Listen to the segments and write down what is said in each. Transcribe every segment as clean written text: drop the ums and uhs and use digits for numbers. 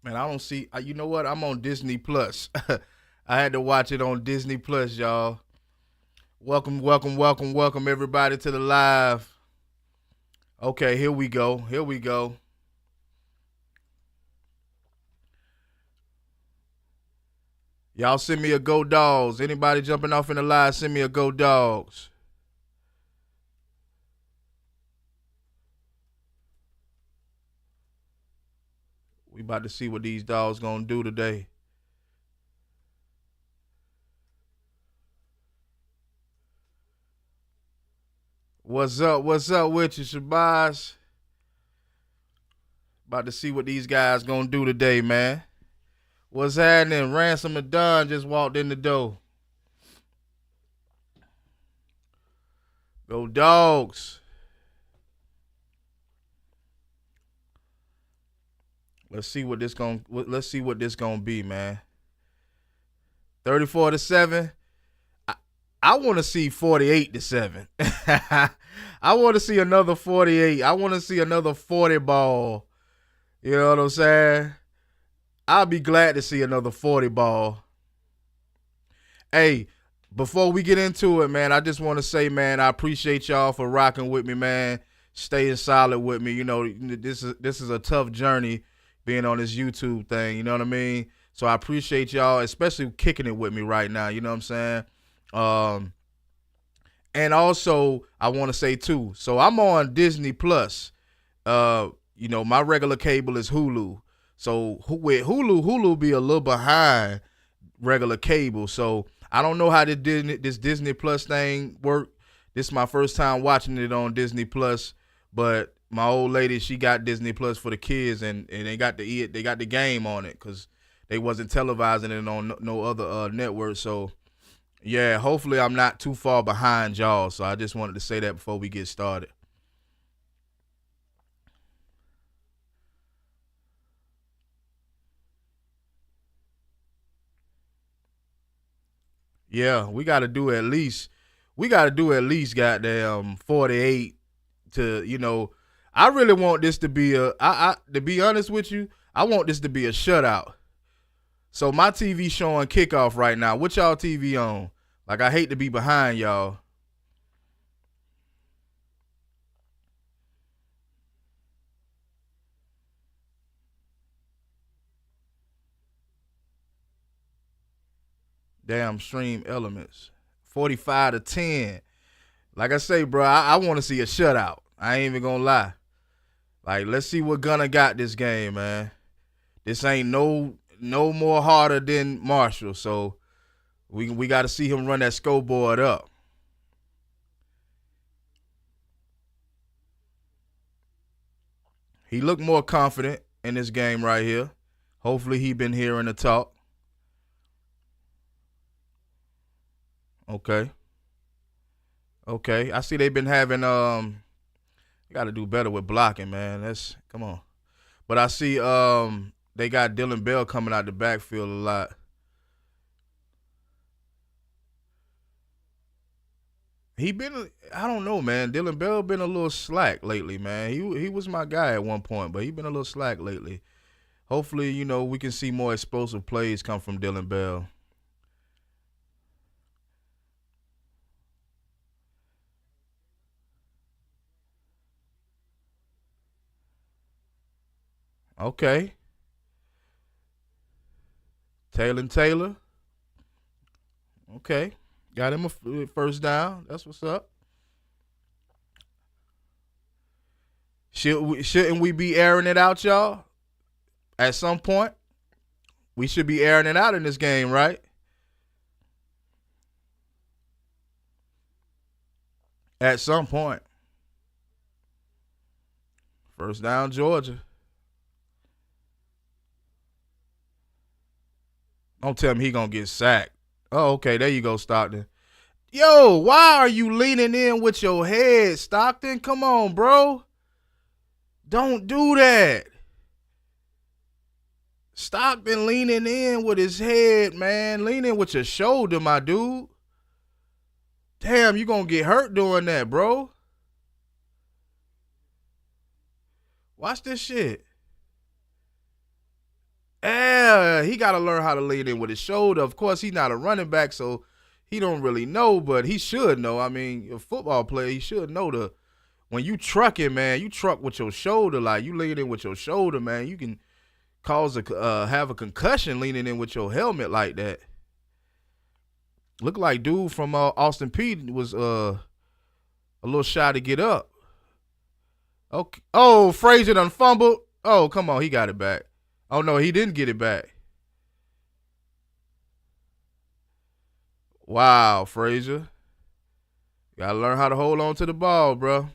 Man, I don't see. You know what? I'm on Disney Plus. I had to watch it on Disney Plus, y'all. Welcome, welcome, welcome, welcome everybody to the live. Okay, here we go. Here we go. Y'all send me a go dogs. Anybody jumping off in the live, send me a go dogs. We about to see what these dogs gonna do today. What's up? What's up with you, Shabazz? About to see what these guys gonna do today, man. What's happening? Ransom and Don just walked in the door. Go dogs. Let's see what this gonna be, man. 34-7. I want to see 48-7. I want to see another 48. I want to see another 40 ball. You know what I'm saying? I'll be glad to see another 40 ball. Hey, before we get into it, man, I just want to say, man, I appreciate y'all for rocking with me, man. Staying solid with me. You know, this is a tough journey being on this YouTube thing. You know what I mean? So I appreciate y'all, especially kicking it with me right now. You know what I'm saying? And also I want to say too, so I'm on Disney Plus. You know, my regular cable is Hulu. So with Hulu be a little behind regular cable. So I don't know how this Disney Plus thing work. This is my first time watching it on Disney Plus, but my old lady, she got Disney Plus for the kids, and they got the game on it because they wasn't televising it on no other network. So yeah, hopefully I'm not too far behind y'all. So I just wanted to say that before we get started. Yeah, we gotta do at least goddamn 48 to, you know, I really want this to be to be honest with you, I want this to be a shutout. So my TV showing kickoff right now. What y'all TV on? Like, I hate to be behind y'all. Damn stream elements. 45-10. Like I say, bro, I want to see a shutout. I ain't even gonna lie. Like, let's see what Gunna got this game, man. This ain't no more harder than Marshall, so we got to see him run that scoreboard up. He looked more confident in this game right here. Hopefully he been hearing the talk. Okay. Okay. I see they've been having you got to do better with blocking, man. That's come on. But I see they got Dylan Bell coming out the backfield a lot. He been, I don't know, man. Dylan Bell been a little slack lately, man. He was my guy at one point, but he been a little slack lately. Hopefully, you know, we can see more explosive plays come from Dylan Bell. Okay. Taylor. Okay. Got him a first down. That's what's up. Shouldn't we be airing it out, y'all? At some point, we should be airing it out in this game, right? At some point. First down, Georgia. Don't tell me he gonna get sacked. Oh, okay. There you go, Stockton. Yo, why are you leaning in with your head, Stockton? Come on, bro. Don't do that. Stockton leaning in with his head, man. Lean in with your shoulder, my dude. Damn, you gonna get hurt doing that, bro. Watch this shit. Yeah, he got to learn how to lean in with his shoulder. Of course, he's not a running back, so he don't really know, but he should know. I mean, a football player, he should know when you trucking, man, you truck with your shoulder. Like, you lean in with your shoulder, man, you can have a concussion leaning in with your helmet like that. Look like dude from Austin Peay was a little shy to get up. Okay. Oh, Frazier done fumbled. Oh, come on, he got it back. Oh, no, he didn't get it back. Wow, Frazier. Got to learn how to hold on to the ball, bro.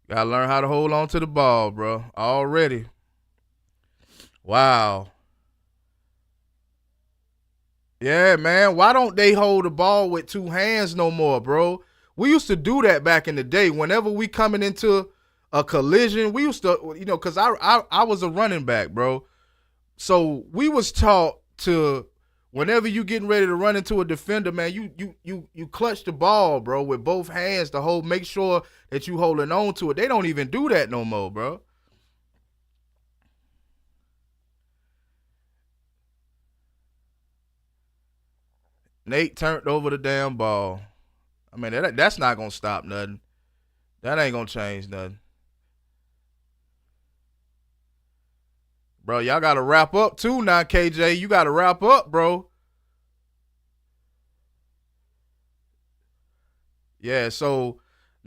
Got to learn how to hold on to the ball, bro. Already. Wow. Yeah, man. Why don't they hold the ball with two hands no more, bro? We used to do that back in the day. Whenever we coming into a collision, we used to, because I was a running back, bro. So we was taught to, whenever you getting ready to run into a defender, man, you clutch the ball, bro, with both hands to make sure that you holding on to it. They don't even do that no more, bro. Nate turned over the damn ball. I mean, that's not going to stop nothing. That ain't going to change nothing. Bro, y'all got to wrap up too now, KJ. You got to wrap up, bro. Yeah, so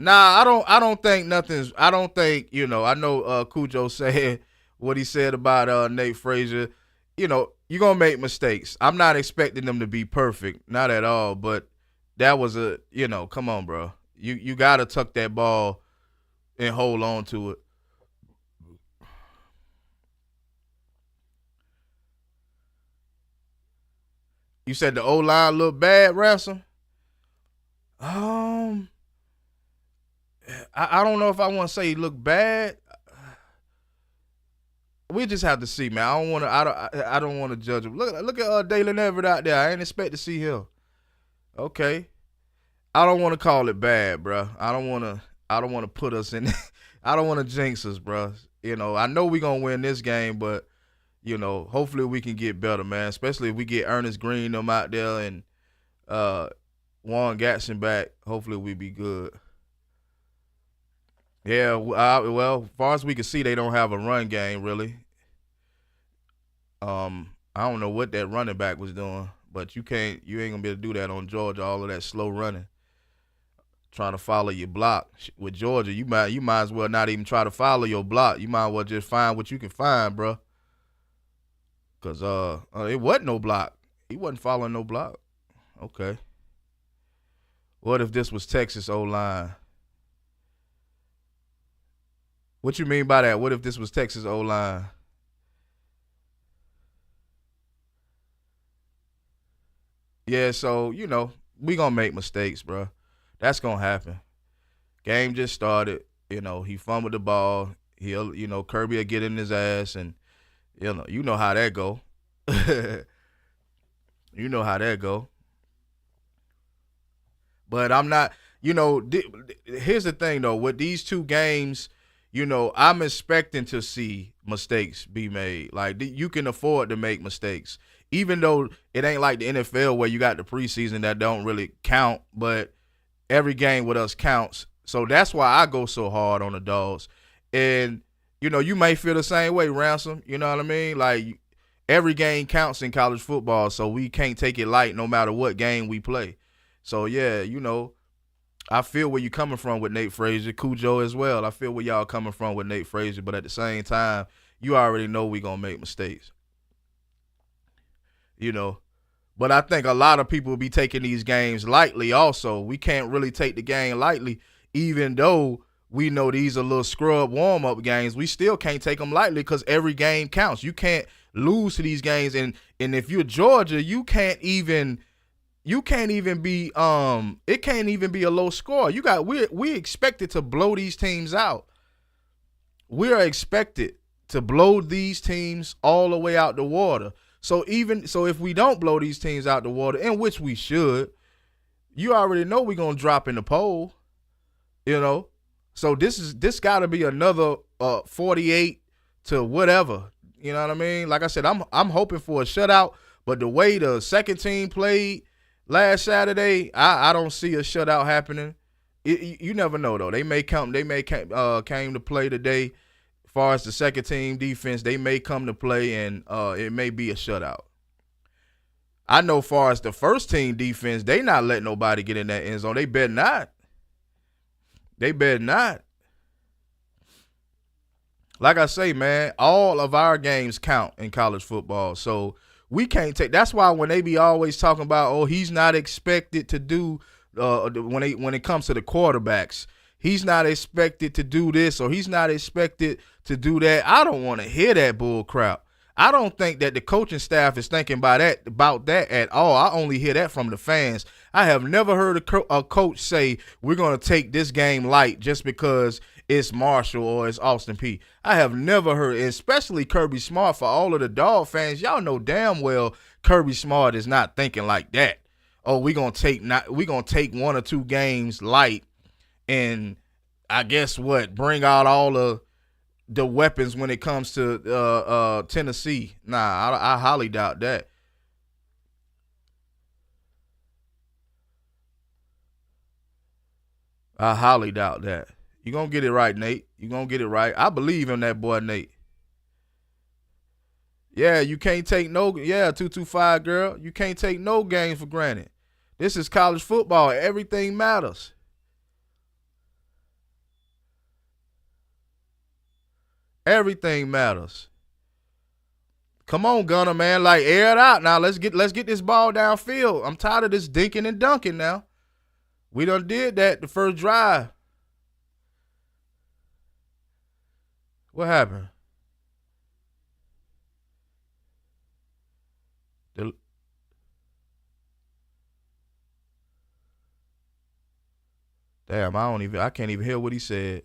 I don't think nothing's I don't think, I know Cujo said what he said about Nate Frazier. You're going to make mistakes. I'm not expecting them to be perfect, not at all, but that was come on, bro. You got to tuck that ball and hold on to it. You said the O-line looked bad, Ransom? Um, I don't know if I want to say he looked bad. We just have to see, man. I don't want to. I don't want to judge him. Look at Dalen Everett out there. I ain't expect to see him. Okay, I don't want to call it bad, bro. I don't want to. I don't want to put us in. I don't want to jinx us, bro. I know we gonna win this game, but hopefully we can get better, man. Especially if we get Ernest Green them out there and Warren Gatson back. Hopefully we be good. Yeah, well, as far as we can see, they don't have a run game really. I don't know what that running back was doing, but you ain't gonna be able to do that on Georgia. All of that slow running, trying to follow your block with Georgia. You might as well not even try to follow your block. You might as well just find what you can find, bro. Cause it wasn't no block. He wasn't following no block. Okay. What if this was Texas O-line? What you mean by that? What if this was Texas O-line? Yeah, so, we going to make mistakes, bro. That's going to happen. Game just started. He fumbled the ball. Kirby will get in his ass, and, you know how that go. You know how that go. But I'm not, here's the thing, though. With these two games, I'm expecting to see mistakes be made. Like, you can afford to make mistakes. Even though it ain't like the NFL where you got the preseason that don't really count, but every game with us counts. So that's why I go so hard on the Dogs. And, you may feel the same way, Ransom. You know what I mean? Like, every game counts in college football, so we can't take it light no matter what game we play. So, yeah, I feel where you're coming from with Nate Frazier, Cujo as well. I feel where y'all coming from with Nate Frazier, but at the same time, you already know we going to make mistakes. But I think a lot of people will be taking these games lightly also. We can't really take the game lightly, even though we know these are little scrub warm-up games. We still can't take them lightly because every game counts. You can't lose to these games, and if you're Georgia, you can't even be it can't even be a low score. We expected to blow these teams out. We are expected to blow these teams all the way out the water. So if we don't blow these teams out the water, in which we should, you already know we're gonna drop in the poll. So this got to be another 48 to whatever. You know what I mean? Like I said, I'm hoping for a shutout, but the way the second team played last Saturday, I don't see a shutout happening. You never know though. They may came to play today. As far as the second team defense, they may come to play and it may be a shutout. I know, far as the first team defense, they not letting nobody get in that end zone. They better not. They better not. Like I say, man, all of our games count in college football. So we can't take – that's why when they be always talking about, oh, he's not expected to do when it comes to the quarterbacks, he's not expected to do this or he's not expected to do that. I don't want to hear that bull crap. I don't think that the coaching staff is thinking about that at all. I only hear that from the fans. I have never heard a coach say we're going to take this game light just because it's Marshall or it's Austin Peay. I have never heard, especially Kirby Smart. For all of the Dog fans, y'all know damn well Kirby Smart is not thinking like that. Oh, we're gonna take one or two games light, and I guess bring out all the weapons when it comes to Tennessee. Nah, I highly doubt that. I highly doubt that. You're going to get it right, Nate. You're going to get it right. I believe in that boy, Nate. Yeah, you can't take 225, girl. You can't take no games for granted. This is college football. Everything matters. Everything matters. Come on, Gunner, man. Like, air it out now. Let's get this ball downfield. I'm tired of this dinking and dunking now. We done did that the first drive. What happened? Damn, I can't even hear what he said.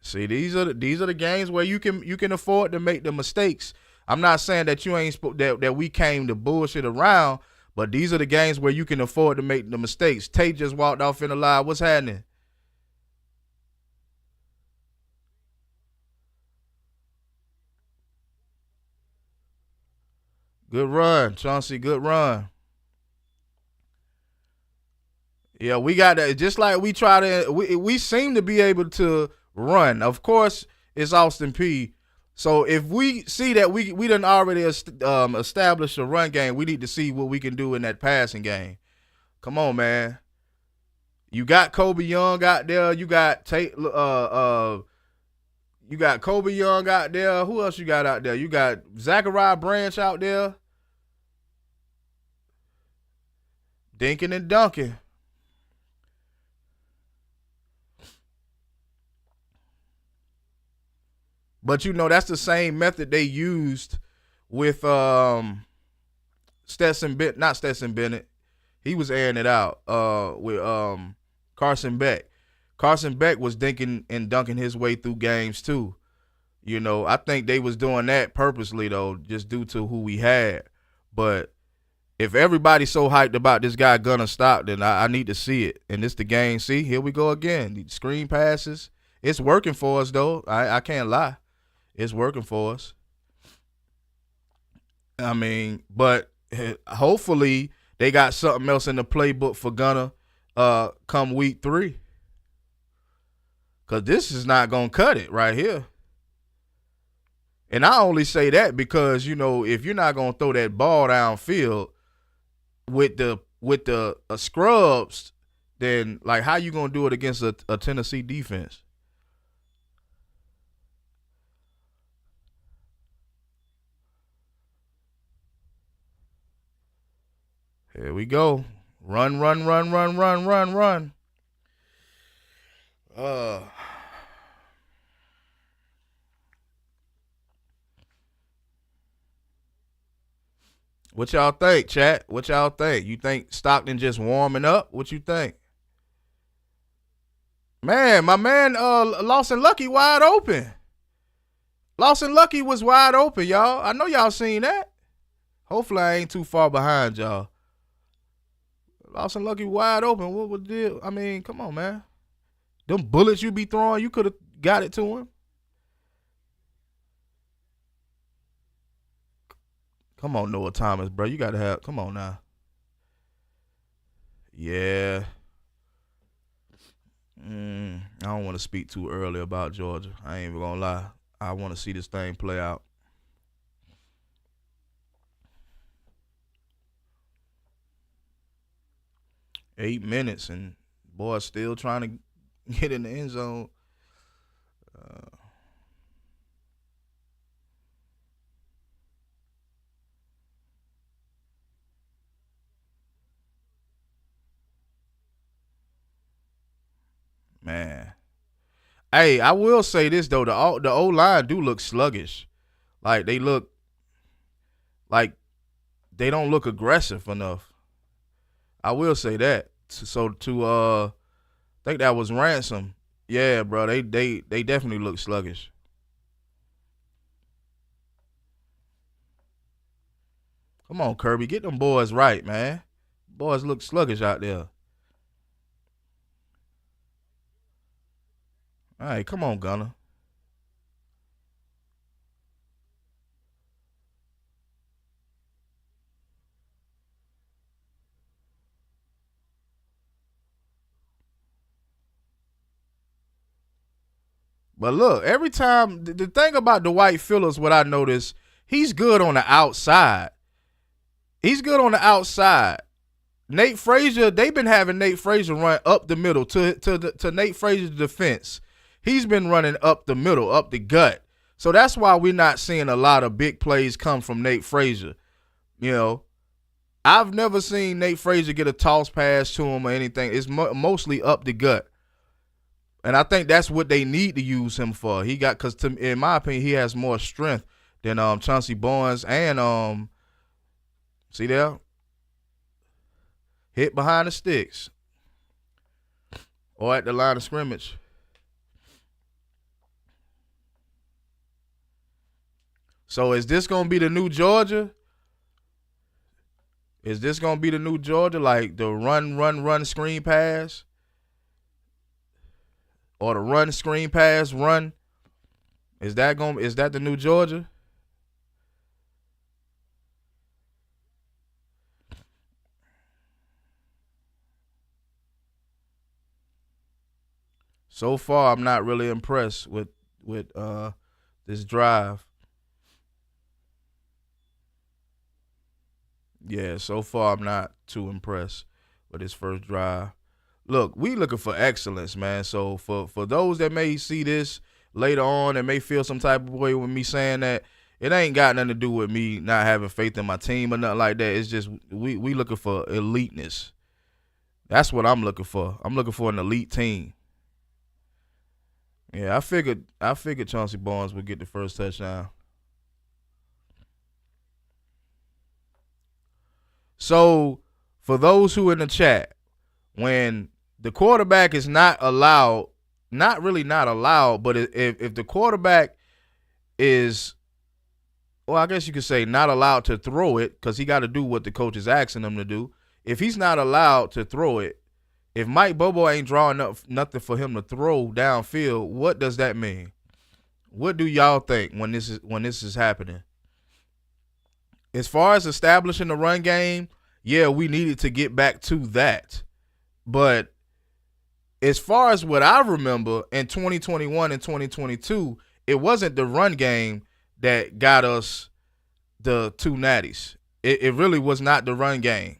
See, these are the games where you can afford to make the mistakes. I'm not saying that you ain't that we came to bullshit around, but these are the games where you can afford to make the mistakes. Tate just walked off in the live. What's happening? Good run, Chauncey. Good run. Yeah, we got that. Just like we try to, we seem to be able to run. Of course, it's Austin Peay. So if we see that we done already established a run game, we need to see what we can do in that passing game. Come on, man. You got Kobe Young out there. You got you got Kobe Young out there. Who else you got out there? You got Zachariah Branch out there. Dinking and dunking. But that's the same method they used with not Stetson Bennett. He was airing it out with Carson Beck. Carson Beck was dinking and dunking his way through games too. I think they was doing that purposely though, just due to who we had. But if everybody's so hyped about this guy gonna stop, then I need to see it. And it's the game. See, here we go again. The screen passes. It's working for us though. I can't lie. It's working for us. I mean, but hopefully they got something else in the playbook for Gunner come week 3. Because this is not going to cut it right here. And I only say that because, if you're not going to throw that ball downfield with the scrubs, then, like, how you going to do it against a Tennessee defense? Here we go. Run. What y'all think, chat? What y'all think? You think Stockton just warming up? What you think? Man, my man Lawson Lucky wide open. Lawson Lucky was wide open, y'all. I know y'all seen that. Hopefully I ain't too far behind y'all. Lawson Lucky wide open. What would deal? I mean, come on, man. Them bullets you be throwing, you could have got it to him. Come on, Noah Thomas, bro. You got to have. Come on now. Yeah. I don't want to speak too early about Georgia. I ain't even going to lie. I want to see this thing play out. 8 minutes, and boy, still trying to get in the end zone. Man. Hey, I will say this though, the O line do look sluggish. Like they look like they don't look aggressive enough. I will say that. So to I think that was Ransom. Yeah, bro, they definitely look sluggish. Come on, Kirby, get them boys right, man. Boys look sluggish out there. All right, come on, Gunner. But look, every time the thing about Dwight Phillips, what I notice, he's good on the outside. He's good on the outside. Nate Frazier, they've been having Nate Frazier run up the middle to Nate Frazier's defense. He's been running up the middle, up the gut. So that's why we're not seeing a lot of big plays come from Nate Frazier. You know, I've never seen Nate Frazier get a toss pass to him or anything. It's mostly up the gut. And I think that's what they need to use him for. He got, because in my opinion, he has more strength than Chauncey Barnes and see there? Hit behind the sticks or at the line of scrimmage. So is this going to be the new Georgia? Is this going to be the new Georgia, like the run, screen pass? Or the run, screen pass, run? Is that the new Georgia? So far, I'm not really impressed with this drive. Yeah, so far I'm not too impressed with this first drive. Look, we looking for excellence, man. So for those that may see this later on and may feel some type of way with me saying that, it ain't got nothing to do with me not having faith in my team or nothing like that. It's just we looking for eliteness. That's what I'm looking for. I'm looking for an elite team. Yeah, I figured Chauncey Barnes would get the first touchdown. So for those who in the chat, when the quarterback is not allowed, not really not allowed, but if the quarterback is, well, I guess you could say not allowed to throw it because he got to do what the coach is asking him to do. If he's not allowed to throw it, if Mike Bobo ain't drawing up nothing for him to throw downfield, what does that mean? What do y'all think when this is happening? As far as establishing the run game, yeah, we needed to get back to that. But as far as what I remember in 2021 and 2022, it wasn't the run game that got us the two natties. It really was not the run game.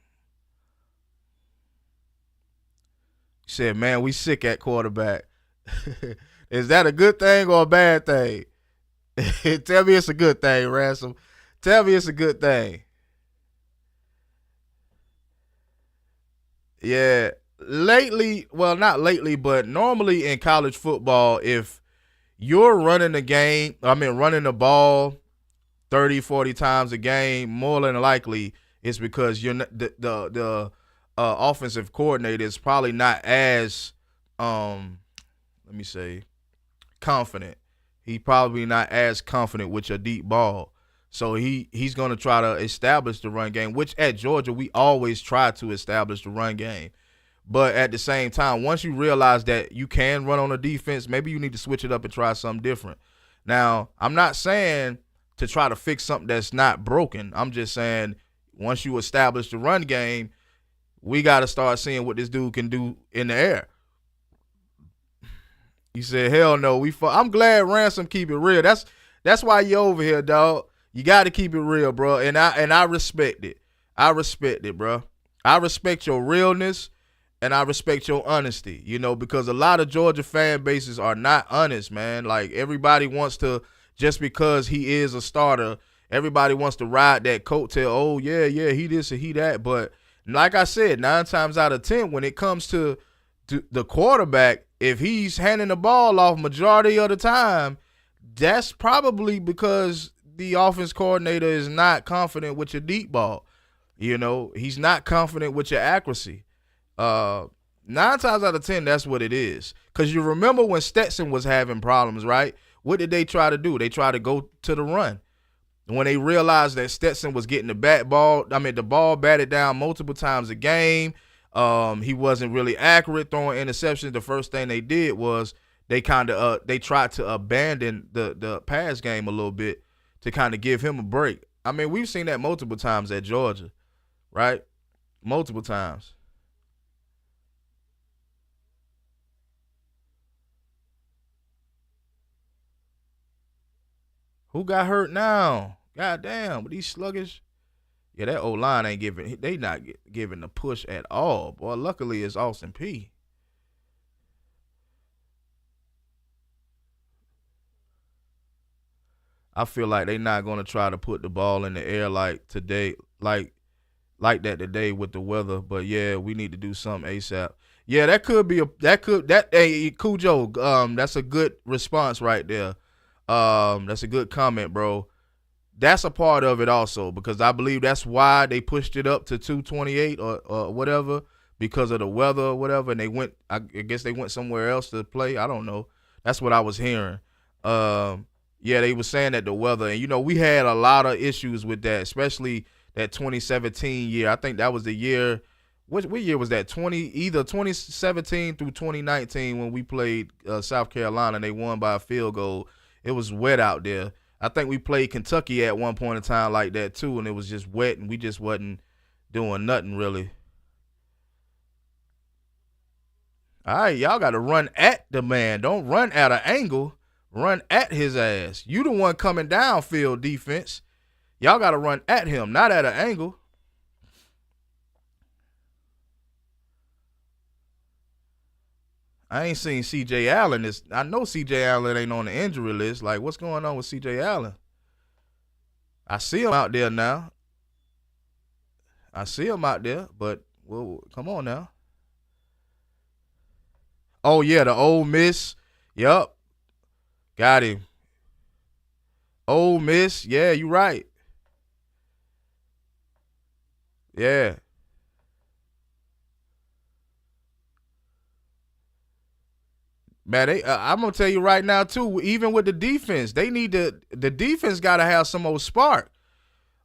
He said, man, we sick at quarterback. Is that a good thing or a bad thing? Tell me it's a good thing, Ransom. Tell me it's a good thing. Yeah. Lately, well, not lately, but normally in college football, if you're running running the ball 30, 40 times a game, more than likely it's because you're not, the offensive coordinator is probably not as, let me say, confident. He probably not as confident with your deep ball. So he's going to try to establish the run game, which at Georgia we always try to establish the run game. But at the same time, once you realize that you can run on a defense, maybe you need to switch it up and try something different. Now, I'm not saying to try to fix something that's not broken. I'm just saying once you establish the run game, we got to start seeing what this dude can do in the air. He said, hell no. I'm glad Ransom keep it real. That's why you over here, dog. You got to keep it real, bro. And I respect it. I respect it, bro. I respect your realness and I respect your honesty, because a lot of Georgia fan bases are not honest, man. Like, everybody wants to, just because he is a starter, everybody wants to ride that coattail. Oh, yeah, he this and he that. But like I said, 9 times out of 10, when it comes to the quarterback, if he's handing the ball off majority of the time, that's probably because the offense coordinator is not confident with your deep ball. He's not confident with your accuracy. 9 times out of 10, that's what it is. Because you remember when Stetson was having problems, right? What did they try to do? They tried to go to the run. When they realized that Stetson was getting the ball batted down multiple times a game, he wasn't really accurate throwing interceptions. The first thing they did was they tried to abandon the pass game a little bit to kind of give him a break. I mean, we've seen that multiple times at Georgia, right? Multiple times. Who got hurt now? God damn, with these sluggish. Yeah, that O-line ain't giving. They not giving the push at all. Boy, luckily it's Austin Peay. I feel like they not gonna try to put the ball in the air like today, like that today with the weather. But yeah, we need to do something ASAP. Yeah, hey Cujo, that's a good response right there. That's a good comment, bro. That's a part of it also, because I believe that's why they pushed it up to 228 or whatever, because of the weather or whatever, and I guess they went somewhere else to play. I don't know. That's what I was hearing. Yeah, they were saying that the weather, and we had a lot of issues with that, especially that 2017 year. I think that was the year. What year was that? Either 2017 through 2019 when we played South Carolina and they won by a field goal. It was wet out there. I think we played Kentucky at one point in time like that too, and it was just wet, and we just wasn't doing nothing really. All right, y'all got to run at the man. Don't run at an angle. Run at his ass. You the one coming downfield defense. Y'all got to run at him, not at an angle. I ain't seen C.J. Allen. I know C.J. Allen ain't on the injury list. Like, what's going on with C.J. Allen? I see him out there now. But, well, come on now. Oh, yeah, the Ole Miss. Yup. Got him. Ole Miss. Yeah, you right. Yeah. Man, I'm gonna tell you right now too. Even with the defense, the defense got to have some more spark.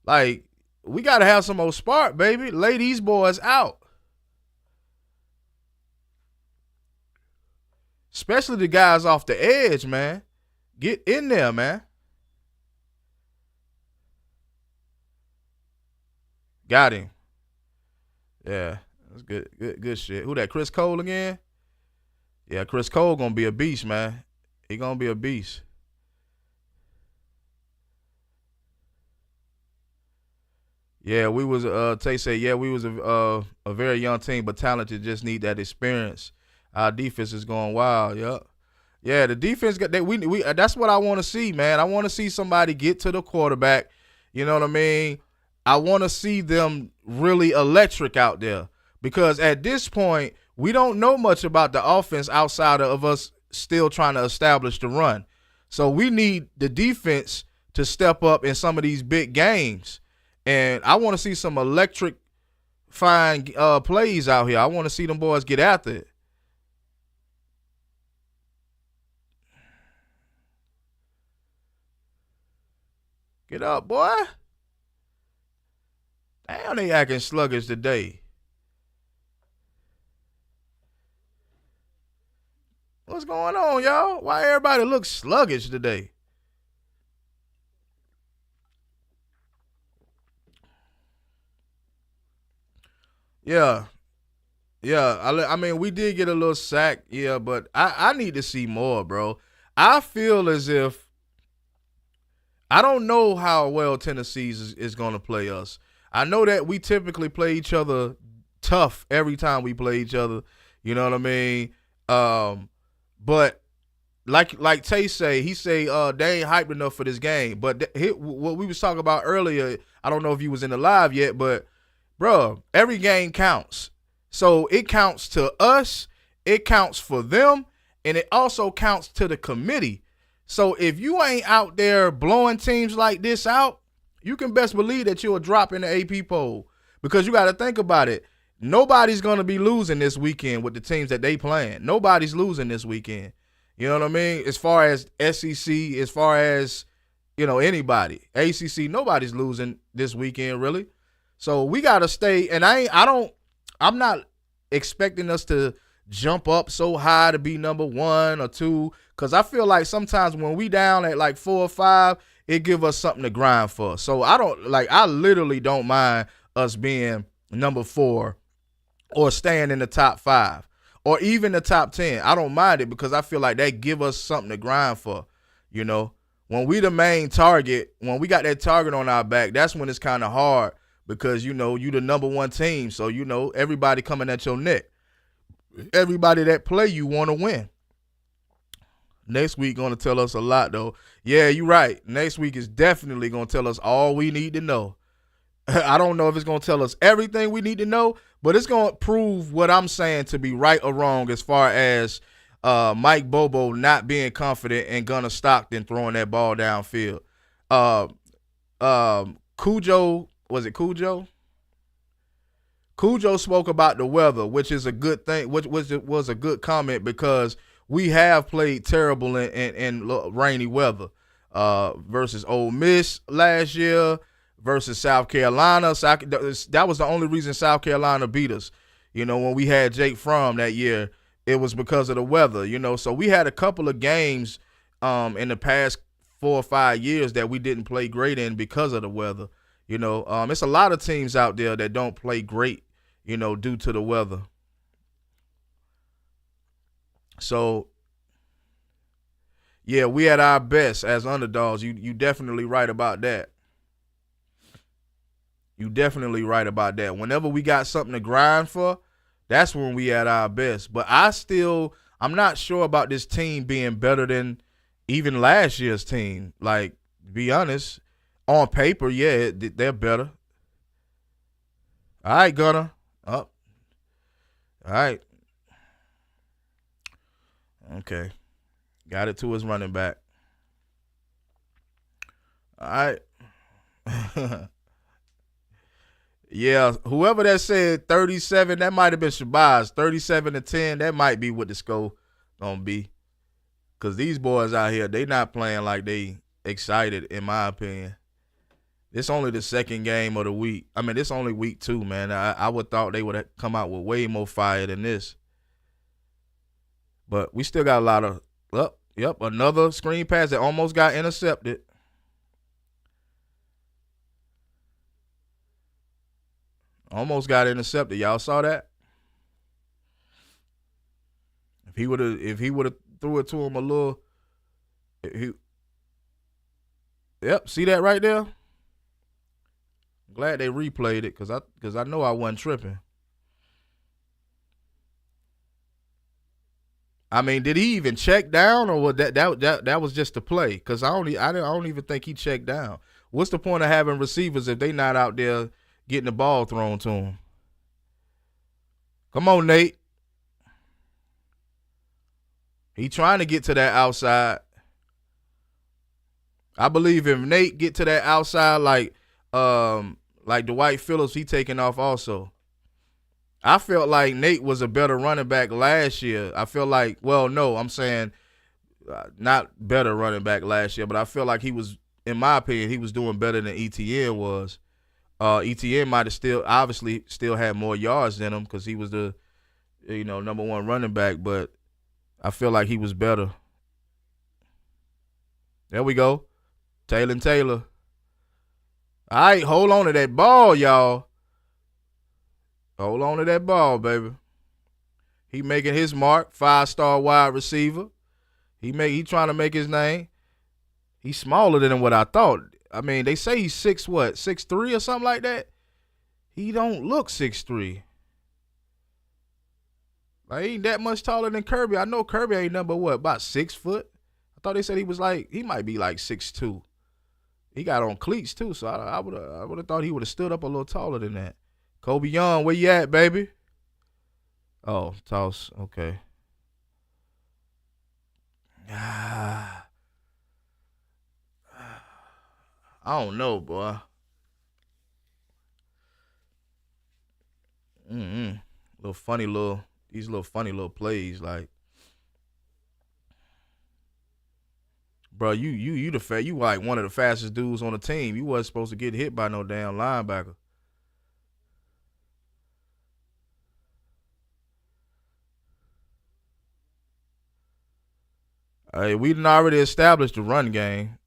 Like, we got to have some more spark, baby. Lay these boys out, especially the guys off the edge, man. Get in there, man. Got him. Yeah, that's good shit. Who that? Chris Cole again? Yeah, Chris Cole gonna be a beast, man. He gonna be a beast. Yeah, we was Tay said, yeah, we was a very young team, but talented, just need that experience. Our defense is going wild, yep. Yeah, the defense got that we that's what I want to see, man. I want to see somebody get to the quarterback. You know what I mean? I want to see them really electric out there, because at this point, we don't know much about the offense outside of us still trying to establish the run. So we need the defense to step up in some of these big games. And I want to see some electric fine plays out here. I want to see them boys get after it. Get up, boy. Damn, they acting sluggish today. What's going on, y'all? Why everybody looks sluggish today? Yeah. Yeah. I mean, we did get a little sack, yeah, but I need to see more, bro. I feel as if I don't know how well Tennessee is going to play us. I know that we typically play each other tough every time we play each other. You know what I mean? But like Tay say, he say they ain't hyped enough for this game. But what we was talking about earlier, I don't know if you was in the live yet, but bro, every game counts. So it counts to us, it counts for them, and it also counts to the committee. So if you ain't out there blowing teams like this out, you can best believe that you'll drop in the AP poll. Because you got to think about it. Nobody's going to be losing this weekend with the teams that they playing. Nobody's losing this weekend. You know what I mean? As far as SEC, as far as, anybody. ACC, nobody's losing this weekend, really. So we got to stay. And I'm not expecting us to jump up so high to be number 1 or 2. Because I feel like sometimes when we down at like 4 or 5, it give us something to grind for. So I literally don't mind us being number 4 or staying in the top 5 or even the top 10. I don't mind it because I feel like that give us something to grind for. When we the main target, when we got that target on our back, that's when it's kind of hard because, you the number 1 team. So, everybody coming at your neck. Everybody that play you want to win. Next week going to tell us a lot, though. Yeah, you're right. Next week is definitely going to tell us all we need to know. I don't know if it's going to tell us everything we need to know, but it's going to prove what I'm saying to be right or wrong as far as Mike Bobo not being confident and Gunnar Stockton throwing that ball downfield. Cujo, was it Cujo? Cujo spoke about the weather, which is a good thing, which was a good comment because we have played terrible in rainy weather versus Ole Miss last year versus South Carolina. That was the only reason South Carolina beat us. When we had Jake Fromm that year, it was because of the weather. So we had a couple of games in the past 4 or 5 years that we didn't play great in because of the weather. It's a lot of teams out there that don't play great, due to the weather. So, yeah, we at our best as underdogs. You definitely right about that. You definitely right about that. Whenever we got something to grind for, that's when we at our best. But I'm not sure about this team being better than even last year's team. Like, to be honest, on paper, yeah, they're better. All right, Gunner. Up. All right. Okay. Got it to his running back. All right. Yeah, whoever that said 37, that might have been Shabazz. 37-10, that might be what the score gonna be. Because these boys out here, they not playing like they excited, in my opinion. It's only the second game of the week. I mean, it's only week 2, man. I would thought they would have come out with way more fire than this. But we still got a lot of, another screen pass that almost got intercepted. Almost got intercepted. Y'all saw that? If he would have threw it to him a little, see that right there? I'm glad they replayed it because I know I wasn't tripping. I mean, did he even check down, or was that was just a play? Because I don't even think he checked down. What's the point of having receivers if they not out there getting the ball thrown to him? Come on, Nate. He trying to get to that outside. I believe if Nate get to that outside like Dwight Phillips, he taking off also. I felt like Nate was a better running back last year. I feel like, well, no, I'm saying not better running back last year, but I feel like he was in my opinion, he was doing better than ETN was. ETN might have still had more yards than him because he was the number one running back, but I feel like he was better. There we go. Taylor. All right, hold on to that ball, y'all. Hold on to that ball, baby. He making his mark, 5-star wide receiver. He trying to make his name. He's smaller than what I thought. I mean, they say he's 6'3" or something like that. He don't look 6'3". Like, he ain't that much taller than Kirby. I know Kirby ain't nothing but about 6 foot. I thought they said he might be like 6'2". He got on cleats too, so I would have thought he would have stood up a little taller than that. Kobe Young, where you at, baby? Oh, toss. Okay. I don't know, boy. These little funny little plays, like, bro, you like one of the fastest dudes on the team. You wasn't supposed to get hit by no damn linebacker. Hey, we done already established the run game.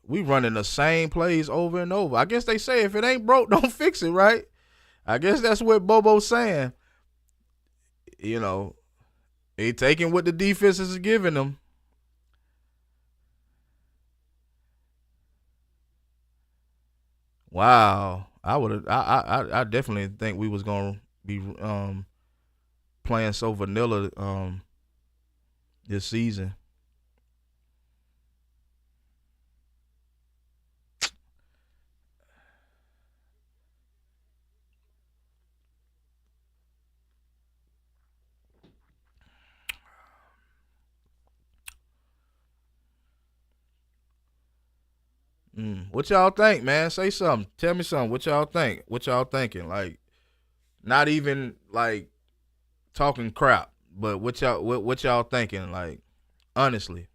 We running the same plays over and over. I guess they say if it ain't broke, don't fix it, right? I guess that's what Bobo's saying. He taking what the defense is giving them. Wow. I definitely think we was gonna be playing so vanilla this season. What y'all think, man? Say something. Tell me something. What y'all think? What y'all thinking? Like, not even like talking crap, but what y'all thinking? Like, honestly.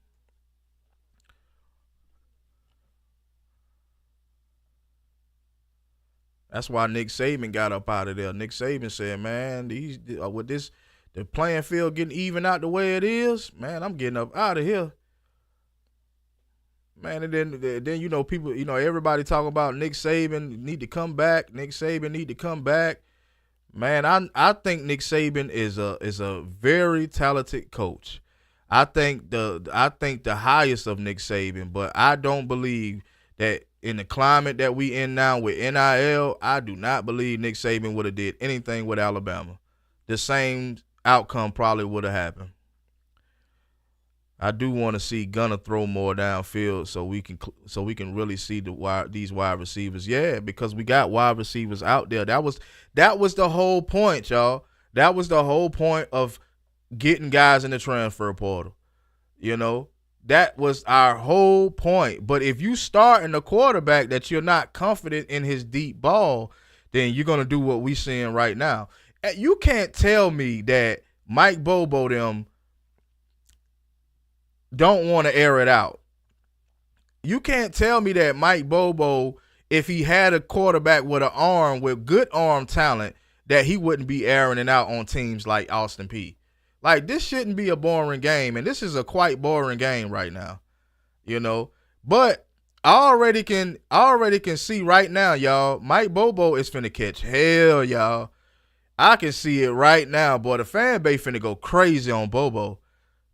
That's why Nick Saban got up out of there. Nick Saban said, "Man, with the playing field getting even out the way it is, man, I'm getting up out of here." Man, and then people, everybody talking about Nick Saban need to come back. Nick Saban need to come back. Man, I think Nick Saban is a very talented coach. I think the highest of Nick Saban, but I don't believe that in the climate that we in now with NIL, I do not believe Nick Saban would have did anything with Alabama. The same outcome probably would have happened. I do want to see Gunner throw more downfield so we can really see these wide receivers. Yeah, because we got wide receivers out there. That was the whole point, y'all. That was the whole point of getting guys in the transfer portal. That was our whole point. But if you start in a quarterback that you're not confident in his deep ball, then you're gonna do what we seeing right now. You can't tell me that Mike Bobo them don't want to air it out. You can't tell me that Mike Bobo, if he had a quarterback with an arm, with good arm talent, that he wouldn't be airing it out on teams like Austin Peay. Like, this shouldn't be a boring game, and this is a quite boring game right now, But I already can see right now, y'all, Mike Bobo is finna catch hell, y'all. I can see it right now, boy. The fan base finna go crazy on Bobo.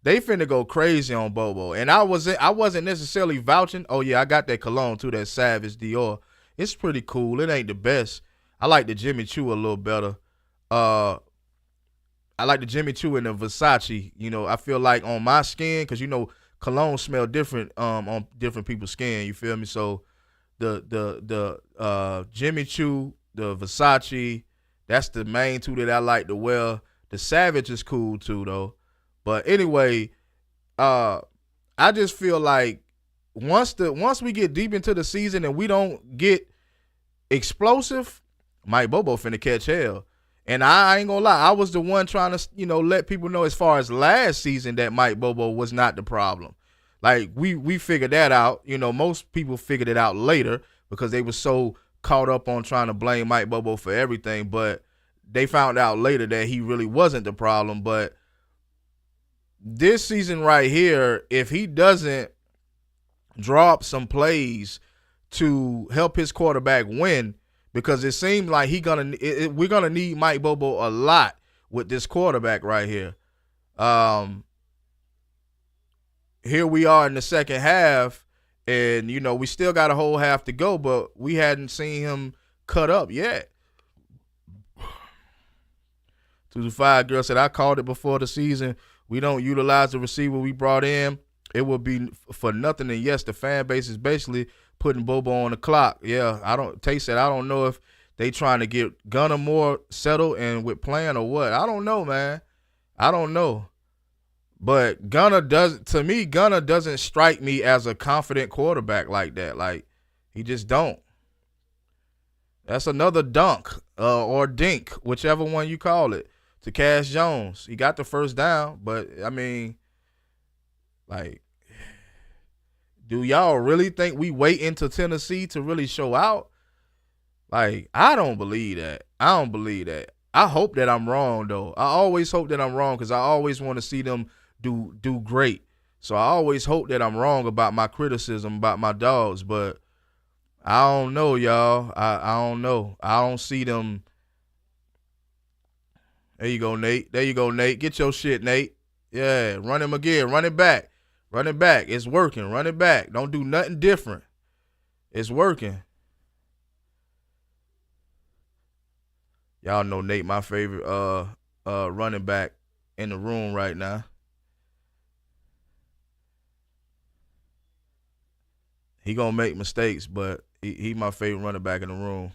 They finna go crazy on Bobo. And I wasn't necessarily vouching. Oh, yeah, I got that cologne, too, that Savage Dior. It's pretty cool. It ain't the best. I like the Jimmy Choo a little better. I like the Jimmy Choo and the Versace. I feel like on my skin, because, cologne smell different on different people's skin. You feel me? So the Jimmy Choo, the Versace, that's the main two that I like to wear. The Savage is cool, too, though. But anyway, I just feel like once we get deep into the season and we don't get explosive, Mike Bobo finna catch hell. And I ain't gonna lie, I was the one trying to, let people know as far as last season that Mike Bobo was not the problem. Like we figured that out. Most people figured it out later because they were so caught up on trying to blame Mike Bobo for everything. But they found out later that he really wasn't the problem. But this season right here, if he doesn't drop some plays to help his quarterback win, because it seems like we're gonna need Mike Bobo a lot with this quarterback right here. Here we are in the second half, and we still got a whole half to go, but we hadn't seen him cut up yet. 2-5 girl said, I called it before the season. We don't utilize the receiver we brought in. It will be for nothing. And yes, the fan base is basically putting Bobo on the clock. Yeah, Tay said, I don't know if they trying to get Gunner more settled and with playing or what. I don't know, man. I don't know. But Gunner doesn't strike me as a confident quarterback like that. Like, he just don't. That's another dunk or dink, whichever one you call it, to Cash Jones. He got the first down, but, I mean, like, do y'all really think we wait until Tennessee to really show out? Like, I don't believe that. I hope that I'm wrong, though. I always hope that I'm wrong because I always want to see them do great. So I always hope that I'm wrong about my criticism about my dogs, but I don't know, y'all. I don't know. I don't see them. There you go, Nate. Get your shit, Nate. Yeah, run him again. Run it back. It's working. Run it back. Don't do nothing different. It's working. Y'all know Nate, my favorite running back in the room right now. He gonna make mistakes, but he my favorite running back in the room.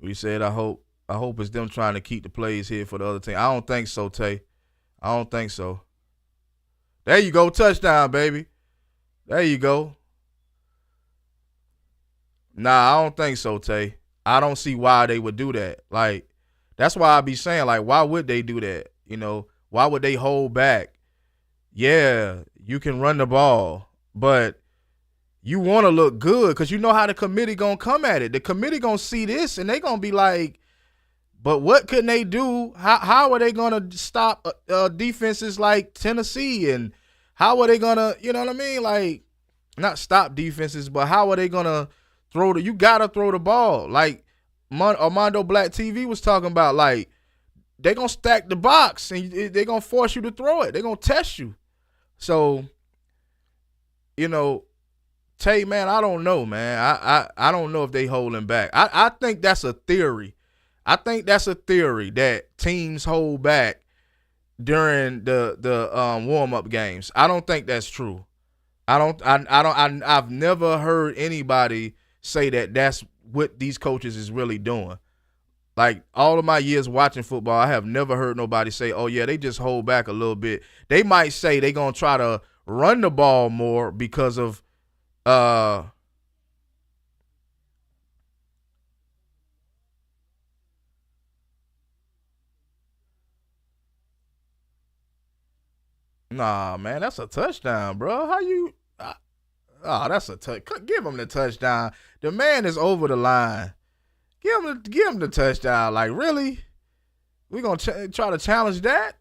We said I hope it's them trying to keep the plays here for the other team. I don't think so, Tay. I don't think so. There you go, touchdown, baby. There you go. Nah, I don't think so, Tay. I don't see why they would do that. Like, that's why I be saying, like, why would they do that? Why would they hold back? Yeah, you can run the ball, but you want to look good because you know how the committee going to come at it. The committee going to see this, and they going to be like, but what can they do? How are they going to stop defenses like Tennessee? And how are they going to, you know what I mean? Like, not stop defenses, but how are they going to you got to throw the ball. Like Armando Black TV was talking about, like, they're going to stack the box, and they're going to force you to throw it. They're going to test you. So, Tay, man, I don't know, man. I don't know if they holding back. I think that's a theory. I think that's a theory that teams hold back during the warm-up games. I don't think that's true. I've never heard anybody say that that's what these coaches is really doing. Like, all of my years watching football, I have never heard nobody say, oh, yeah, they just hold back a little bit. They might say they're going to try to run the ball more because of nah, man, that's a touchdown, bro. How you that's a touch. Give him the touchdown. The man is over the line. Give him the touchdown. Like, really? We going to try to challenge that?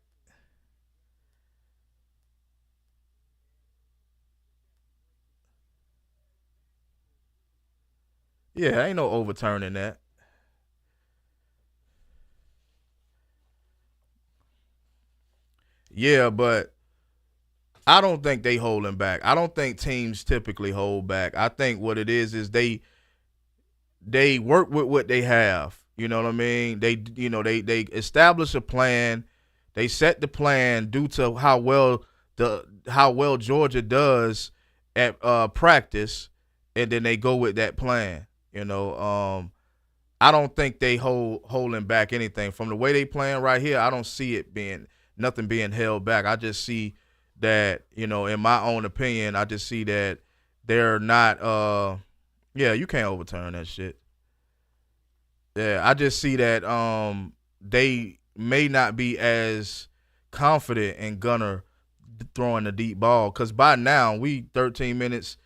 Yeah, ain't no overturning that. Yeah, but I don't think they holding back. I don't think teams typically hold back. I think what it is they work with what they have. You know what I mean? They establish a plan. They set the plan due to how well Georgia does at practice, and then they go with that plan. I don't think they holding back anything from the way they playing right here. I don't see it being nothing being held back. I just see that, in my own opinion, I just see that they're not. Yeah, you can't overturn that shit. Yeah, I just see that they may not be as confident in Gunner throwing the deep ball because by now we 13 minutes,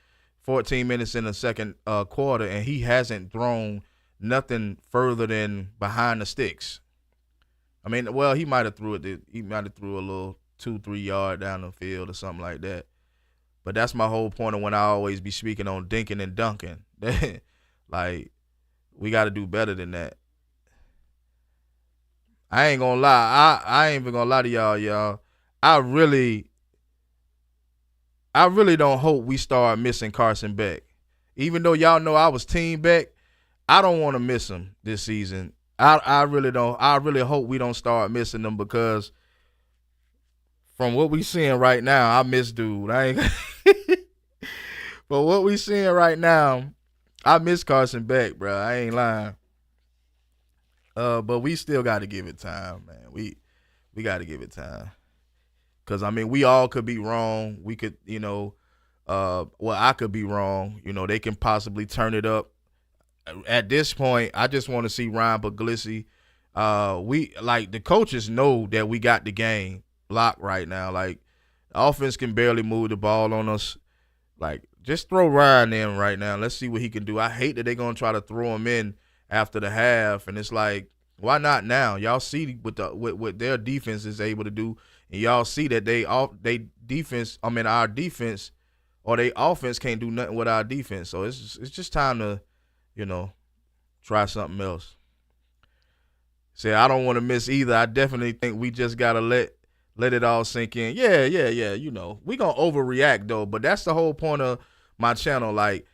14 minutes in the second quarter, and he hasn't thrown nothing further than behind the sticks. I mean, well, he might have threw it. He might have threw a little 2-3 yard down the field or something like that. But that's my whole point of when I always be speaking on dinking and dunking. Like we got to do better than that. I ain't gonna lie. I ain't even gonna lie to y'all. I really, I really don't hope we start missing Carson Beck. Even though y'all know I was team Beck, I don't want to miss him this season. I really don't. I really hope we don't start missing them because from what we seeing right now, I miss dude. I ain't. But what we seeing right now, I miss Carson Beck, bro. I ain't lying. But we still got to give it time, man. We got to give it time. Cause I mean, we all could be wrong. We could, well, I could be wrong. They can possibly turn it up. At this point, I just want to see Ryan Puglisi. We like the coaches know that we got the game locked right now. Like, offense can barely move the ball on us. Like, just throw Ryan in right now. Let's see what he can do. I hate that they're gonna try to throw him in after the half, and it's like, why not now? Y'all see what their defense is able to do, and y'all see that our defense or they offense can't do nothing with our defense. So it's just time to, try something else. Say I don't want to miss either. I definitely think we just gotta let it all sink in. Yeah. We gonna overreact though, but that's the whole point of my channel. Like,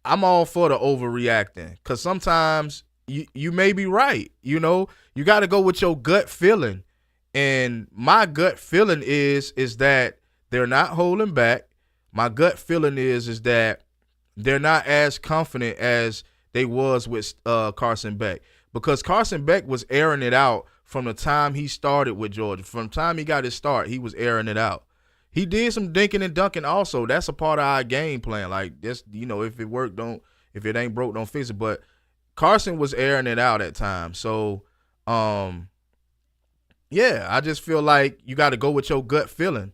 I'm all for the overreacting because sometimes you may be right. You got to go with your gut feeling, and my gut feeling is that they're not holding back. My gut feeling is that they're not as confident as they was with Carson Beck, because Carson Beck was airing it out from the time he started with Georgia. From the time he got his start, he was airing it out. He did some dinking and dunking also. That's a part of our game plan. Like, this, if it worked, if it ain't broke, don't fix it. But Carson was airing it out at times. So, yeah, I just feel like you got to go with your gut feeling.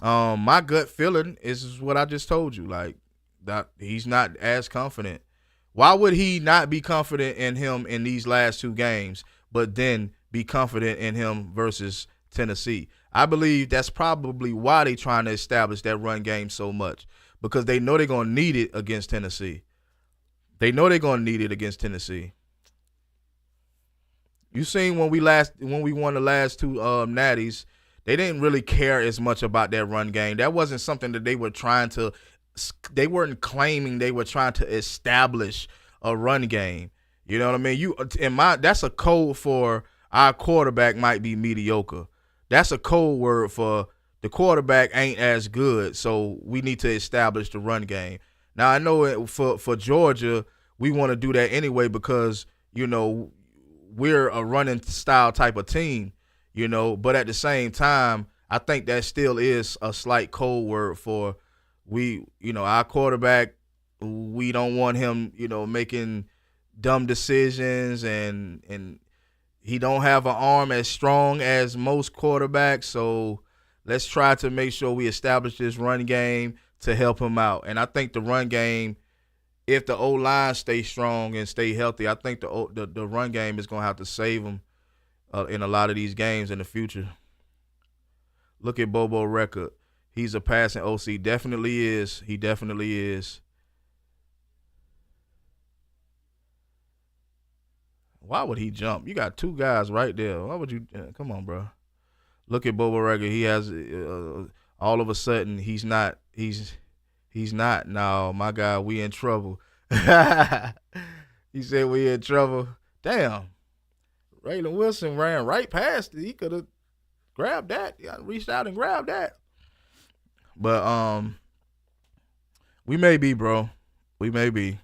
My gut feeling is what I just told you. Like, that he's not as confident. Why would he not be confident in him in these last two games, but then be confident in him versus Tennessee? I believe that's probably why they're trying to establish that run game so much, because they know they're going to need it against Tennessee. You seen when we won the last two natties, they didn't really care as much about that run game. That wasn't something that they weren't claiming they were trying to establish a run game. You know what I mean? That's a code for our quarterback might be mediocre. That's a code word for the quarterback ain't as good, so we need to establish the run game. Now, I know for Georgia, we want to do that anyway because, we're a running style type of team, but at the same time, I think that still is a slight code word for our quarterback. We don't want him, making dumb decisions, and he don't have an arm as strong as most quarterbacks. So let's try to make sure we establish this run game to help him out. And I think the run game, if the O-line stays strong and stay healthy, I think the run game is going to have to save him in a lot of these games in the future. Look at Bobo record. He's a passing OC. Definitely is. He definitely is. Why would he jump? You got two guys right there. Why would you? Come on, bro. Look at Bobo Record. He has all of a sudden he's not. He's not. No, my God, we in trouble. He said we in trouble. Damn. Raylan Wilson ran right past it. He could have grabbed that. He reached out and grabbed that. But we may be, bro. We may be.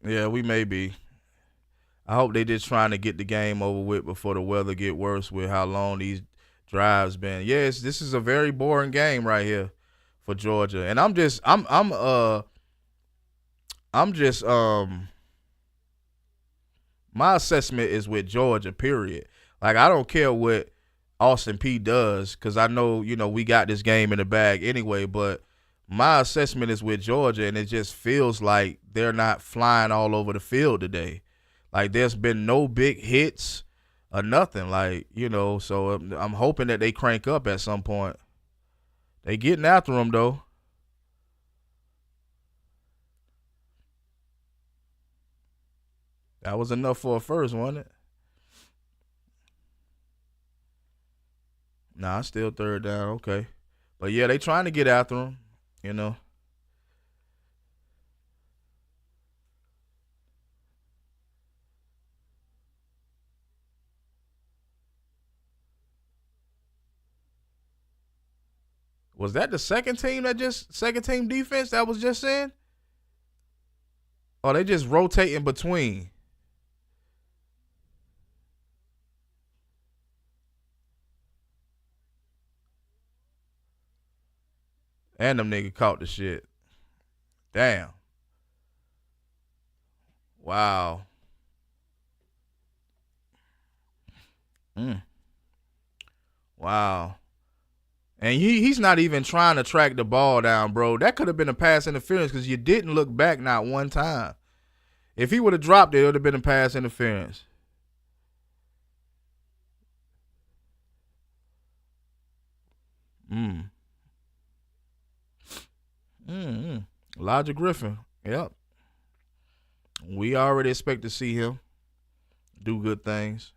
Yeah, we may be. I hope they just trying to get the game over with before the weather get worse with how long these drives been. Yes, this is a very boring game right here for Georgia. And I'm I'm just my assessment is with Georgia, period. Like, I don't care what Austin Peay does, because I know, we got this game in the bag anyway, but my assessment is with Georgia, and it just feels like they're not flying all over the field today. Like, there's been no big hits or nothing. Like, so I'm hoping that they crank up at some point. They getting after them, though. That was enough for a first, wasn't it? Nah, still third down. Okay. But, yeah, they trying to get after them. Was that the second team defense that was just in? Or they just rotating between? And them nigga caught the shit. Damn. Wow. Mm. Wow. And he's not even trying to track the ball down, bro. That could have been a pass interference because you didn't look back not one time. If he would have dropped it, it would have been a pass interference. Mm. Mm-hmm. Elijah Griffin. Yep. We already expect to see him do good things.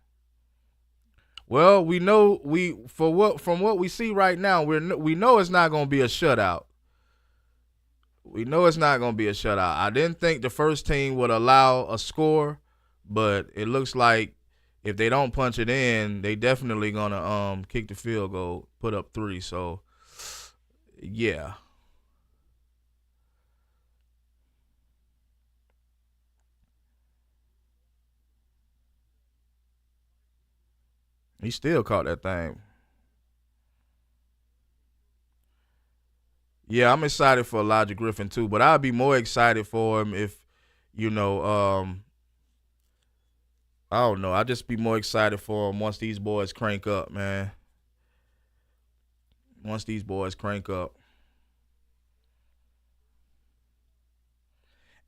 Well, we know from what we see right now, we know it's not going to be a shutout. We know it's not going to be a shutout. I didn't think the first team would allow a score, but it looks like if they don't punch it in, they definitely going to kick the field goal, put up 3. So, yeah. He still caught that thing. Yeah, I'm excited for Elijah Griffin too, but I'd be more excited for him if, you know, I don't know. I'd just be more excited for him once these boys crank up, man. Once these boys crank up.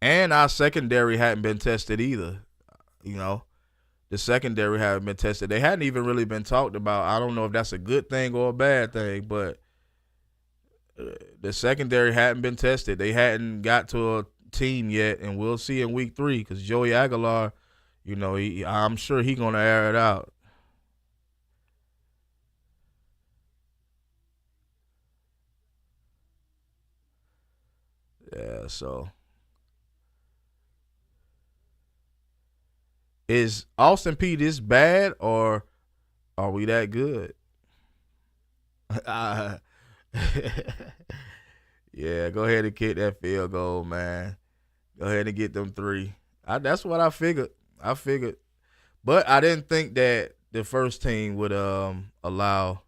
And our secondary hadn't been tested either. You know, the secondary hadn't been tested. They hadn't even really been talked about. I don't know if that's a good thing or a bad thing, but the secondary hadn't been tested. They hadn't got to a team yet, and we'll see in week 3 because Joey Aguilar, I'm sure he's going to air it out. Yeah, so is Austin Peay this bad or are we that good? Yeah, go ahead and kick that field goal, man. Go ahead and get them 3. That's what I figured. But I didn't think that the first team would allow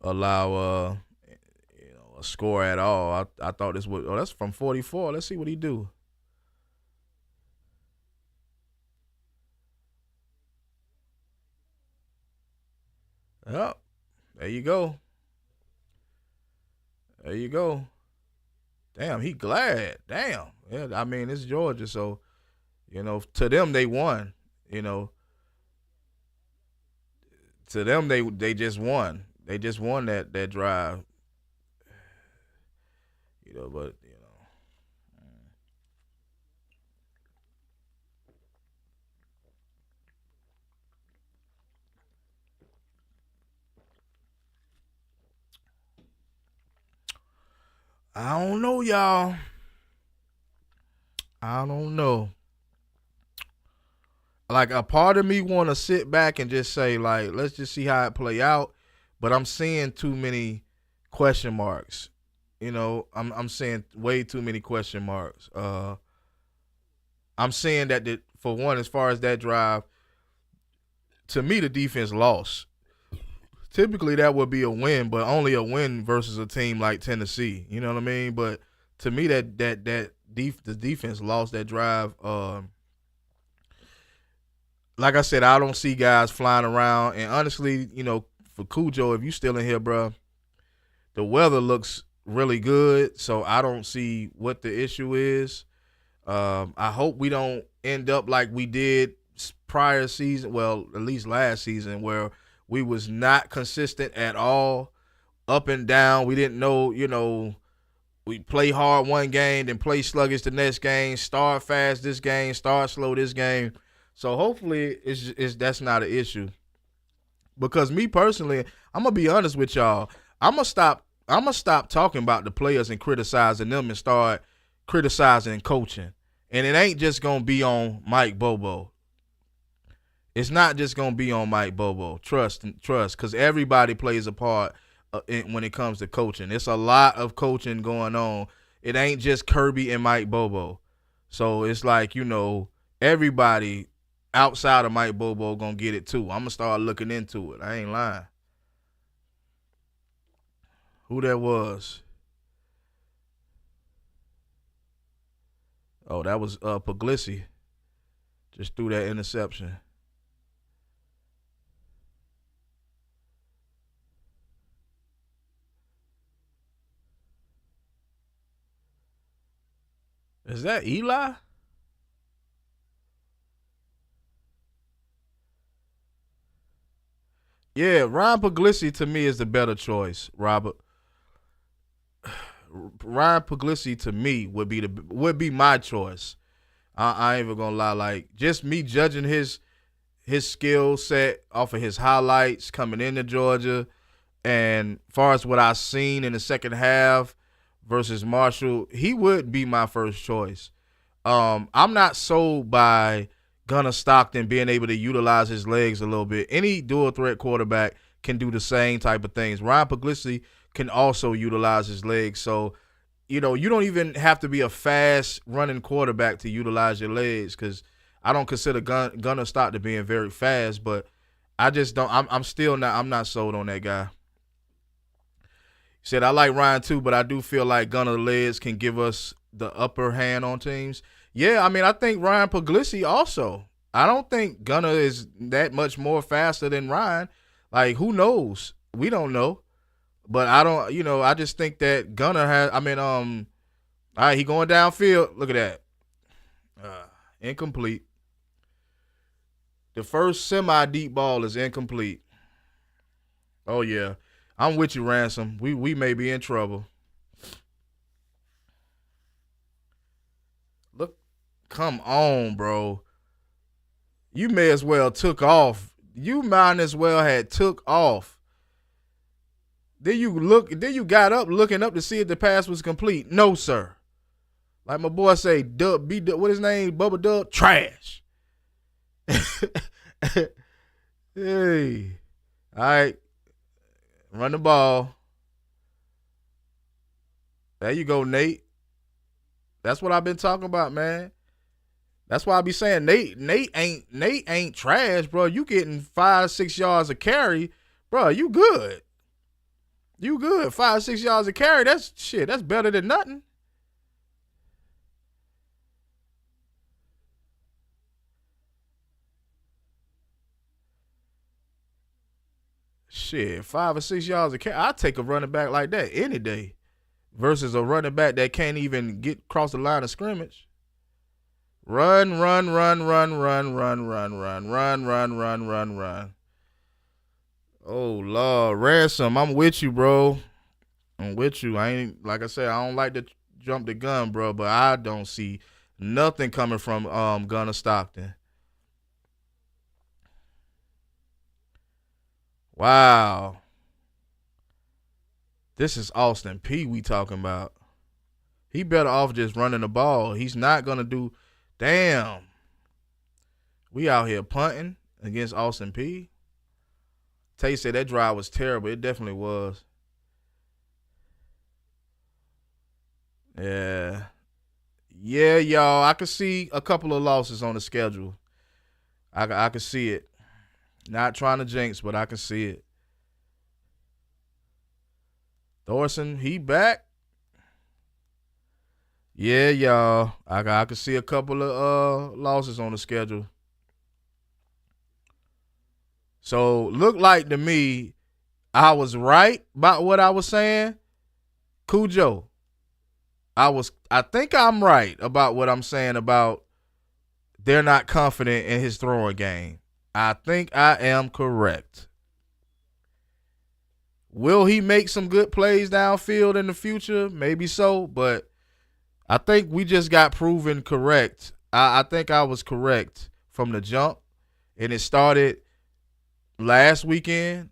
a score at all. I thought this would. Oh, that's from 44. Let's see what he do. Oh, there you go. There you go. Damn, he glad. Damn. Yeah, I mean it's Georgia, so to them they won. You know, to them they just won. They just won that drive. But I don't know, y'all. I don't know. Like a part of me want to sit back and just say like, let's just see how it play out. But I'm seeing too many question marks. I'm seeing way too many question marks. I'm saying that for one, as far as that drive, to me the defense lost. Typically that would be a win, but only a win versus a team like Tennessee. You know what I mean? But to me that the defense lost that drive. Like I said, I don't see guys flying around. And honestly, for Cujo, if you still in here, bro, the weather looks really good. So I don't see what the issue is. I hope we don't end up like we did prior season, well, at least last season, where we was not consistent at all, up and down. We didn't know, we play hard one game, then play sluggish the next game, start fast this game, start slow this game. So hopefully that's not an issue. Because me personally, I'm gonna be honest with y'all. I'm gonna stop talking about the players and criticizing them and start criticizing coaching. And it ain't just gonna be on Mike Bobo. It's not just gonna be on Mike Bobo. Trust, because everybody plays a part when it comes to coaching. It's a lot of coaching going on. It ain't just Kirby and Mike Bobo. So it's like, everybody outside of Mike Bobo gonna get it too. I'm gonna start looking into it. I ain't lying. Who that was? Oh, that was Puglisi. Just threw that interception. Is that Eli? Yeah, Ryan Puglisi to me is the better choice, Robert. Ryan Puglisi to me would be my choice. I ain't even gonna lie. Like, just me judging his skill set off of his highlights coming into Georgia, and far as what I've seen in the second half versus Marshall, he would be my first choice. I'm not sold by Gunnar Stockton being able to utilize his legs a little bit. Any dual threat quarterback can do the same type of things. Ryan Puglisi can also utilize his legs. So, you don't even have to be a fast running quarterback to utilize your legs, because I don't consider Gunnar Stockton being very fast, but I just don't. I'm not sold on that guy. He said, I like Ryan too, but I do feel like Gunnar legs can give us the upper hand on teams. Yeah, I think Ryan Puglisi also. I don't think Gunnar is that much more faster than Ryan. Like, who knows? We don't know. But I don't, I just think that Gunnar has, all right, he going downfield. Look at that. Incomplete. The first semi-deep ball is incomplete. Oh, yeah. I'm with you, Ransom. We may be in trouble. Look, come on, bro. You may as well took off. You might as well had took off. Then you got up looking up to see if the pass was complete. No, sir. Like my boy say, what his name? Bubba Dub? Trash. Hey. All right. Run the ball. There you go, Nate. That's what I've been talking about, man. That's why I be saying Nate ain't trash, bro. You getting 5-6 yards of carry, bro. You good. You good. 5-6 yards of carry. That's better than nothing. Shit, 5 or 6 yards of carry. I'll take a running back like that any day versus a running back that can't even get across the line of scrimmage. Run, run, run, run, run, run, run, run, run, run, run, run, run. Oh, Lord. Ransom, I'm with you, bro. I'm with you. Like I said, I don't like to jump the gun, bro, but I don't see nothing coming from Gunnar Stockton. Wow. This is Austin Peay we talking about. He better off just running the ball. He's not going to do – damn. We out here punting against Austin Peay. Tay said that drive was terrible. It definitely was. Yeah. Yeah, y'all. I could see a couple of losses on the schedule. I could see it. Not trying to jinx, but I can see it. Thorson, he back. Yeah, y'all. I could see a couple of losses on the schedule. So look like to me, I was right about what I was saying. Cujo, I think I'm right about what I'm saying about they're not confident in his throwing game. I think I am correct. Will he make some good plays downfield in the future? Maybe so, but I think we just got proven correct. I think I was correct from the jump, and it started last weekend.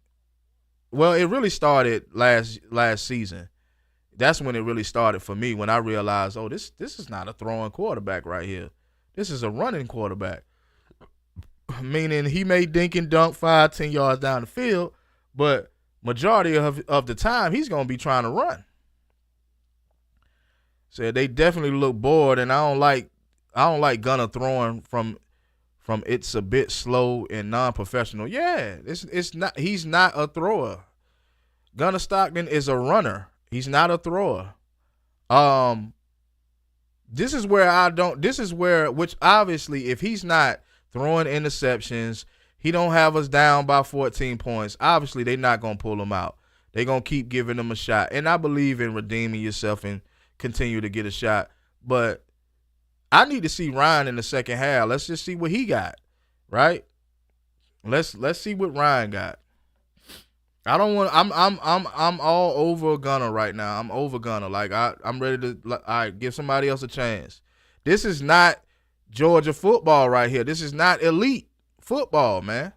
Well, it really started last season. That's when it really started for me, when I realized, oh, this is not a throwing quarterback right here. This is a running quarterback. Meaning he may dink and dunk 5-10 yards down the field, but majority of the time he's gonna be trying to run. So they definitely look bored, and I don't like Gunner throwing from it's a bit slow and non-professional. Yeah, it's not. He's not a thrower. Gunner Stockton is a runner. He's not a thrower. This is where I don't. This is where, which obviously, if he's not throwing interceptions, he don't have us down by 14 points. Obviously, they're not gonna pull him out. They're gonna keep giving him a shot, and I believe in redeeming yourself and continue to get a shot. But I need to see Ryan in the second half. Let's just see what he got, right? Let's see what Ryan got. I don't want. I'm all over Gunner right now. I'm over Gunner. Like I'm ready to. All right, give somebody else a chance. This is not Georgia football right here. This is not elite football, man.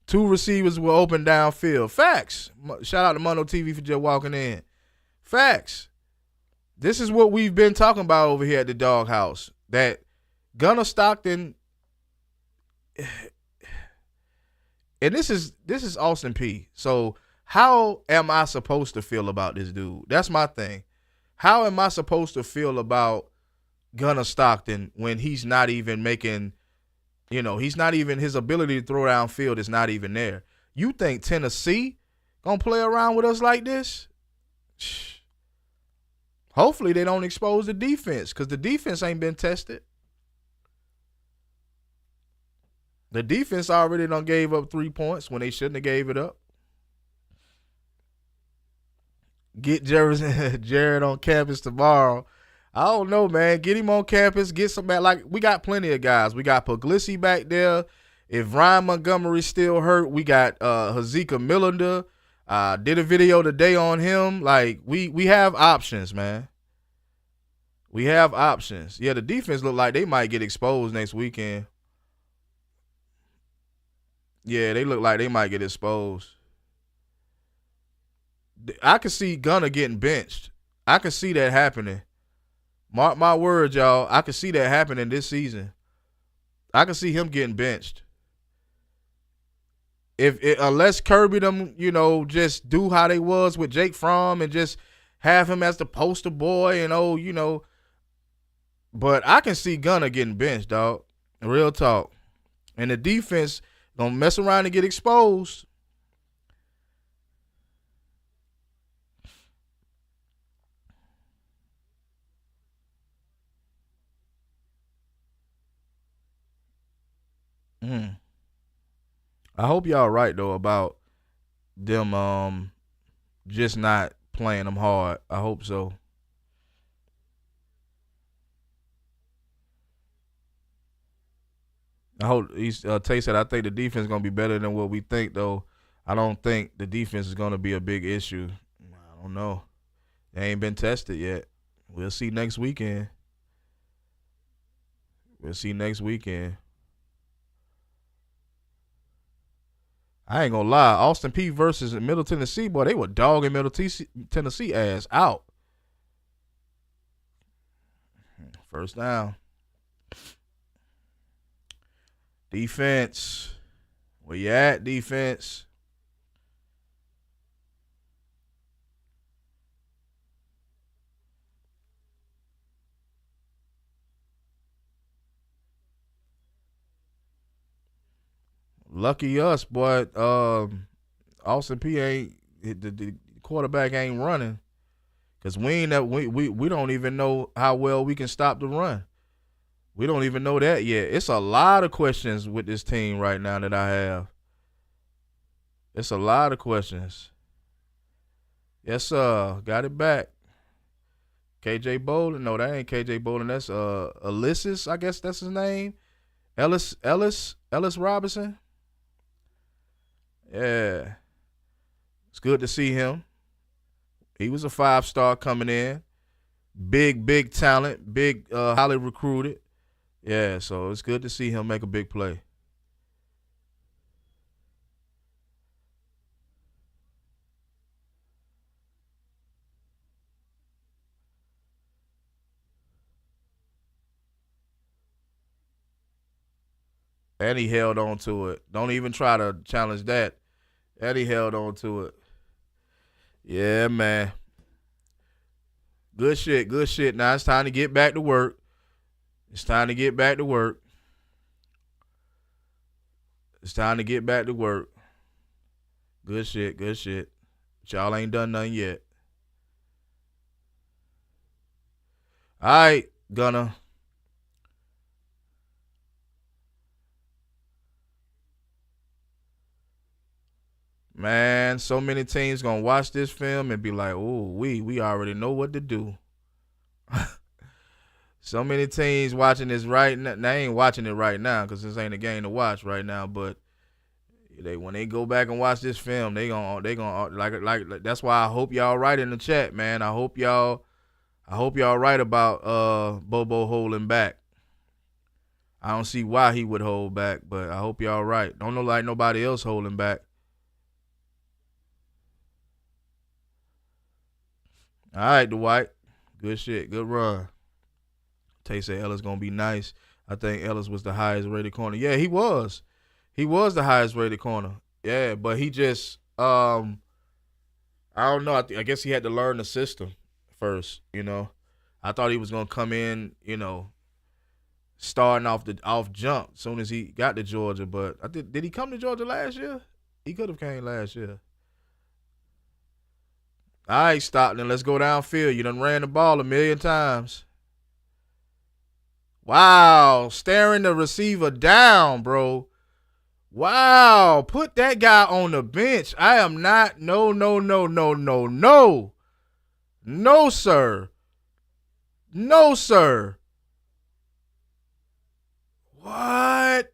2 receivers were open downfield. Facts. Shout out to Mono TV for just walking in. Facts. This is what we've been talking about over here at the Doghouse. That Gunner Stockton, and this is Austin Peay. So how am I supposed to feel about this dude? That's my thing. How am I supposed to feel about Gunner Stockton when he's not even making, he's not even, his ability to throw downfield is not even there? You think Tennessee gonna play around with us like this? Hopefully they don't expose the defense, because the defense ain't been tested. The defense already done gave up 3 points when they shouldn't have gave it up. Get Jared on campus tomorrow. I don't know, man. Get him on campus. Get some back. Like, we got plenty of guys. We got Puglisi back there. If Ryan Montgomery's still hurt, we got Hazika Millender. Did a video today on him. Like, we have options, man. We have options. Yeah, the defense look like they might get exposed next weekend. Yeah, they look like they might get exposed. I could see Gunner getting benched. I could see that happening. Mark my words, y'all. I could see that happening this season. I could see him getting benched. Unless Kirby them, just do how they was with Jake Fromm and just have him as the poster boy and But I can see Gunner getting benched, dog. Real talk. And the defense gonna mess around and get exposed. I hope y'all right though about them just not playing them hard. I hope so. I hope Tay said I think the defense is gonna be better than what we think though. I don't think the defense is gonna be a big issue. I don't know. They ain't been tested yet. We'll see next weekend. I ain't gonna lie. Austin Peay versus Middle Tennessee, boy, they were dogging Middle Tennessee ass out. First down. Defense. Where you at, defense? Lucky us, boy. Austin Peay ain't, the quarterback ain't running. Because we don't even know how well we can stop the run. We don't even know that yet. It's a lot of questions with this team right now that I have. It's a lot of questions. Yes, sir. Got it back. KJ Bolden. No, that ain't KJ Bolden. That's Ulysses, I guess that's his name. Ellis Robinson. Yeah. It's good to see him. He was a 5-star coming in. Big talent. Big, highly recruited. Yeah, so it's good to see him make a big play. And he held on to it. Don't even try to challenge that. And he held on to it. Yeah, man. Good shit. Now it's time to get back to work. It's time to get back to work. It's time to get back to work. Good shit. But y'all ain't done nothing yet. All right, Gunner. Man, so many teams gonna watch this film and be like, "Oh, we already know what to do." So many teams watching this right now. They ain't watching it right now because this ain't a game to watch right now. But when they go back and watch this film, they gonna like. That's why I hope y'all write in the chat, man. I hope y'all write about Bobo holding back. I don't see why he would hold back, but I hope y'all right. Don't know like nobody else holding back. All right, Dwight. Good shit. Good run. Tay said Ellis going to be nice. I think Ellis was the highest rated corner. Yeah, he was. He was the highest rated corner. Yeah, but he just, I don't know. I guess he had to learn the system first, you know. I thought he was going to come in, you know, starting off jump as soon as he got to Georgia. But did he come to Georgia last year? He could have came last year. All right, Stockton, let's go downfield. You done ran the ball 1,000,000 times. Wow, staring the receiver down, bro. Wow, put that guy on the bench. I am not, no. No, sir. No, sir. What?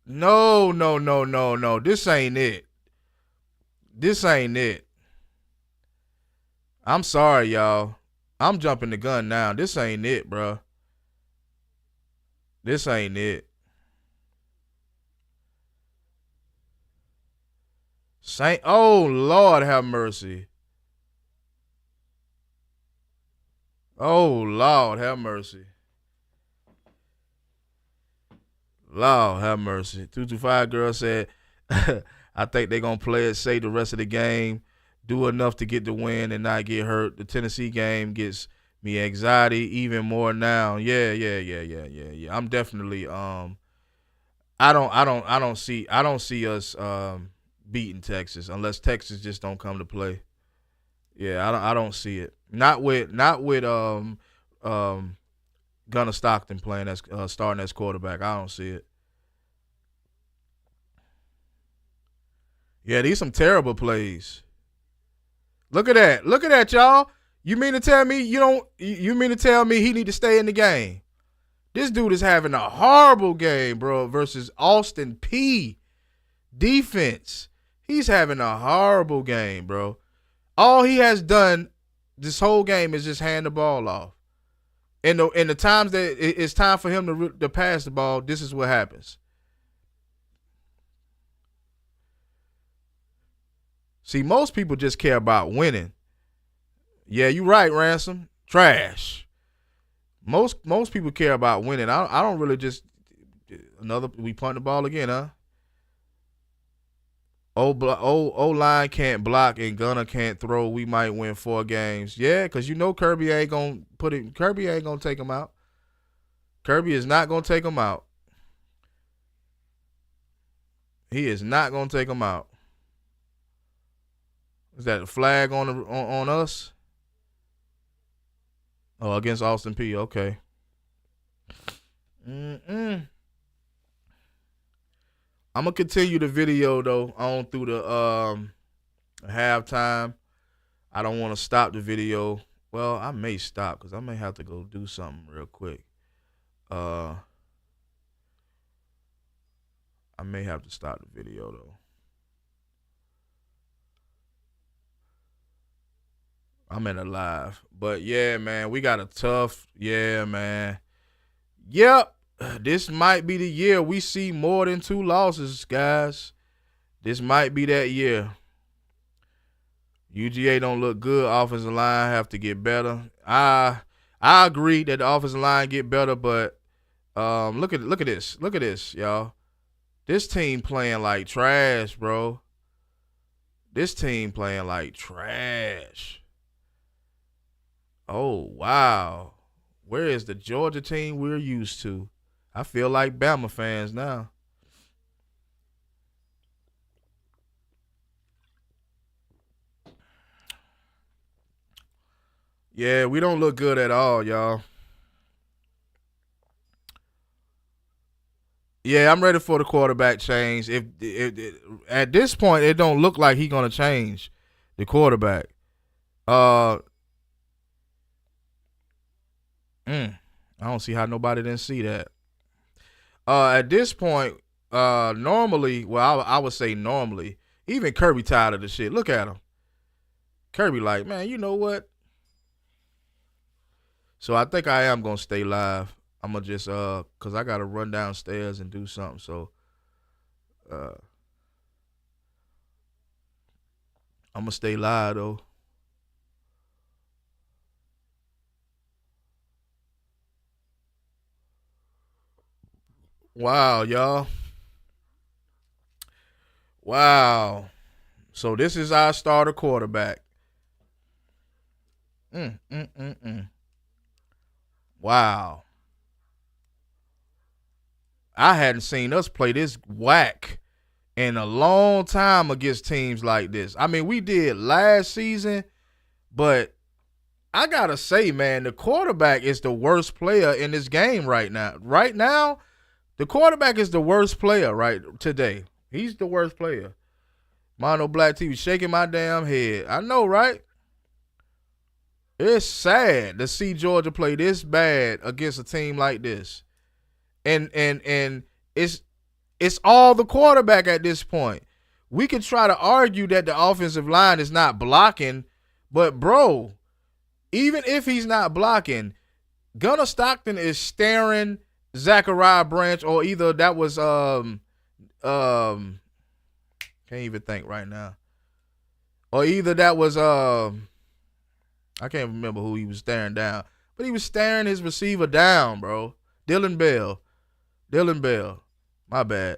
No. This ain't it. This ain't it. I'm sorry, y'all. I'm jumping the gun now. This ain't it, bro. This ain't it. Oh, Lord have mercy. Oh, Lord have mercy. Lord have mercy. 225 girl said, I think they're going to play it safe the rest of the game, do enough to get the win and not get hurt. The Tennessee game gets me anxiety even more now. Yeah. I'm definitely I don't see us beating Texas unless Texas just don't come to play. Yeah, I don't see it. Not with Gunnar Stockton playing as starting as quarterback. I don't see it. Yeah, these some terrible plays. Look at that, y'all. You mean to tell me you mean to tell me he need to stay in the game? This dude is having a horrible game, bro, versus Austin Peay defense. He's having a horrible game, bro. All he has done this whole game is just hand the ball off. In the times that it's time for him to pass the ball, this is what happens. See, most people just care about winning. Yeah, you right, Ransom. Trash. Most people care about winning. I don't really just we punt the ball again, huh? O-line can't block and Gunner can't throw. We might win 4 games. Yeah, because you know Kirby ain't going to take him out. Kirby is not going to take him out. He is not going to take him out. Is that a flag on us? Oh, against Austin Peay. Okay. I'm gonna continue the video though on through the halftime. I don't want to stop the video. Well, I may stop because I may have to go do something real quick. I may have to stop the video though. I'm in a live. But yeah, man, we got a tough, man. Yep. This might be the year we see more than 2 losses, guys. This might be that year. UGA don't look good. Offensive line have to get better. I agree that the offensive line get better, but look at this. Look at this, y'all. This team playing like trash, bro. This team playing like trash. Oh, wow. Where is the Georgia team we're used to? I feel like Bama fans now. Yeah, we don't look good at all, y'all. Yeah, I'm ready for the quarterback change. If at this point, it don't look like he's gonna change the quarterback. I don't see how nobody didn't see that. At this point, normally, well, I would say normally, even Kirby tired of the shit. Look at him. Kirby like, man, you know what? So I think I am gonna stay live. I'm gonna just cause I gotta run downstairs and do something. So I'm gonna stay live though. Wow, y'all. Wow. So this is our starter quarterback. Wow. I hadn't seen us play this whack in a long time against teams like this. I mean, we did last season, but I gotta say, man, the quarterback is the worst player in this game right now. Right now, the quarterback is the worst player right today. He's the worst player. Mono Black TV shaking my damn head. I know, right? It's sad to see Georgia play this bad against a team like this. And it's all the quarterback at this point. We can try to argue that the offensive line is not blocking, but bro, even if he's not blocking, Gunnar Stockton is staring Zachariah Branch, or either that was can't even think right now. Or either that was I can't remember who he was staring down, but he was staring his receiver down, bro. Dylan Bell. My bad.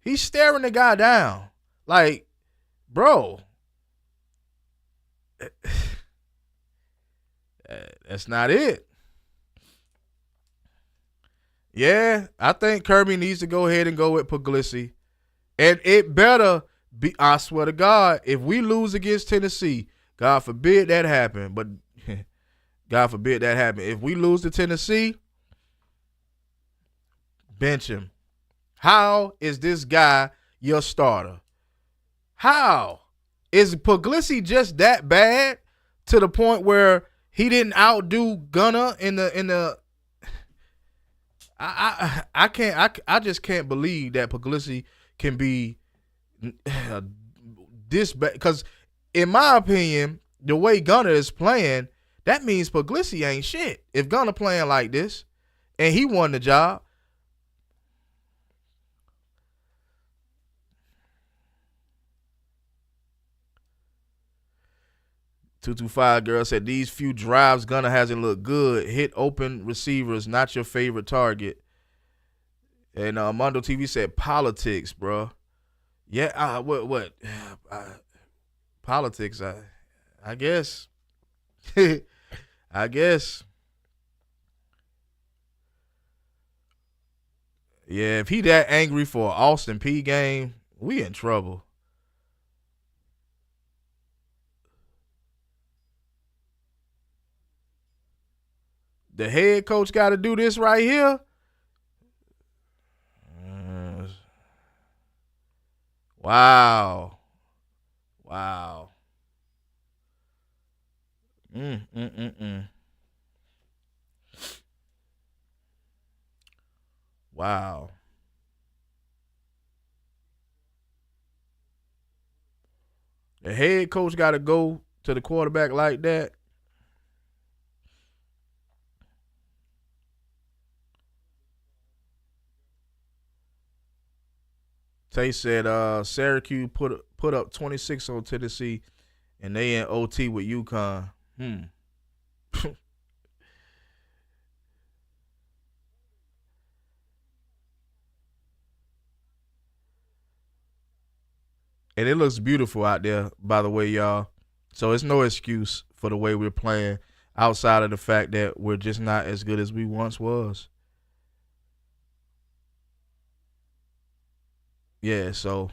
He's staring the guy down. Like, bro. That's not it. Yeah, I think Kirby needs to go ahead and go with Puglisi. And it better be, I swear to God, if we lose against Tennessee, God forbid that happen, but God forbid that happen. If we lose to Tennessee, bench him. How is this guy your starter? How? Is Puglisi just that bad to the point where he didn't outdo Gunner in the I just can't believe that Puglisi can be this bad, because in my opinion, the way Gunner is playing, that means Puglisi ain't shit. If Gunner playing like this and he won the job. "225 girl said these few drives Gunner hasn't looked good. Hit open receivers, not your favorite target." And Mondo TV said politics, bro. Yeah, what? Politics, I guess. I guess. Yeah, if he that angry for an Austin Peay game, we in trouble. the head coach got to do this right here. Wow. Wow. Mm, mm, mm, mm. Wow. The head coach got to go to the quarterback like that. Tay said Syracuse put up 26 on Tennessee, and they in OT with UConn. And it looks beautiful out there, by the way, y'all. So it's no excuse for the way we're playing outside of the fact that we're just not as good as we once was. Yeah, so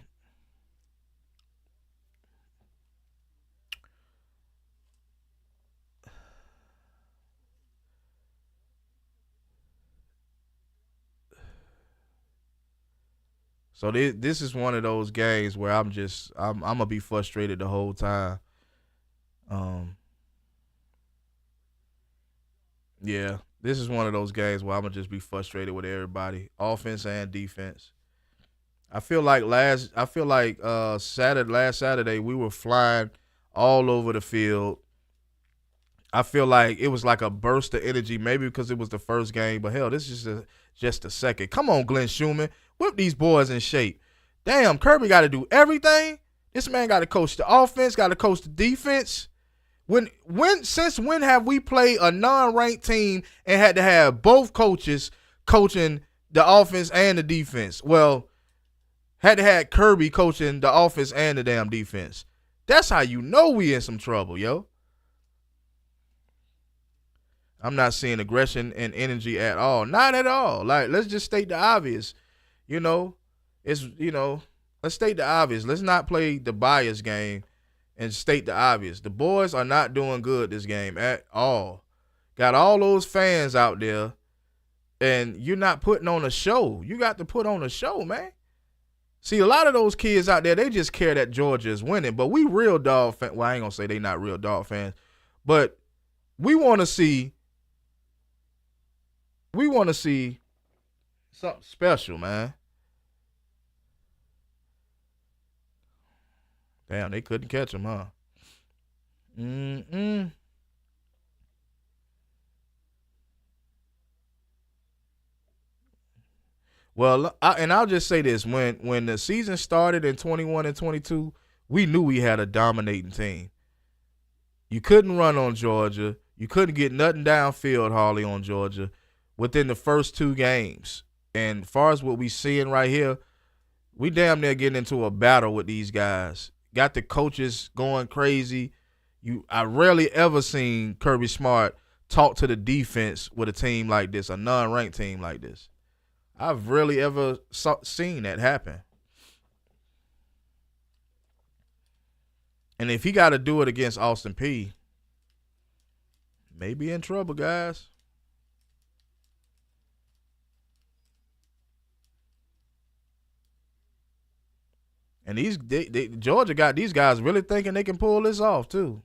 this is one of those games where I'm gonna be frustrated the whole time. Um, yeah, this is one of those games where I'm gonna just be frustrated with everybody, offense and defense. I feel like last Saturday we were flying all over the field. I feel like it was like a burst of energy, maybe because it was the first game, but hell, this is just a second. Come on, Glenn Schumann, whip these boys in shape. Damn, Kirby got to do everything. This man got to coach the offense, got to coach the defense. Since when have we played a non-ranked team and had to have both coaches coaching the offense and the defense? Well, had to have Kirby coaching the offense and the damn defense. That's how you know we in some trouble, yo. I'm not seeing aggression and energy at all. Not at all. Like, let's just state the obvious. You know, let's state the obvious. Let's not play the bias game and state the obvious. The boys are not doing good this game at all. Got all those fans out there, and you're not putting on a show. You got to put on a show, man. See, a lot of those kids out there, they just care that Georgia is winning. But we real dog fans. Well, I ain't going to say they not real dog fans. But we want to see something special, man. Damn, they couldn't catch him, huh? Mm-mm. Well, I'll just say this: when the season started in 21 and 22, we knew we had a dominating team. You couldn't run on Georgia. You couldn't get nothing downfield, hardly on Georgia, within the first two games. And as far as what we seeing right here, we damn near getting into a battle with these guys. Got the coaches going crazy. I rarely ever seen Kirby Smart talk to the defense with a team like this, a non-ranked team like this. I've rarely ever seen that happen. And if he got to do it against Austin Peay, maybe in trouble, guys. And Georgia got these guys really thinking they can pull this off too.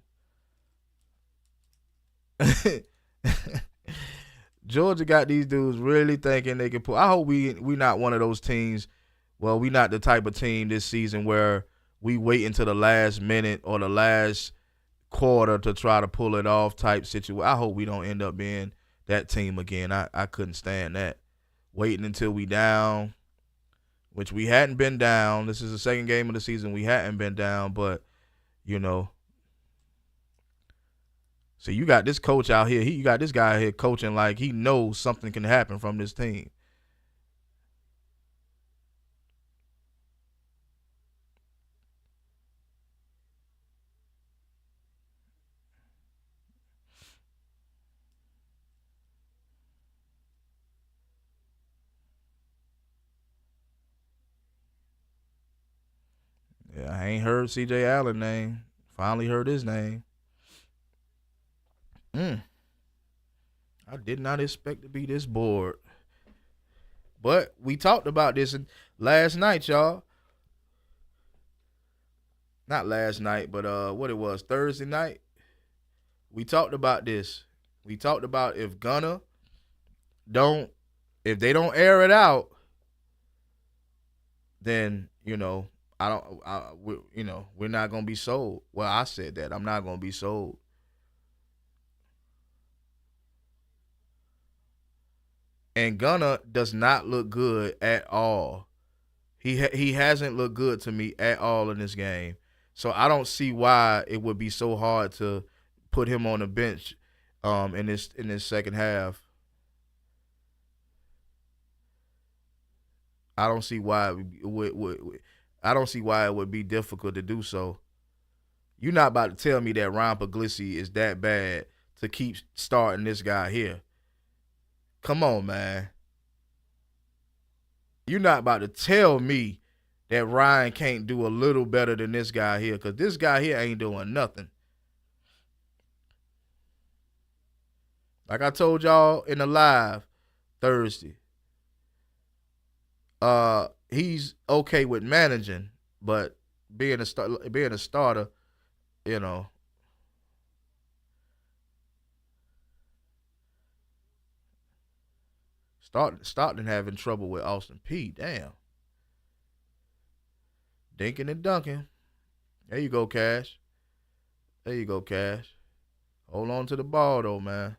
Georgia got these dudes really thinking they can pull. I hope we not one of those teams. Well, we not the type of team this season where we wait until the last minute or the last quarter to try to pull it off type situation. I hope we don't end up being that team again. I couldn't stand that. Waiting until we down, which we hadn't been down. This is the second game of the season. We hadn't been down, but, you know. So you got this coach out here. You got this guy out here coaching like he knows something can happen from this team. Yeah, I ain't heard C.J. Allen name. Finally heard his name. Mm. I did not expect to be this bored. But we talked about this last night, y'all. Not last night, but what it was, Thursday night. We talked about this. We talked about if Gunna don't, if they don't air it out, then we're not gonna be sold. Well, I said that I'm not gonna be sold. And Gunna does not look good at all. He hasn't looked good to me at all in this game. So I don't see why it would be so hard to put him on the bench in this second half. I don't see why I don't see why it would be difficult to do so. You're not about to tell me that Ryan Puglisi is that bad to keep starting this guy here. Come on, man. You're not about to tell me that Ryan can't do a little better than this guy here, because this guy here ain't doing nothing. Like I told y'all in the live Thursday, he's okay with managing, but being a starter, you know. Stockton having trouble with Austin Peay. Damn. Dinking and dunking. There you go, Cash. There you go, Cash. Hold on to the ball, though, man.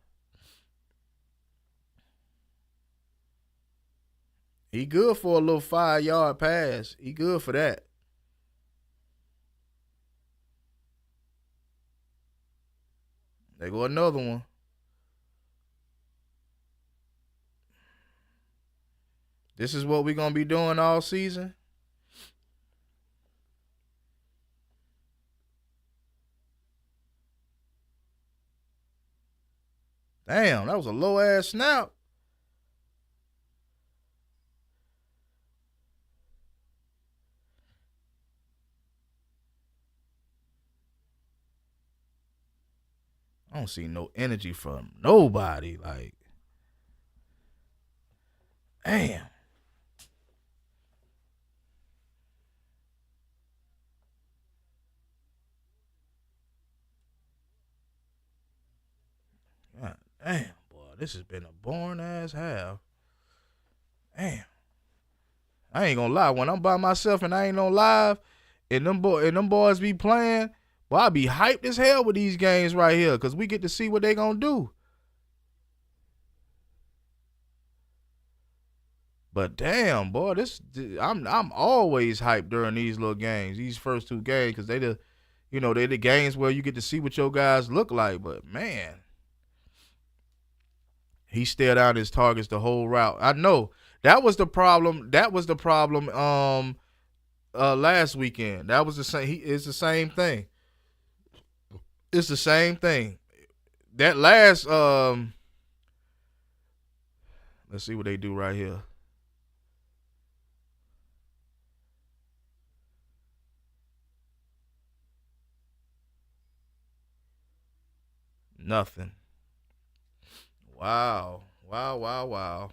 He good for a little 5-yard pass. He good for that. There go another one. This is what we're going to be doing all season? Damn, that was a low-ass snap. I don't see no energy from nobody. Like, damn. God damn, boy. This has been a boring ass half. Damn. I ain't gonna lie. When I'm by myself and I ain't on live and them boys be playing, boy, I be hyped as hell with these games right here because we get to see what they gonna do. But damn, boy, I'm always hyped during these little games, these first two games, because they the games where you get to see what your guys look like. But man, he stared out his targets the whole route. I know that was the problem. That was the problem. Last weekend, that was the same. It's the same thing. It's the same thing. That last let's see what they do right here. Nothing. Wow. Wow, wow, wow.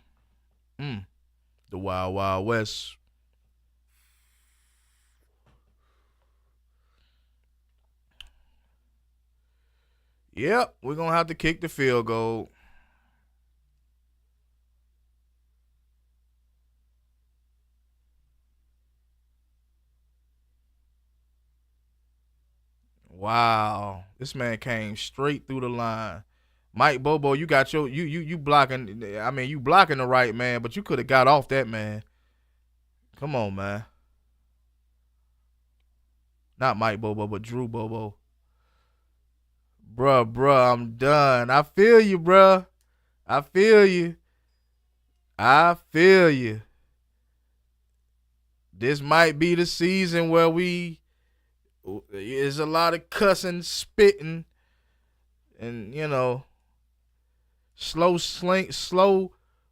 The Wild Wild West. Yep, we're going to have to kick the field goal. Wow. This man came straight through the line. Mike Bobo, you got you blocking. I mean, you blocking the right man, but you could have got off that man. Come on, man. Not Mike Bobo, but Drew Bobo. Bruh, I'm done. I feel you, bruh. I feel you. I feel you. This might be the season where there's a lot of cussing, spitting, and slow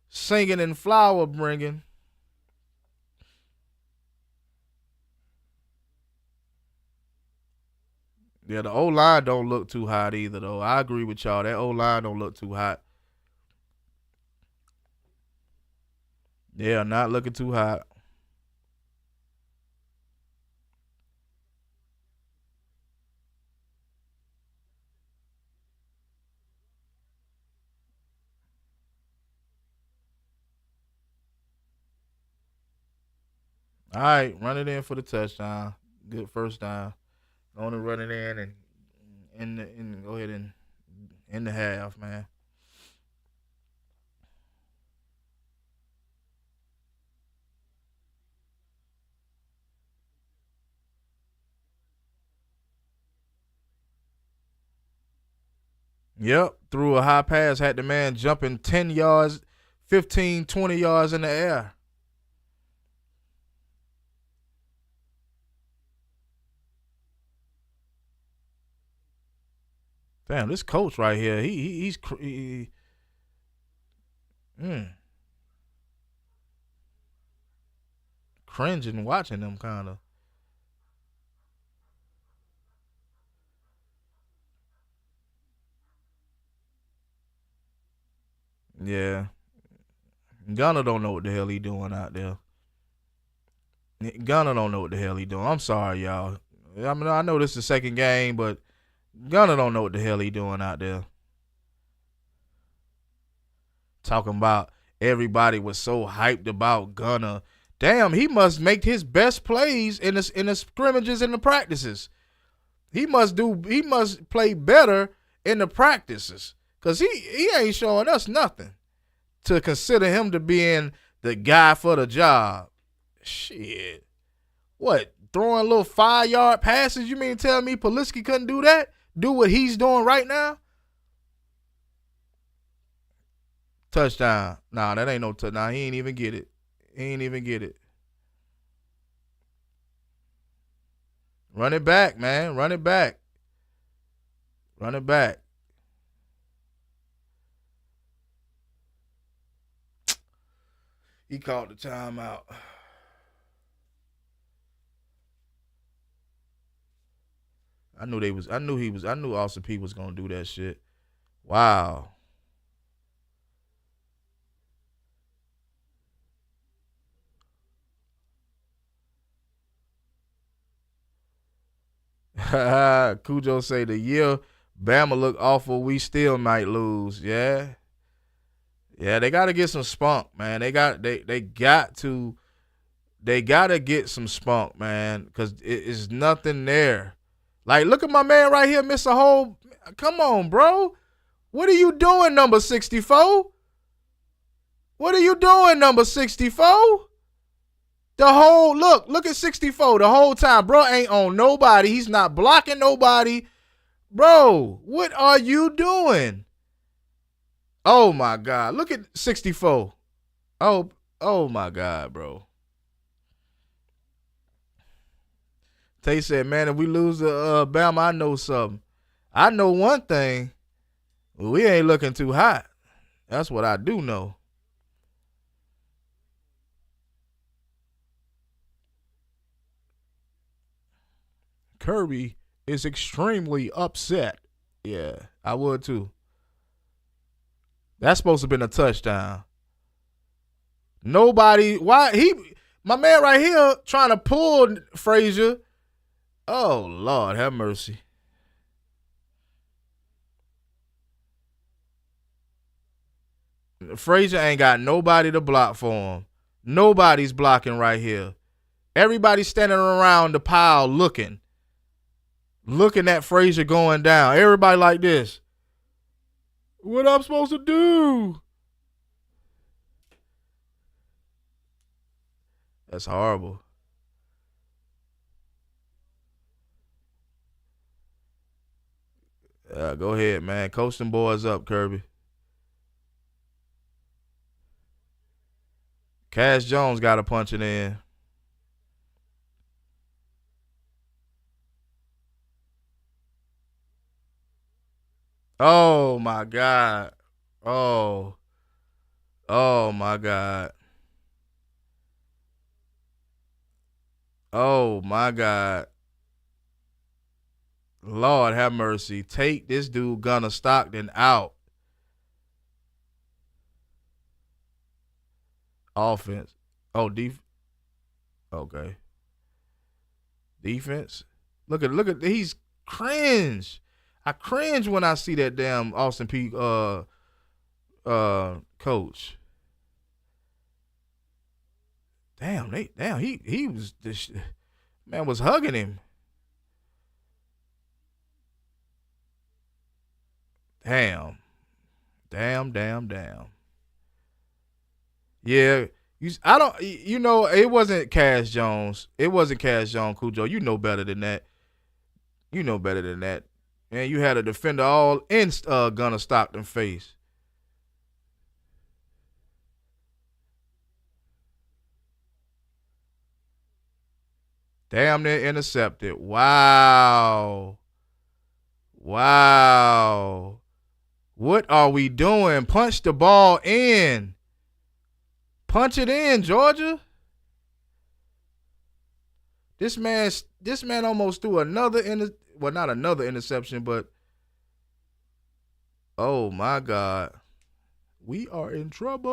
singing and flower bringing. Yeah, the O-line don't look too hot either, though. I agree with y'all. That O-line don't look too hot. Yeah, not looking too hot. All right, run it in for the touchdown. Good first down. On to run it in and go ahead and in the half, man. Yep, threw a high pass, had the man jumping 10 yards, 15, 20 yards in the air. Damn, this coach right here, he's mm, cringing watching them kind of. Yeah, Gunner don't know what the hell he doing out there. Gunner don't know what the hell he doing. I'm sorry, y'all. I mean, I know this is the second game, but Gunner don't know what the hell he doing out there. Talking about everybody was so hyped about Gunner. Damn, he must make his best plays in the scrimmages and the practices. He must play better in the practices. Cause he ain't showing us nothing to consider him to being the guy for the job. Shit. What? Throwing little 5-yard passes? You mean to tell me Pulaski couldn't do that? Do what he's doing right now? Touchdown. Nah, that ain't no touchdown. Nah, he ain't even get it. He ain't even get it. Run it back, man. Run it back. Run it back. He called the timeout. I knew they was. I knew he was. I knew Austin Peay was gonna do that shit. Wow. Cujo say the year Bama look awful, we still might lose. Yeah, yeah. They got to get some spunk, man. They got to get some spunk, man, because it is nothing there. Like, look at my man right here, miss a whole. Come on, bro. What are you doing, number 64? What are you doing, number 64? The whole look at 64 the whole time. Bro ain't on nobody. He's not blocking nobody. Bro, what are you doing? Oh my God. Look at 64. Oh my God, bro. Tay said, man, if we lose to Bama, I know something. I know one thing. We ain't looking too hot. That's what I do know. Kirby is extremely upset. Yeah, I would too. That's supposed to have been a touchdown. Nobody, why my man right here trying to pull Frazier. Oh Lord, have mercy. Frazier ain't got nobody to block for him. Nobody's blocking right here. Everybody's standing around the pile looking at Frazier going down. Everybody like this. What I'm supposed to do? That's horrible. Go ahead, man. Coach them boys up, Kirby. Cash Jones got to punch it in. Oh my God. Oh. Oh my God. Oh my God. Lord have mercy. Take this dude Gunner Stockton out. Offense. Oh, okay. Defense. Look at he's cringe. I cringe when I see that damn Austin Peay coach. Damn he was this man was hugging him. Damn. Damn. Yeah. I don't it wasn't Cash Jones. It wasn't Cash Jones, Cujo. You know better than that. You know better than that. And you had a defender all in Gunner Stockton face. Damn near intercepted. Wow. Wow. What are we doing? Punch the ball in. Punch it in, Georgia. This man almost threw not another interception, but oh my God. We are in trouble.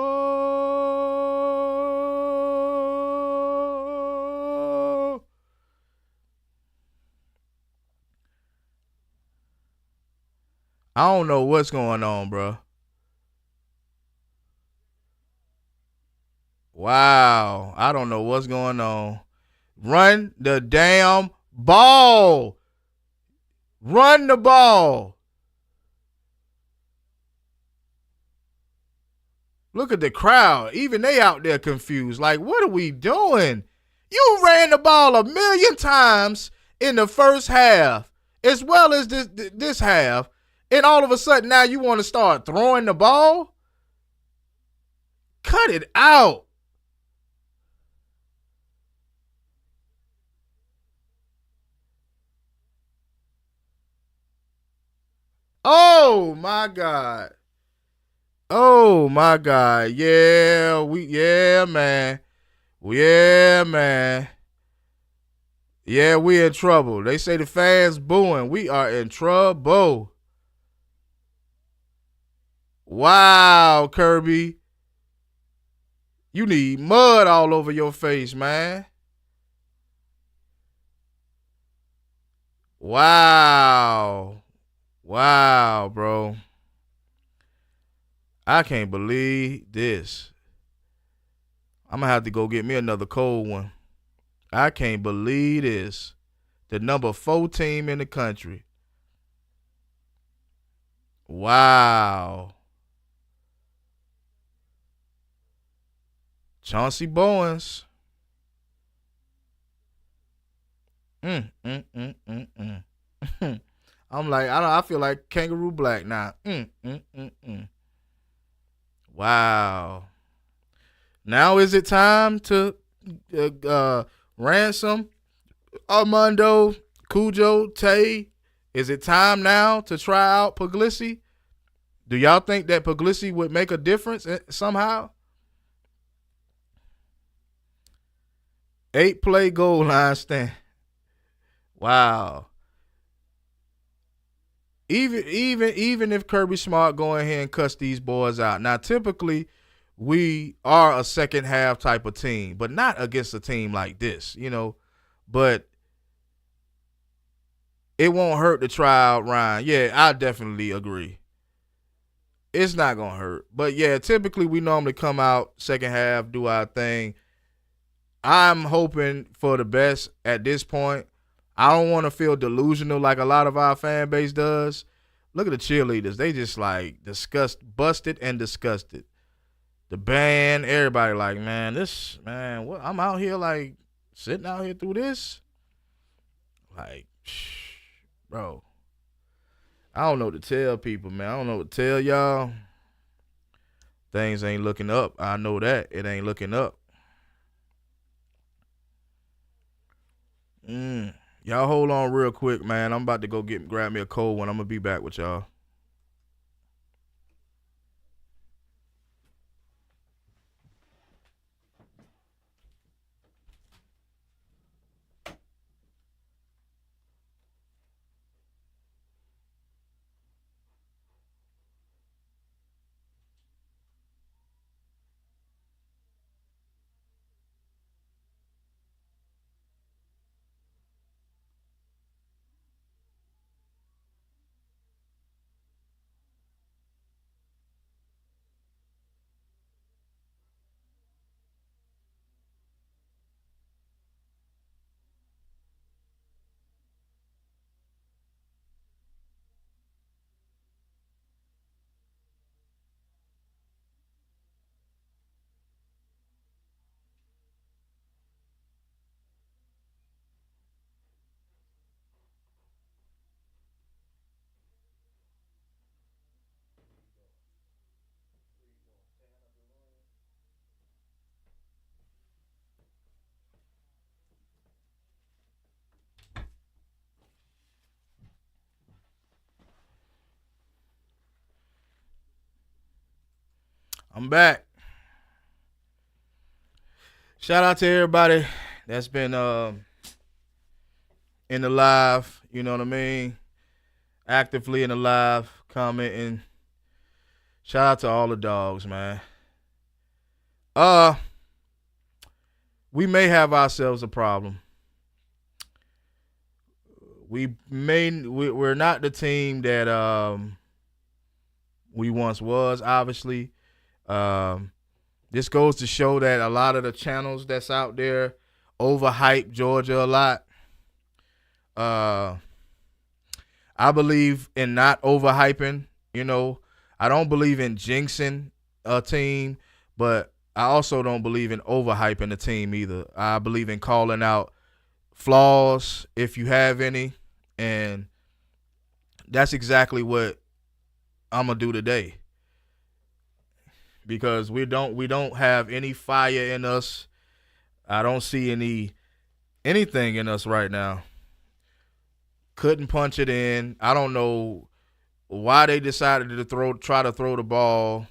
I don't know what's going on, bro. Wow. I don't know what's going on. Run the damn ball. Run the ball. Look at the crowd. Even they out there confused. Like, what are we doing? You ran the ball 1,000,000 times in the first half, as well as this half, and all of a sudden now you want to start throwing the ball? Cut it out. Oh my God. Oh my God. Yeah, man. Yeah, man. Yeah, we in trouble. They say the fans booing. We are in trouble. Wow, Kirby. You need mud all over your face, man. Wow. Wow, bro. I can't believe this. I'm going to have to go get me another cold one. I can't believe this. The number 4 team in the country. Wow. Chauncey Bowens. Mm. I'm like, I feel like Kangaroo Black now. Wow. Now is it time to ransom Armando, Cujo, Tay? Is it time now to try out Puglisi? Do y'all think that Puglisi would make a difference somehow? 8-play goal line stand. Wow. Even if Kirby Smart go ahead and cuss these boys out. Now, typically, we are a second half type of team, but not against a team like this, But it won't hurt to try out Ryan. Yeah, I definitely agree. It's not going to hurt. But, yeah, typically we normally come out second half, do our thing. I'm hoping for the best at this point. I don't want to feel delusional like a lot of our fan base does. Look at the cheerleaders. They just like busted and disgusted. The band, everybody like, what? I'm out here like sitting out here through this. Like, bro. I don't know what to tell people, man. I don't know what to tell y'all. Things ain't looking up. I know that. It ain't looking up. Y'all hold on real quick, man. I'm about to go grab me a cold one. I'm going to be back with y'all. I'm back. Shout out to everybody that's been in the live, you know what I mean? Actively in the live, commenting. Shout out to all the dogs, man. We may have ourselves a problem. We're not the team that we once was, obviously. This goes to show that a lot of the channels that's out there overhype Georgia a lot. I believe in not overhyping, you know. I don't believe in jinxing a team, but I also don't believe in overhyping a team either. I believe in calling out flaws if you have any, and that's exactly what I'm gonna do today. Because we don't have any fire in us. I don't see anything in us right now. Couldn't punch it in. I don't know why they decided to try to throw the ball.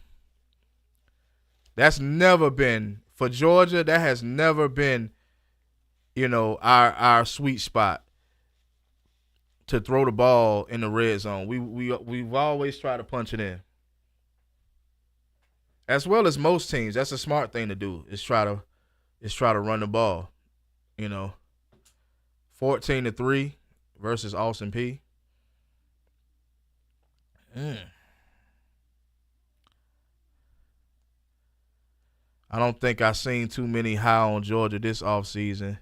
That's never been for Georgia. That has never been, you know, our sweet spot to throw the ball in the red zone. We've always tried to punch it in. As well as most teams, that's a smart thing to do. Is try to run the ball. You know, 14-3 versus Austin Peay. I don't think I seen too many high on Georgia this offseason.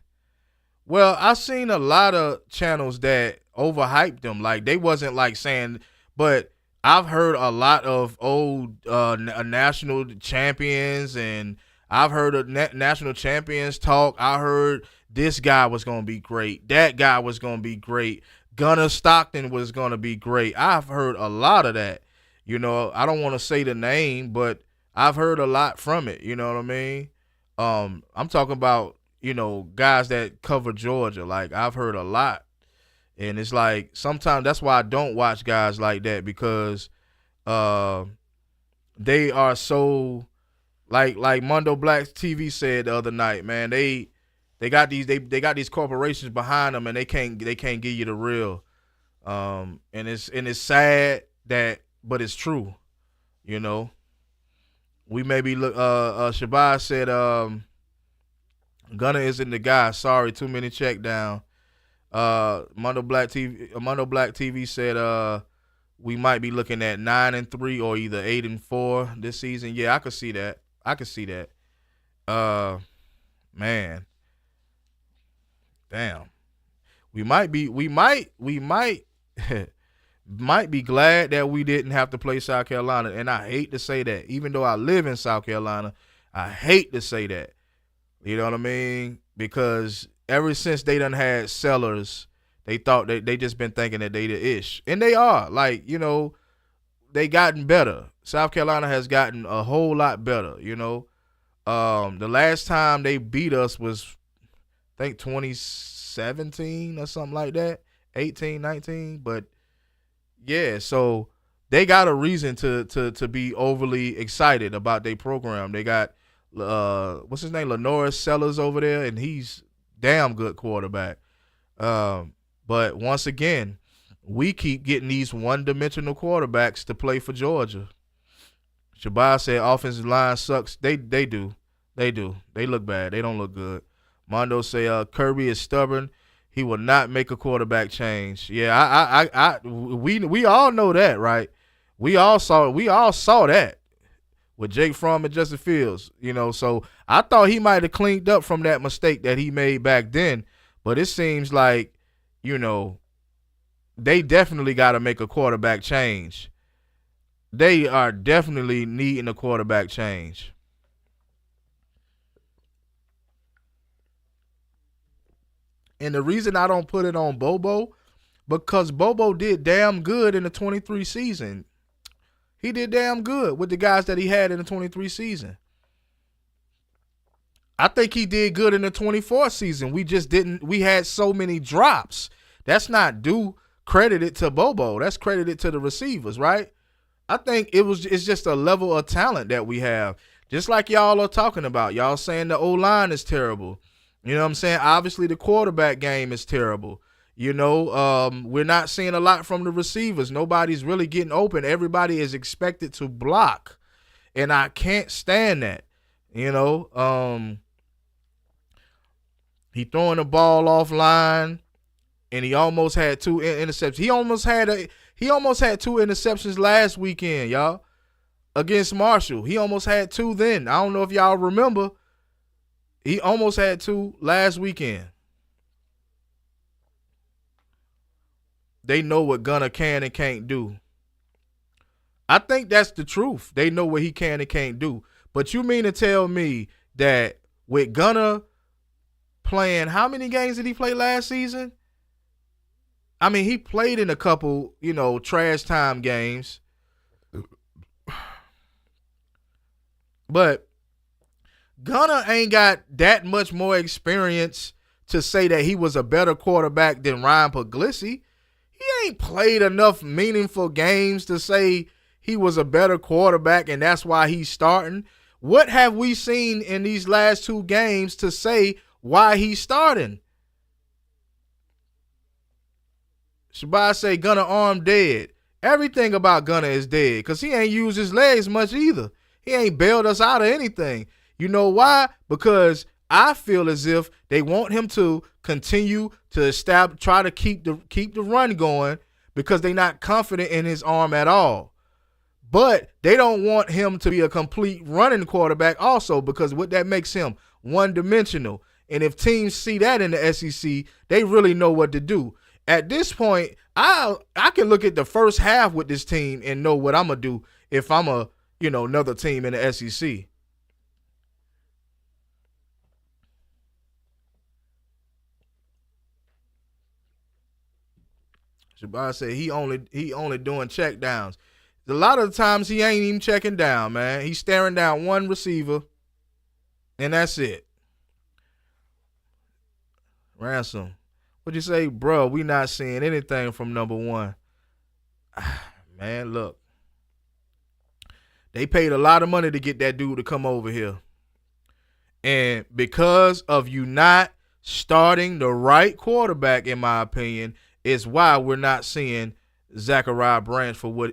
Well, I seen a lot of channels that overhyped them. Like they wasn't like saying, but I've heard a lot of old national champions, and I've heard of national champions talk. I heard this guy was going to be great. That guy was going to be great. Gunnar Stockton was going to be great. I've heard a lot of that. You know, I don't want to say the name, but I've heard a lot from it. You know what I mean? I'm talking about, you know, guys that cover Georgia. Like, I've heard a lot. And it's like sometimes that's why I don't watch guys like that, because they are so like Mondo Black's TV said the other night, man, they got these corporations behind them, and they can't give you the real. And it's sad that, but it's true, you know. We maybe look Shabazz said Gunner isn't the guy. Sorry, too many check down. Mondo Black TV said we might be looking at 9-3 or either 8-4 this season. Yeah, I could see that. Man. Damn. We might might be glad that we didn't have to play South Carolina. And I hate to say that. Even though I live in South Carolina, I hate to say that. You know what I mean? Because ever since they done had Sellers, they thought they just been thinking that they the ish. And they are. Like, you know, they gotten better. South Carolina has gotten a whole lot better, you know. The last time they beat us was, I think, 2017 or something like that. 18, 19. But, yeah, so they got a reason to be overly excited about their program. They got, what's his name, Lenoris Sellers over there, and he's damn good quarterback. But once again, we keep getting these one-dimensional quarterbacks to play for Georgia. Shabazz said offensive line sucks. They do. They look bad. They don't look good. Mondo say Kirby is stubborn. He will not make a quarterback change. Yeah, we all know that, right? We all saw that with Jake Fromm and Justin Fields, you know. So I thought he might have cleaned up from that mistake that he made back then, but it seems like, you know, they definitely got to make a quarterback change. They are definitely needing a quarterback change. And the reason I don't put it on Bobo, because Bobo did damn good in the 23 season. He did damn good with the guys that he had in the 23 season. I think he did good in the 24 season. We had so many drops. That's not due credited to Bobo. That's credited to the receivers, right? I think it's just a level of talent that we have. Just like y'all are talking about. Y'all saying the O-line is terrible. You know what I'm saying? Obviously, the quarterback game is terrible. You know, we're not seeing a lot from the receivers. Nobody's really getting open. Everybody is expected to block, and I can't stand that. You know, he throwing the ball offline, and he almost had 2 interceptions. He almost had 2 interceptions last weekend, y'all, against Marshall. He almost had 2 then. I don't know if y'all remember. He almost had 2 last weekend. They know what Gunner can and can't do. I think that's the truth. They know what he can and can't do. But you mean to tell me that with Gunner playing, how many games did he play last season? I mean, he played in a couple, you know, trash time games. But Gunner ain't got that much more experience to say that he was a better quarterback than Ryan Puglisi. He ain't played enough meaningful games to say he was a better quarterback and that's why he's starting. What have we seen in these last 2 games to say why he's starting? Shabazz say Gunner arm dead. Everything about Gunner is dead because he ain't used his legs much either. He ain't bailed us out of anything. You know why? Because I feel as if they want him to continue to try to keep the run going because they're not confident in his arm at all. But they don't want him to be a complete running quarterback also because what that makes him one-dimensional. And if teams see that in the SEC, they really know what to do. At this point, I can look at the first half with this team and know what I'm going to do if I'm another team in the SEC. Shabazz said he only doing check downs. A lot of the times he ain't even checking down, man. He's staring down one receiver, and that's it. Ransom, what'd you say, bro? We not seeing anything from number 1. Man, look. They paid a lot of money to get that dude to come over here. And because of you not starting the right quarterback, in my opinion, is why we're not seeing Zachariah Branch we're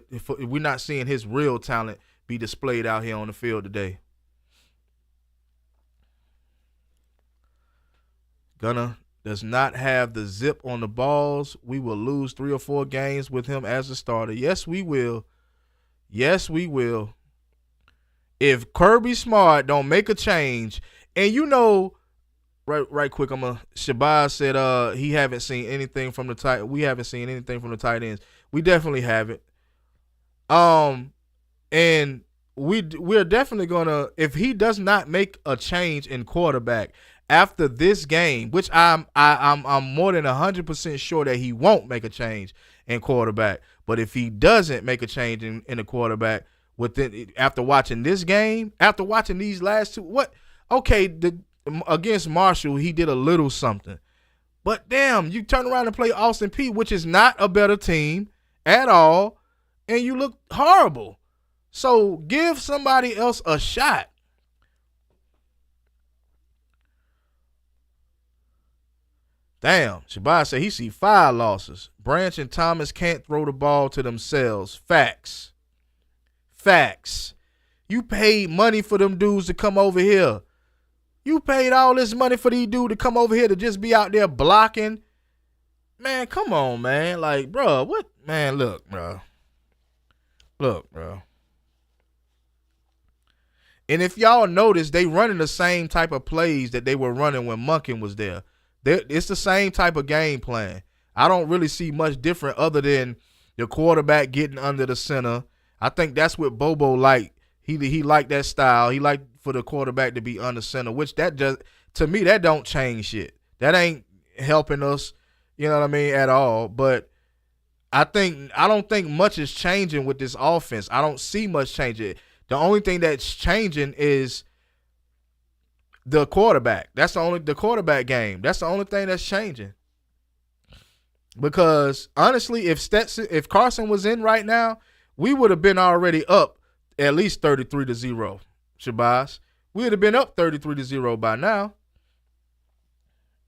not seeing his real talent be displayed out here on the field today. Gunner does not have the zip on the balls. We will lose 3 or 4 games with him as a starter. Yes, we will. Yes, we will. If Kirby Smart don't make a change, and right quick, Shabazz said he haven't seen anything from the tight. We haven't seen anything from the tight ends. We definitely haven't. And we're definitely gonna, if he does not make a change in quarterback after this game, which I'm more than 100% sure that he won't make a change in quarterback. But if he doesn't make a change in the quarterback after watching this game, after watching these last 2, against Marshall, he did a little something. But damn, you turn around and play Austin Peay, which is not a better team at all, and you look horrible. So give somebody else a shot. Damn, Shabazz said he see 5 losses. Branch and Thomas can't throw the ball to themselves. Facts. You paid money for them dudes to come over here. You paid all this money for these dudes to come over here to just be out there blocking. Man, come on, man. Like, bro, what? Man, look, bro. And if y'all notice, they running the same type of plays that they were running when Monken was there. It's the same type of game plan. I don't really see much different other than the quarterback getting under the center. I think that's what Bobo liked. He liked that style. He liked for the quarterback to be under center, which that just, to me, that don't change shit. That ain't helping us, you know what I mean, at all. But I don't think much is changing with this offense. I don't see much changing. The only thing that's changing is the quarterback. The quarterback game. That's the only thing that's changing. Because honestly, if Carson was in right now, we would have been already up at least 33-0, Shabazz. We would have been up 33-0 by now.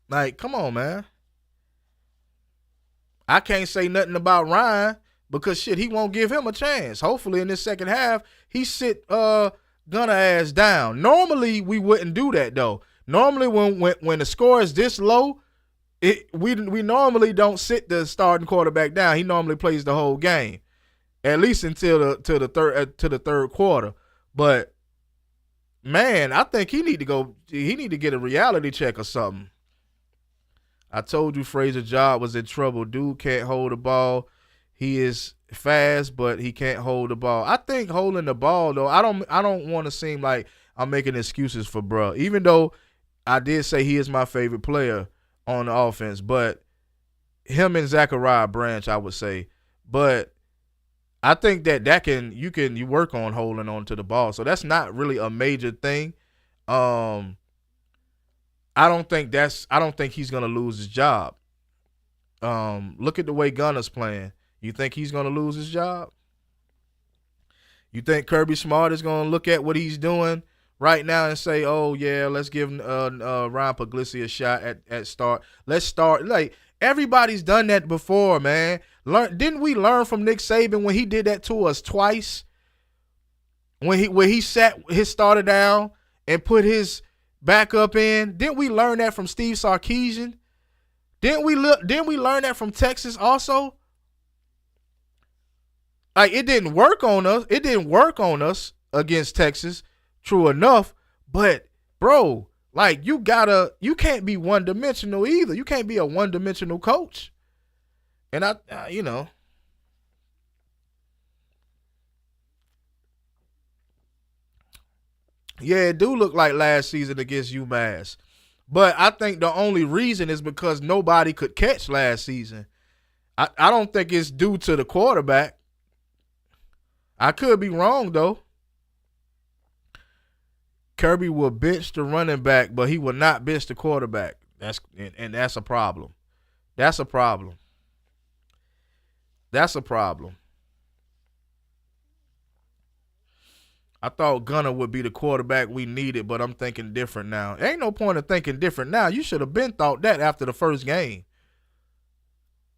Like, come on, man. I can't say nothing about Ryan because shit, he won't give him a chance. Hopefully in this second half, he sit Gunner ass down. Normally we wouldn't do that though. Normally when the score is this low, we normally don't sit the starting quarterback down. He normally plays the whole game, at least until the third quarter. But man, I think he need to go. He need to get a reality check or something. I told you Fraser Job was in trouble. Dude can't hold the ball. He is fast, but he can't hold the ball. I think holding the ball though. I don't want to seem like I'm making excuses for bruh. Even though I did say he is my favorite player on the offense, but him and Zachariah Branch, I would say. But I think you work on holding on to the ball. So that's not really a major thing. I don't think he's gonna lose his job. Look at the way Gunner's playing. You think he's gonna lose his job? You think Kirby Smart is gonna look at what he's doing right now and say, "Oh yeah, let's give Ryan Puglisi a shot at start. Let's start." Like everybody's done that before, man. Didn't we learn from Nick Saban when he did that to us twice? When he sat his starter down and put his backup in. Didn't we learn that from Steve Sarkisian? Didn't we learn that from Texas also? Like it didn't work on us. It didn't work on us against Texas, true enough. But bro, like you can't be one-dimensional either. You can't be a one-dimensional coach. And yeah, it do look like last season against UMass. But I think the only reason is because nobody could catch last season. I don't think it's due to the quarterback. I could be wrong, though. Kirby will bench the running back, but he will not bench the quarterback. That's a problem. That's a problem. That's a problem. I thought Gunner would be the quarterback we needed, but I'm thinking different now. Ain't no point in thinking different now. You should have been thought that after the first game.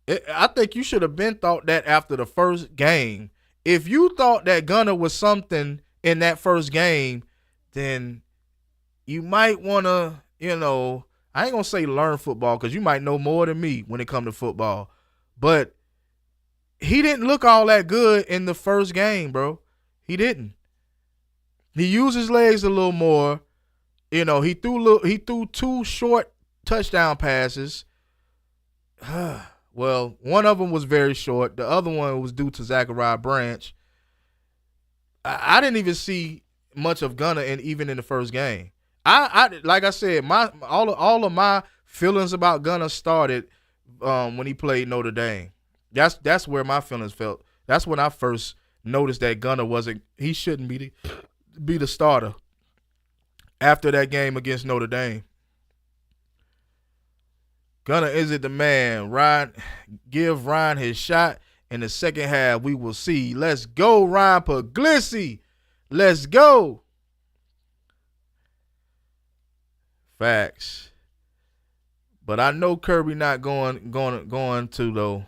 I think you should have been thought that after the first game. If you thought that Gunner was something in that first game, then you might want to, I ain't going to say learn football because you might know more than me when it comes to football. But he didn't look all that good in the first game, bro. He didn't. He used his legs a little more. He threw 2 short touchdown passes. Well, one of them was very short. The other one was due to Zachariah Branch. I didn't even see much of Gunner even in the first game. I like I said, all of my feelings about Gunner started when he played Notre Dame. That's where my feelings felt. That's when I first noticed that Gunner he shouldn't be the starter after that game against Notre Dame. Gunner isn't the man. Ryan, give Ryan his shot. In the second half, we will see. Let's go, Ryan Puglisi. Let's go. Facts. But I know Kirby not going to though.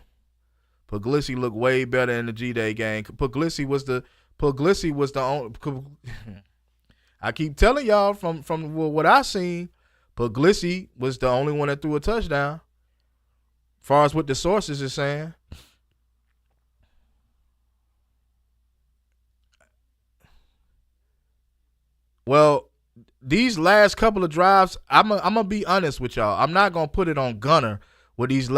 Puglisi looked way better in the G-Day game. Puglisi was the only. I keep telling y'all from what I seen, Puglisi was the only one that threw a touchdown. As far as what the sources is saying. Well, these last couple of drives, I'm gonna be honest with y'all. I'm not gonna put it on Gunner with this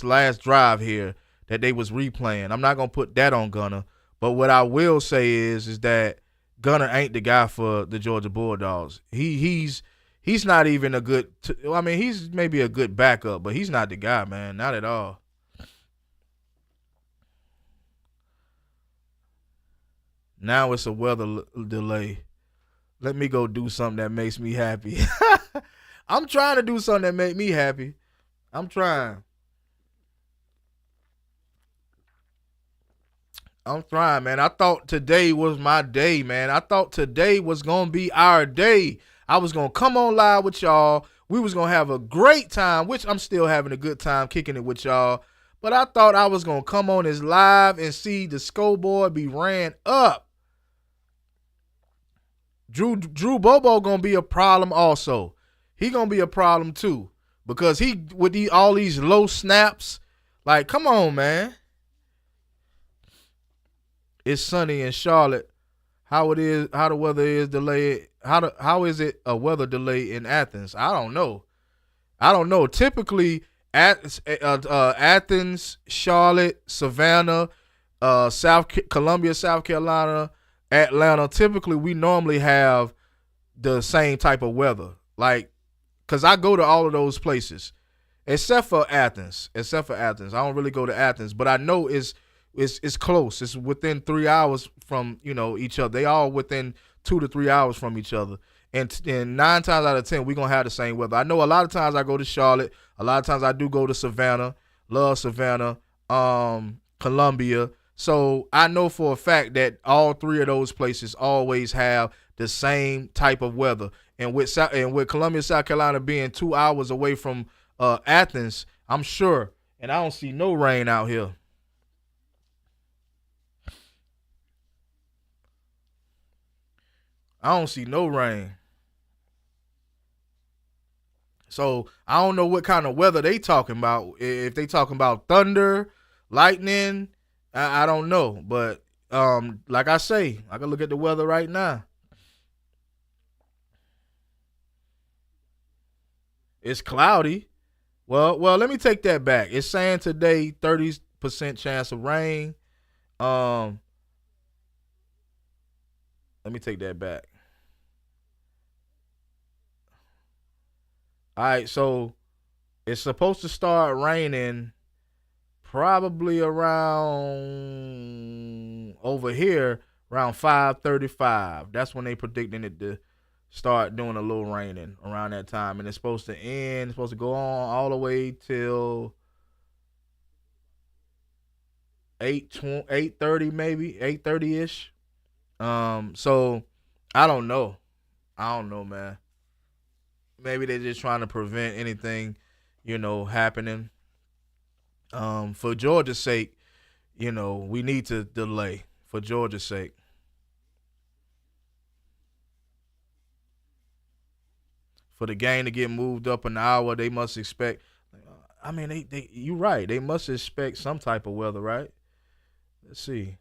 last drive here that they was replaying. I'm not gonna put that on Gunner. But what I will say is that Gunner ain't the guy for the Georgia Bulldogs. He's not even a good. He's maybe a good backup, but he's not the guy, man. Not at all. Now it's a weather delay. Let me go do something that makes me happy. I'm trying to do something that make me happy. I'm trying. I'm trying, man. I thought today was my day, man. I thought today was gonna be our day. I was gonna come on live with y'all. We was gonna have a great time, which I'm still having a good time kicking it with y'all. But I thought I was gonna come on this live and see the scoreboard be ran up. Drew Bobo gonna be a problem also. He gonna be a problem too because he with all these low snaps. Like, come on, man. It's sunny in Charlotte. How the weather is delayed? How is it a weather delay in Athens? I don't know. Typically, Athens, Charlotte, Savannah, Columbia, South Carolina, Atlanta. Typically, we normally have the same type of weather. Like, cause I go to all of those places, except for Athens. I don't really go to Athens, but I know it's close. It's within 3 hours from each other. They all within 2 to 3 hours from each other. And 9 times out of 10, we're gonna have the same weather. I know a lot of times I go to Charlotte. A lot of times I do go to Savannah. Love Savannah. Columbia. So I know for a fact that all 3 of those places always have the same type of weather. And with Columbia, South Carolina being 2 hours away from Athens, I'm sure. And I don't see no rain out here. I don't see no rain. So I don't know what kind of weather they talking about. If they talking about thunder, lightning, I don't know. But like I say, I can look at the weather right now. It's cloudy. Well, let me take that back. It's saying today 30% chance of rain. Um, Let me take that back. All right, so it's supposed to start raining probably around over here around 5:35. That's when they predicting it to start doing a little raining around that time, and it's supposed to end. It's supposed to go on all the way till 8:30 maybe 8:30 ish. So I don't know. Man. Maybe they're just trying to prevent anything, happening. For Georgia's sake, we need to delay for Georgia's sake. For the game to get moved up an hour, they must expect. I mean, you're right. They must expect some type of weather, right? Let's see.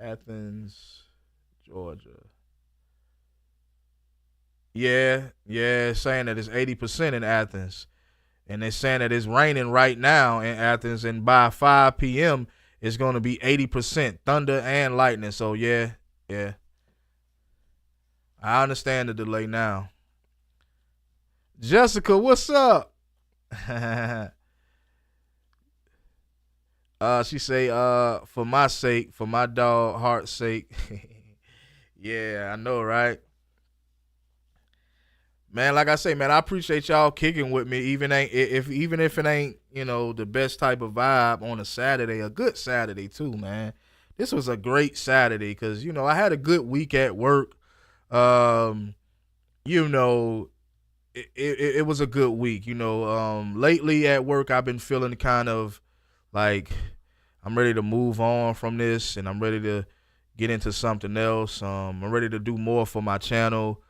Athens, Georgia. Yeah, saying that it's 80% in Athens. And they're saying that it's raining right now in Athens, and by 5 p.m. it's going to be 80% thunder and lightning. So, yeah. I understand the delay now. Jessica, what's up? She say, for my sake, for my dog heart's sake. Yeah, I know, right? Man, like I say, man, I appreciate y'all kicking with me, even if it ain't, the best type of vibe on a Saturday, a good Saturday too, man. This was a great Saturday because, I had a good week at work. You know, it was a good week. Lately at work, I've been feeling kind of like I'm ready to move on from this, and I'm ready to get into something else. I'm ready to do more for my channel.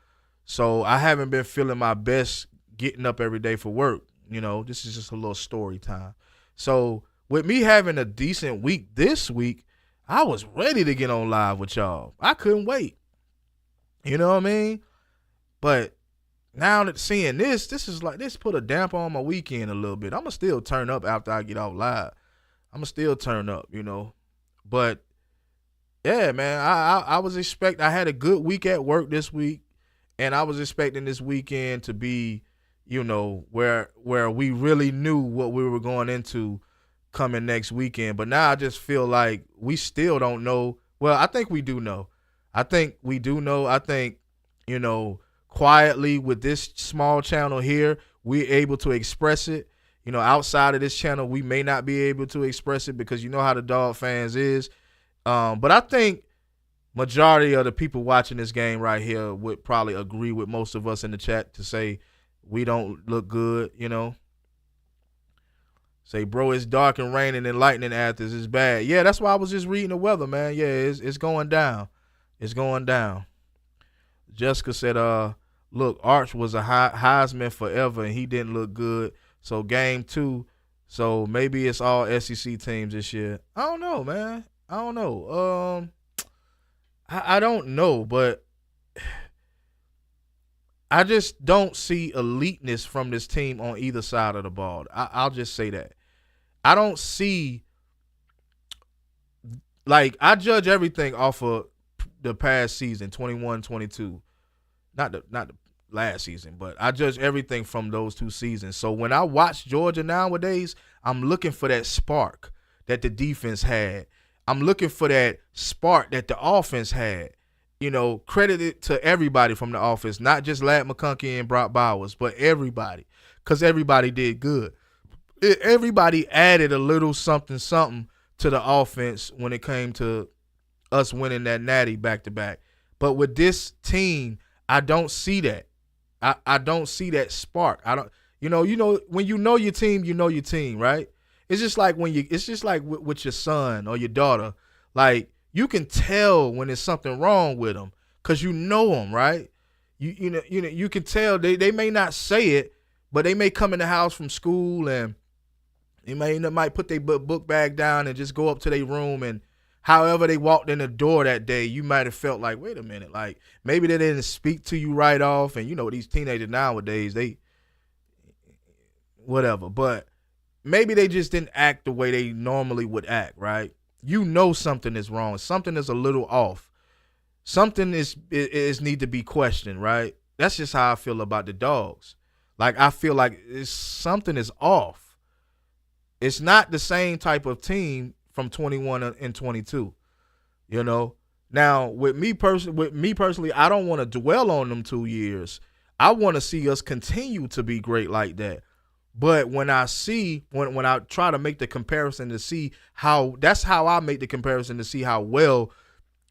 So I haven't been feeling my best getting up every day for work. This is just a little story time. So with me having a decent week this week, I was ready to get on live with y'all. I couldn't wait. You know what I mean? But now that seeing this is like, this put a damper on my weekend a little bit. I'm going to still turn up after I get off live. I'm going to still turn up, But, yeah, man, I had a good week at work this week. And I was expecting this weekend to be, where we really knew what we were going into coming next weekend. But now I just feel like we still don't know. Well, I think we do know. I think, quietly with this small channel here, we're able to express it. outside of this channel, we may not be able to express it because you know how the dog fans is. But I think majority of the people watching this game right here would probably agree with most of us in the chat to say we don't look good, Say, bro, it's dark and raining and lightning Athens. It's bad. Yeah, that's why I was just reading the weather, man. Yeah, it's going down. It's going down. Jessica said, look, Arch was a Heisman forever, and he didn't look good. So game 2, so maybe it's all SEC teams this year. I don't know, man. I don't know. I don't know, but I just don't see eliteness from this team on either side of the ball. I'll just say that. I don't see, I judge everything off of the past season, 21-22. Not the last season, but I judge everything from those 2 seasons. So when I watch Georgia nowadays, I'm looking for that spark that the defense had. I'm looking for that spark that the offense had. Credit it to everybody from the offense, not just Ladd McConkey and Brock Bowers, but everybody, because everybody did good. Everybody added a little something to the offense when it came to us winning that natty back-to-back. But with this team, I don't see that. I don't see that spark. I don't. When you know your team, you know your team, right? It's just like with your son or your daughter. Like, you can tell when there's something wrong with them because you know them, right? You can tell. They may not say it, but they may come in the house from school and they might put their book bag down and just go up to their room, and however they walked in the door that day, you might have felt like, wait a minute, like maybe they didn't speak to you right off. And these teenagers nowadays, they whatever, but maybe they just didn't act the way they normally would act, right? Something is wrong. Something is a little off. Something is need to be questioned, right? That's just how I feel about the Dogs. Like, I feel like something is off. It's not the same type of team from 21 and 22, Now, with me personally, I don't want to dwell on them 2 years. I want to see us continue to be great like that. But when I try to make the comparison to see that's how I make the comparison to see how well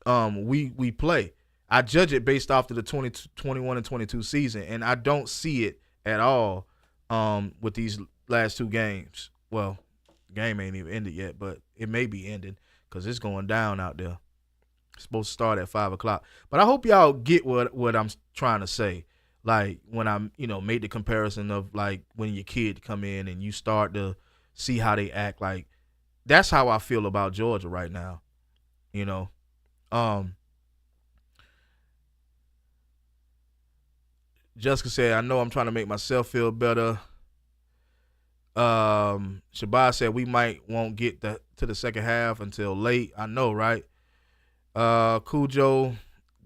we play. I judge it based off of the 2021 and 22 season, and I don't see it at all with these last 2 games. Well, game ain't even ended yet, but it may be ending because it's going down out there. It's supposed to start at 5 o'clock. But I hope y'all get what I'm trying to say. Like, when I, made the comparison of, like, when your kid come in and you start to see how they act. Like, that's how I feel about Georgia right now, Jessica said, I know I'm trying to make myself feel better. Shabazz said we won't get to the second half until late. I know, right? Cujo,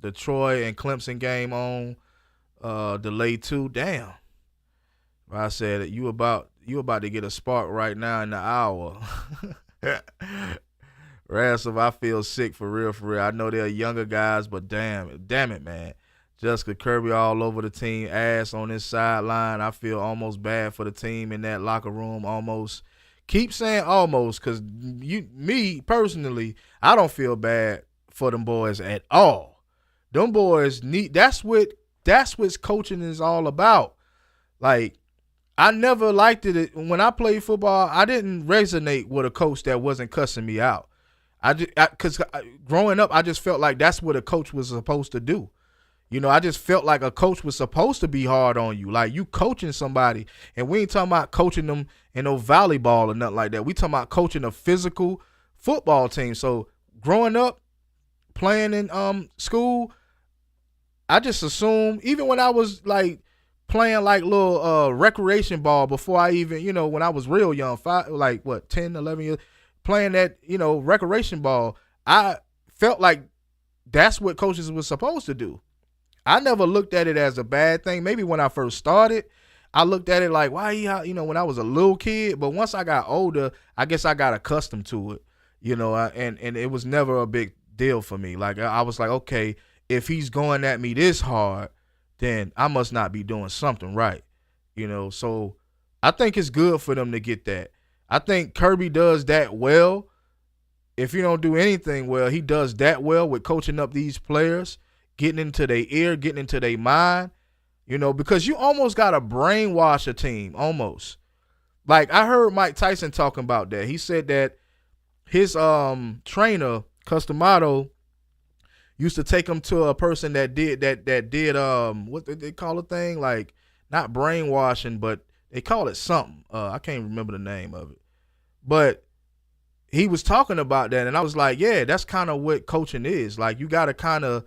the Troy and Clemson game on delayed too. Damn. I said you about to get a spark right now in the hour. Ransom, I feel sick for real, for real. I know they're younger guys, but damn it, man. Jessica, Kirby all over the team, ass on this sideline. I feel almost bad for the team in that locker room, almost. Keep saying almost, because me personally, I don't feel bad for them boys at all. Them boys that's what coaching is all about. Like, I never liked it. When I played football, I didn't resonate with a coach that wasn't cussing me out. Because growing up, I just felt like that's what a coach was supposed to do. I just felt like a coach was supposed to be hard on you. Like, you coaching somebody, and we ain't talking about coaching them in no volleyball or nothing like that. We talking about coaching a physical football team. So growing up, playing in school, I just assumed, even when I was like playing like little recreation ball before I even, when I was real young, 10, 11 years, playing that, recreation ball, I felt like that's what coaches were supposed to do. I never looked at it as a bad thing. Maybe when I first started, I looked at it like, why, when I was a little kid. But once I got older, I guess I got accustomed to it, and it was never a big deal for me. Like, I was like, okay, if he's going at me this hard, then I must not be doing something right, So I think it's good for them to get that. I think Kirby does that well. If you don't do anything well, he does that well with coaching up these players, getting into their ear, getting into their mind, because you almost got to brainwash a team, almost. Like, I heard Mike Tyson talking about that. He said that his trainer, Customato, used to take him to a person that did what did they call a thing? Like, not brainwashing, but they call it something. I can't remember the name of it. But he was talking about that, and I was like, yeah, that's kind of what coaching is. Like, you got to kind of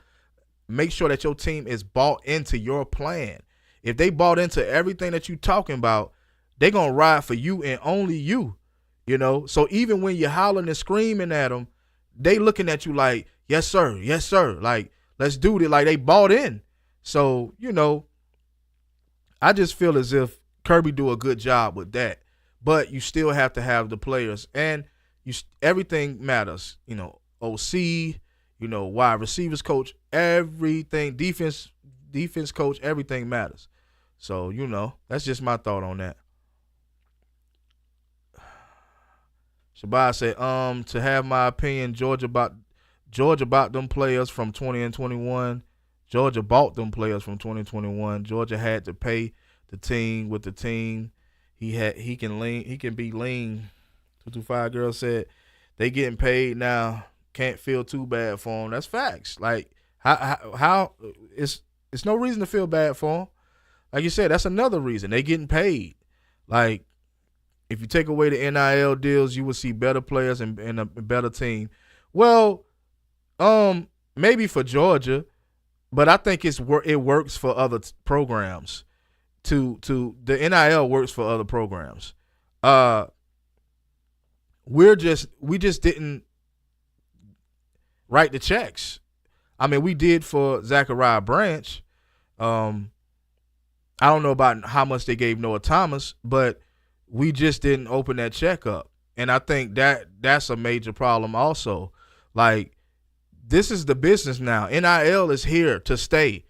make sure that your team is bought into your plan. If they bought into everything that you talking about, they're going to ride for you and only you, So even when you're hollering and screaming at them, they looking at you like, yes, sir, yes, sir. Like, let's do it. Like, they bought in. So, I just feel as if Kirby do a good job with that. But you still have to have the players. And everything matters. OC, wide receivers coach, everything, defense coach, everything matters. So, that's just my thought on that. Shabazz said, to have my opinion, Georgia bought them players from 20 and 21. Georgia bought them players from 2021. Georgia had to pay the team with the team. He can be lean. 225 girl said they getting paid now. Can't feel too bad for them. That's facts. Like, how it's no reason to feel bad for them. Like you said, that's another reason. They getting paid. Like, if you take away the NIL deals, you will see better players and a better team. Well, maybe for Georgia, but I think it works for other programs. To the NIL works for other programs. We just didn't write the checks. I mean, we did for Zachariah Branch. I don't know about how much they gave Noah Thomas, but we just didn't open that check up. And I think that's a major problem also. Like, this is the business now. NIL is here to stay.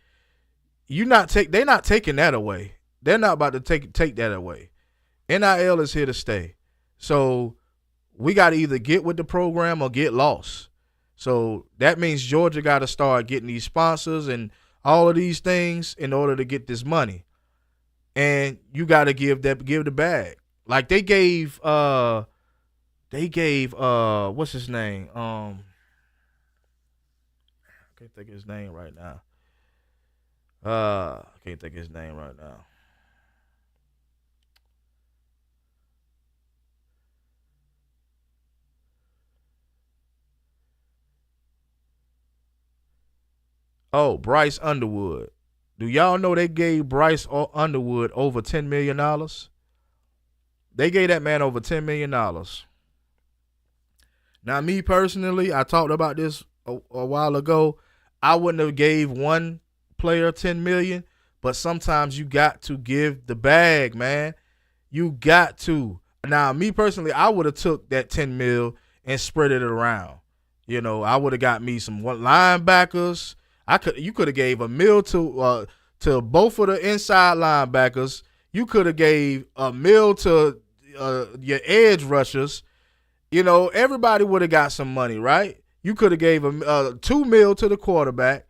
They're not taking that away. They're not about to take that away. NIL is here to stay. So we got to either get with the program or get lost. So that means Georgia got to start getting these sponsors and all of these things in order to get this money. And you got to give the bag. Like, they gave what's his name? I can't think of his name right now. Oh, Bryce Underwood. Do y'all know they gave Bryce Underwood over $10 million? They gave that man over $10 million. Now, me personally, I talked about this a while ago. I wouldn't have gave one player $10 million, but sometimes you got to give the bag, man. You got to. Now, me personally, I would have took that $10 million and spread it around. I would have got me some linebackers. You could have gave $1 million to both of the inside linebackers. You could have gave $1 million to your edge rushers. Everybody would have got some money, right? You could have gave $2 million to the quarterback.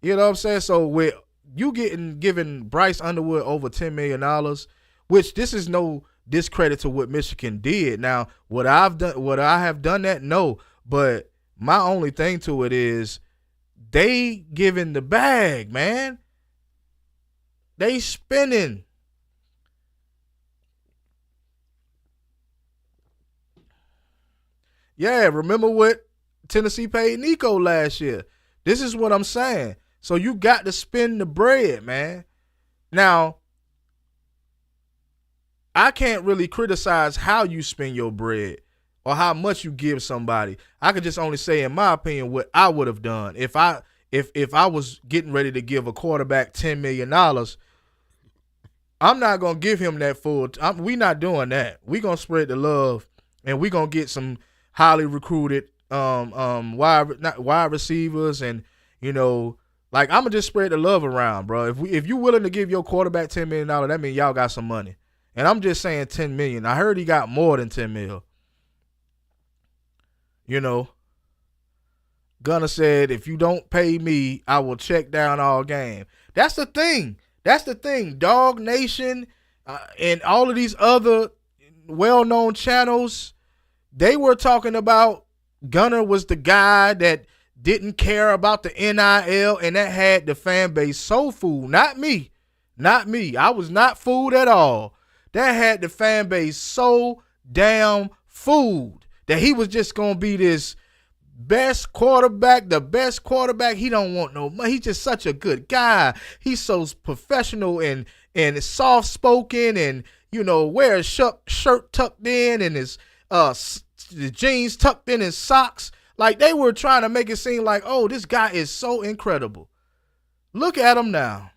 You know what I'm saying? So with you giving Bryce Underwood over $10 million, which this is no discredit to what Michigan did. Now, would I have done that? No. But my only thing to it is they giving the bag, man. They spinning. Yeah, remember what Tennessee paid Nico last year. This is what I'm saying. So you got to spend the bread, man. Now, I can't really criticize how you spend your bread or how much you give somebody. I could just only say, in my opinion, what I would have done. If I was getting ready to give a quarterback $10 million, I'm not going to give him that full. We're not doing that. We're going to spread the love, and we're going to get some highly recruited wide receivers, and, like, I'm going to just spread the love around, bro. If you willing to give your quarterback $10 million, that means y'all got some money. And I'm just saying 10 million. I heard he got more than 10 mil. You know, Gunner said, if you don't pay me, I will check down all game. That's the thing. That's the thing. Dog Nation and all of these other well-known channels, they were talking about Gunner was the guy that didn't care about the NIL, and that had the fan base so fooled. Not me. Not me. I was not fooled at all. That had the fan base so damn fooled that he was just going to be this best quarterback, the best quarterback. He don't want no money. He's just such a good guy. He's so professional and soft-spoken and, you know, wear his shirt tucked in and his the jeans tucked in his socks. Like, they were trying to make it seem like, oh, this guy is so incredible. Look at him now.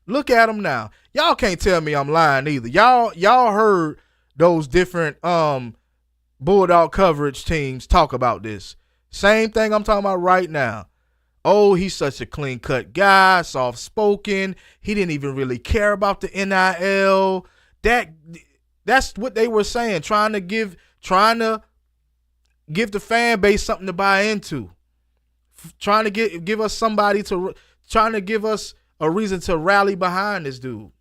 Look at him now. Y'all can't tell me I'm lying either. Y'all heard those different Bulldog coverage teams talk about this. Same thing I'm talking about right now. Oh, he's such a clean-cut guy, soft-spoken. He didn't even really care about the NIL. That's what they were saying, trying to give the fan base something to buy into. Trying to give us trying to give us a reason to rally behind this dude.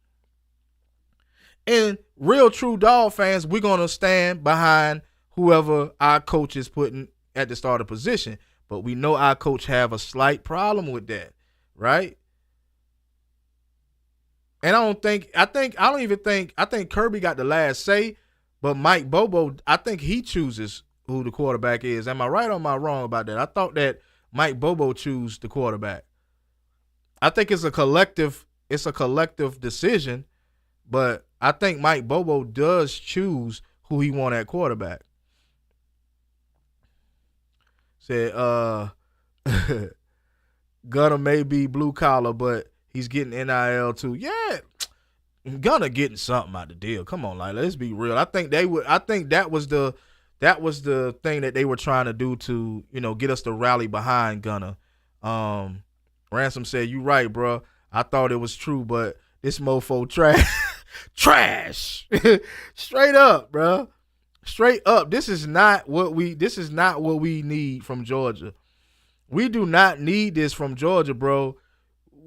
And real true Dog fans, we're going to stand behind whoever our coach is putting at the starter position. But we know our coach have a slight problem with that, right? And I think Kirby got the last say, but Mike Bobo, I think he chooses who the quarterback is. Am I right or am I wrong about that? I thought that Mike Bobo choose the quarterback. I think it's a collective decision, but I think Mike Bobo does choose who he want at quarterback. Said Gunner may be blue collar, but he's getting NIL too. Yeah, Gunner getting something out the deal. Come on, like, let's be real. I think that was the thing that they were trying to do to, you know, get us to rally behind Gunner. Ransom said, "You right, bro. I thought it was true, but this mofo trash." Straight up, bro. Straight up. This is not what we need from Georgia. We do not need this from Georgia, bro.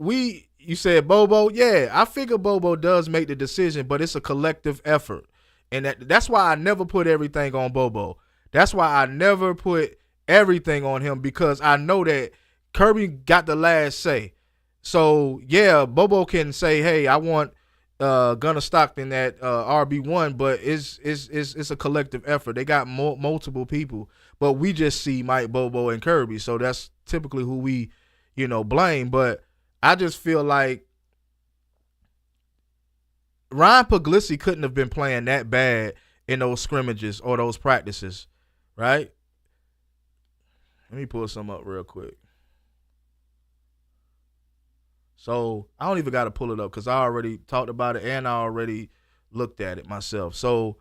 You said Bobo? Yeah, I figure Bobo does make the decision, but it's a collective effort. And that's why I never put everything on Bobo. That's why I never put everything on him, because I know that Kirby got the last say. So, yeah, Bobo can say, hey, I want Gunner Stockton at RB1, but it's a collective effort. They got multiple people, but we just see Mike Bobo and Kirby. So that's typically who we, you know, blame. But I just feel like Ryan Puglisi couldn't have been playing that bad in those scrimmages or those practices, right? Let me pull some up real quick. So I don't even got to pull it up because I already talked about it and I already looked at it myself. So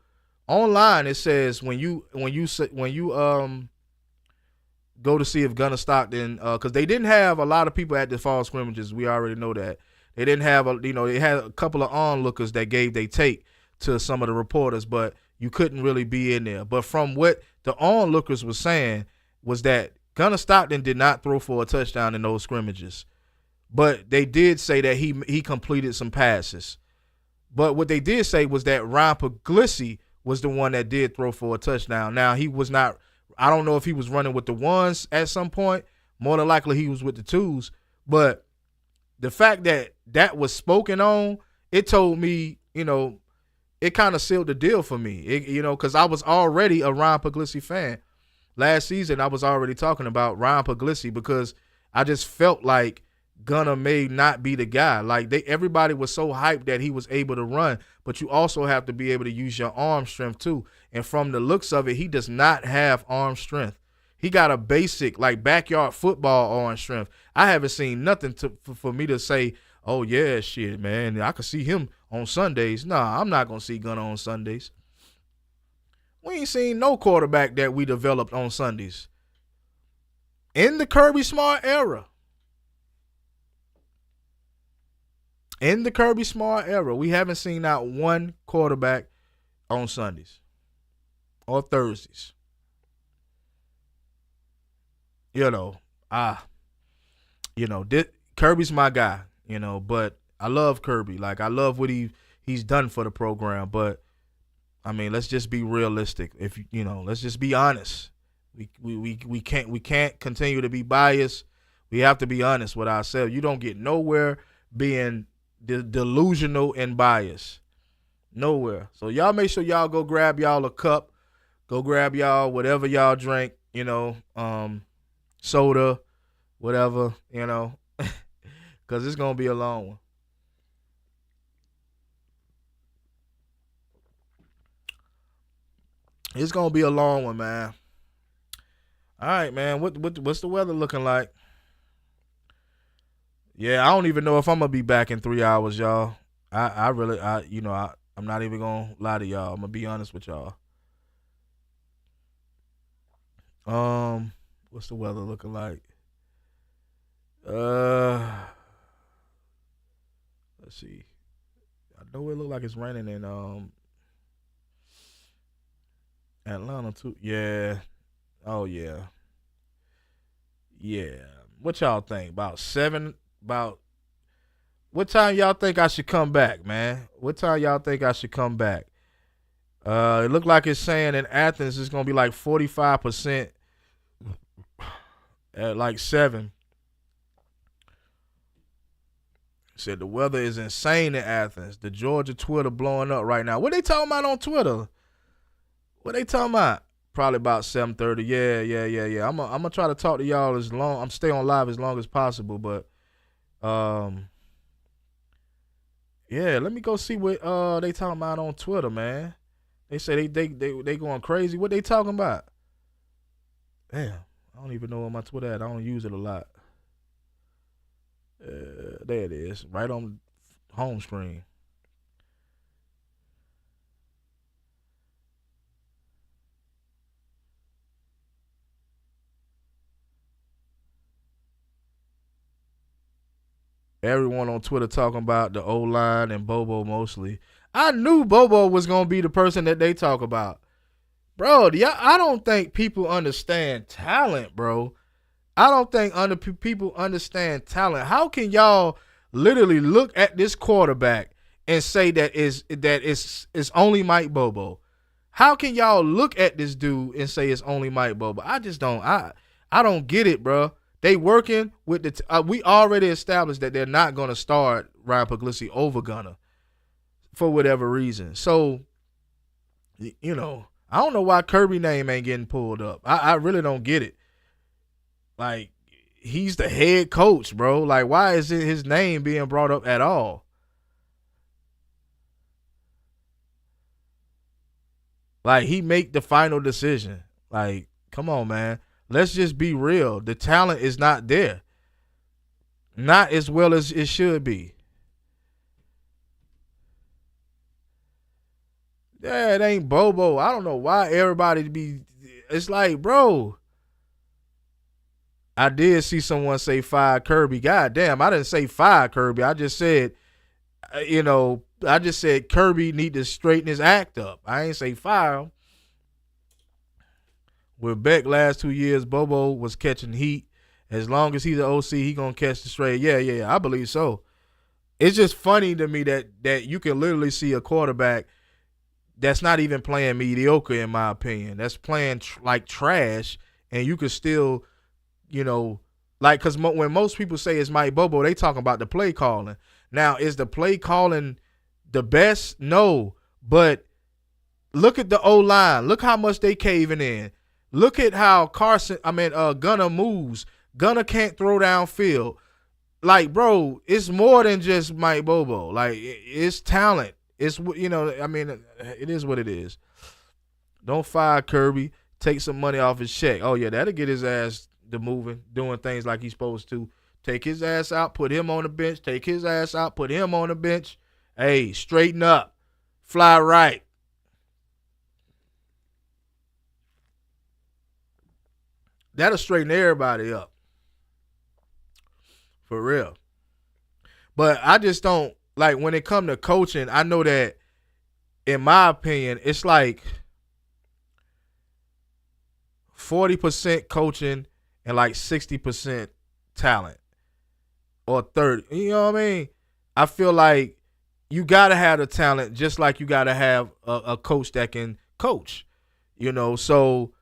online it says when you go to see if Gunner Stockton, because they didn't have a lot of people at the fall scrimmages. We already know that. They didn't have they had a couple of onlookers that gave they take to some of the reporters, but you couldn't really be in there. But from what the onlookers were saying was that Gunner Stockton did not throw for a touchdown in those scrimmages. But they did say that he completed some passes. But what they did say was that Ryan Puglisi was the one that did throw for a touchdown. Now, he was not – I don't know if he was running with the ones at some point. More than likely he was with the twos. But the fact that that was spoken on, it told me, you know, it kind of sealed the deal for me. Because I was already a Ryan Puglisi fan. Last season, I was already talking about Ryan Puglisi because I just felt like Gunner may not be the guy. Like everybody was so hyped that he was able to run, but you also have to be able to use your arm strength too. And from the looks of it, he does not have arm strength. He got a basic like backyard football arm strength. I haven't seen nothing for me to say, oh yeah, shit, man, I could see him on Sundays. Nah, I'm not gonna see Gunner on Sundays. We ain't seen no quarterback that we developed on Sundays. In the Kirby Smart era. In the Kirby Smart era, we haven't seen not one quarterback on Sundays or Thursdays. You know, Kirby's my guy, but I love Kirby. Like, I love what he's done for the program, but I mean, let's just be realistic. Let's just be honest. We can't continue to be biased. We have to be honest with ourselves. You don't get nowhere being delusional and biased. Nowhere. So y'all make sure y'all go grab y'all a cup. Go grab y'all whatever y'all drink, soda, whatever, because it's going to be a long one. It's going to be a long one, man. All right, man. What's the weather looking like? Yeah, I don't even know if I'm going to be back in 3 hours, y'all. I'm not even going to lie to y'all. I'm going to be honest with y'all. What's the weather looking like? Let's see. I know it look like it's raining in Atlanta too. Yeah. Oh yeah. Yeah. What y'all think? About what time y'all think I should come back, man? What time y'all think I should come back? It looked like it's saying in Athens it's gonna be like 45% at like 7. Said the weather is insane in Athens. The Georgia Twitter blowing up right now. What they talking about on Twitter? What they talking about? Probably about 7:30. Yeah. I'm gonna try to talk to y'all as long. I'm stay on live as long as possible, but yeah. Let me go see what they talking about on Twitter, man. They say they going crazy. What they talking about? Damn, I don't even know where my Twitter at. I don't use it a lot. There it is, right on home screen. Everyone on Twitter talking about the O-line and Bobo mostly. I knew Bobo was going to be the person that they talk about. Bro, I don't think people understand talent, bro. I don't think people understand talent. How can y'all literally look at this quarterback and say that it's only Mike Bobo? How can y'all look at this dude and say it's only Mike Bobo? I just don't. I don't get it, bro. They working with we already established that they're not going to start Ryan Puglisi over Gunner for whatever reason. So, I don't know why Kirby name ain't getting pulled up. I really don't get it. Like, he's the head coach, bro. Like, why is his name being brought up at all? Like, he make the final decision. Like, come on, man. Let's just be real. The talent is not there. Not as well as it should be. Yeah, it ain't Bobo. I don't know why everybody be. It's like, bro. I did see someone say fire Kirby. God damn, I didn't say fire Kirby. I just said, Kirby need to straighten his act up. I ain't say fire him. With Beck last 2 years, Bobo was catching heat. As long as he's the OC, he gonna catch the straight. Yeah, I believe so. It's just funny to me that you can literally see a quarterback that's not even playing mediocre, in my opinion. That's playing like trash, and you can still, because when most people say it's Mike Bobo, they talking about the play calling. Now, is the play calling the best? No, but look at the O-line. Look how much they caving in. Look at how Gunner moves. Gunner can't throw downfield. Like, bro, it's more than just Mike Bobo. Like, it's talent. It's, it is what it is. Don't fire Kirby. Take some money off his check. Oh, yeah, that'll get his ass to moving, doing things like he's supposed to. Take his ass out, put him on the bench. Take his ass out, put him on the bench. Hey, straighten up. Fly right. That'll straighten everybody up. For real. But I just don't, like when it come to coaching, I know that in my opinion, it's like 40% coaching and like 60% talent or 30. You know what I mean? I feel like you gotta have the talent, just like you gotta have a coach that can coach. So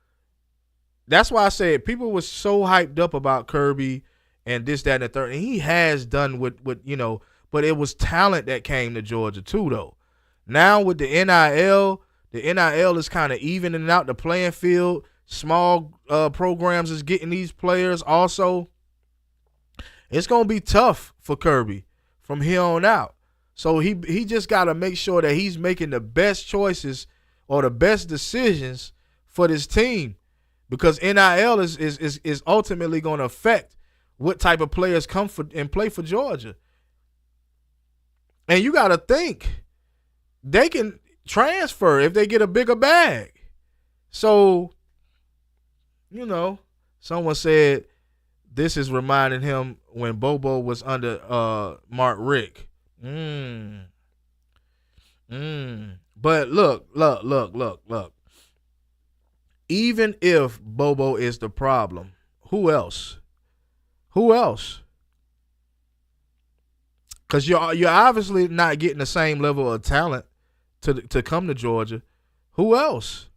that's why I said people were so hyped up about Kirby and this, that, and the third. And he has done but it was talent that came to Georgia too, though. Now with the NIL is kind of evening out the playing field. Small programs is getting these players also. It's going to be tough for Kirby from here on out. So he just got to make sure that he's making the best choices or the best decisions for this team, because NIL is ultimately going to affect what type of players come for and play for Georgia. And you got to think they can transfer if they get a bigger bag. So, someone said this is reminding him when Bobo was under Mark Richt. But look. Even if Bobo is the problem, who else? Because you're obviously not getting the same level of talent to come to Georgia. Who else?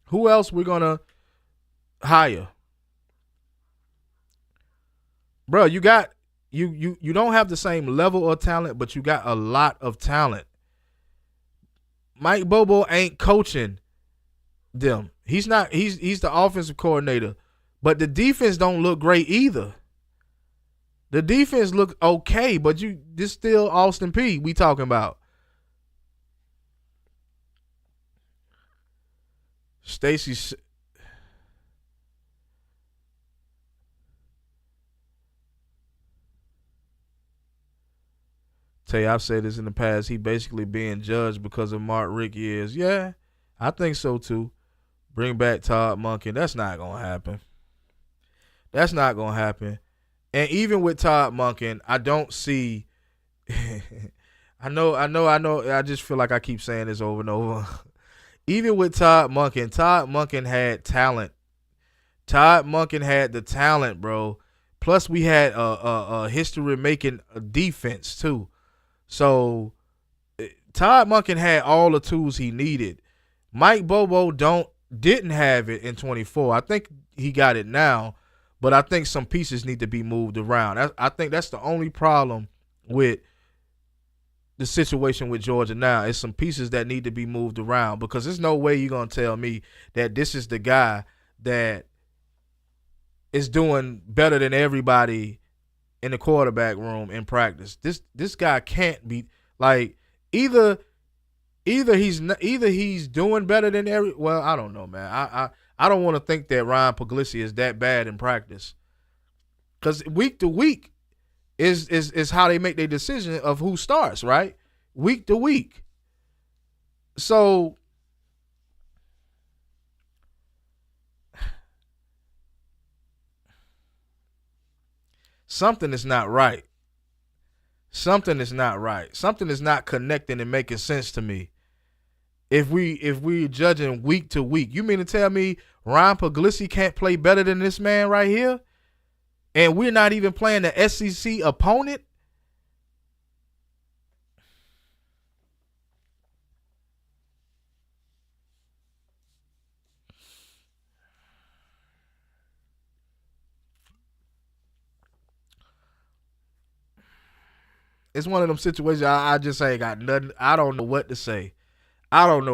Who else we're gonna hire? Bro, you don't have the same level of talent, but you got a lot of talent. Mike Bobo ain't coaching them. He's not. He's the offensive coordinator, but the defense don't look great either. The defense look okay, but this still Austin Peay we talking about. Stacy. Tay, I've said this in the past. He basically being judged because of Mark Richt years. Yeah, I think so too. Bring back Todd Monken. That's not gonna happen. And even with Todd Monken, I don't see. I know. I just feel like I keep saying this over and over. Even with Todd Monken had talent. Todd Monken had the talent, bro. Plus, we had a history making a defense too. So Todd Monken had all the tools he needed. Mike Bobo didn't have it in 24. I think he got it now, but I think some pieces need to be moved around. I think that's the only problem with the situation with Georgia now. Is some pieces that need to be moved around, because there's no way you're going to tell me that this is the guy that is doing better than everybody in the quarterback room in practice. This guy can't be like either he's doing better than I don't know, man. I don't want to think that Ryan Puglisi is that bad in practice, because week to week is how they make their decision of who starts, right? Week to week. So something is not right. Something is not connecting and making sense to me. If we judging week to week, you mean to tell me Ryan Puglisi can't play better than this man right here? And we're not even playing the SEC opponent? It's one of them situations I just ain't got nothing. I don't know what to say. And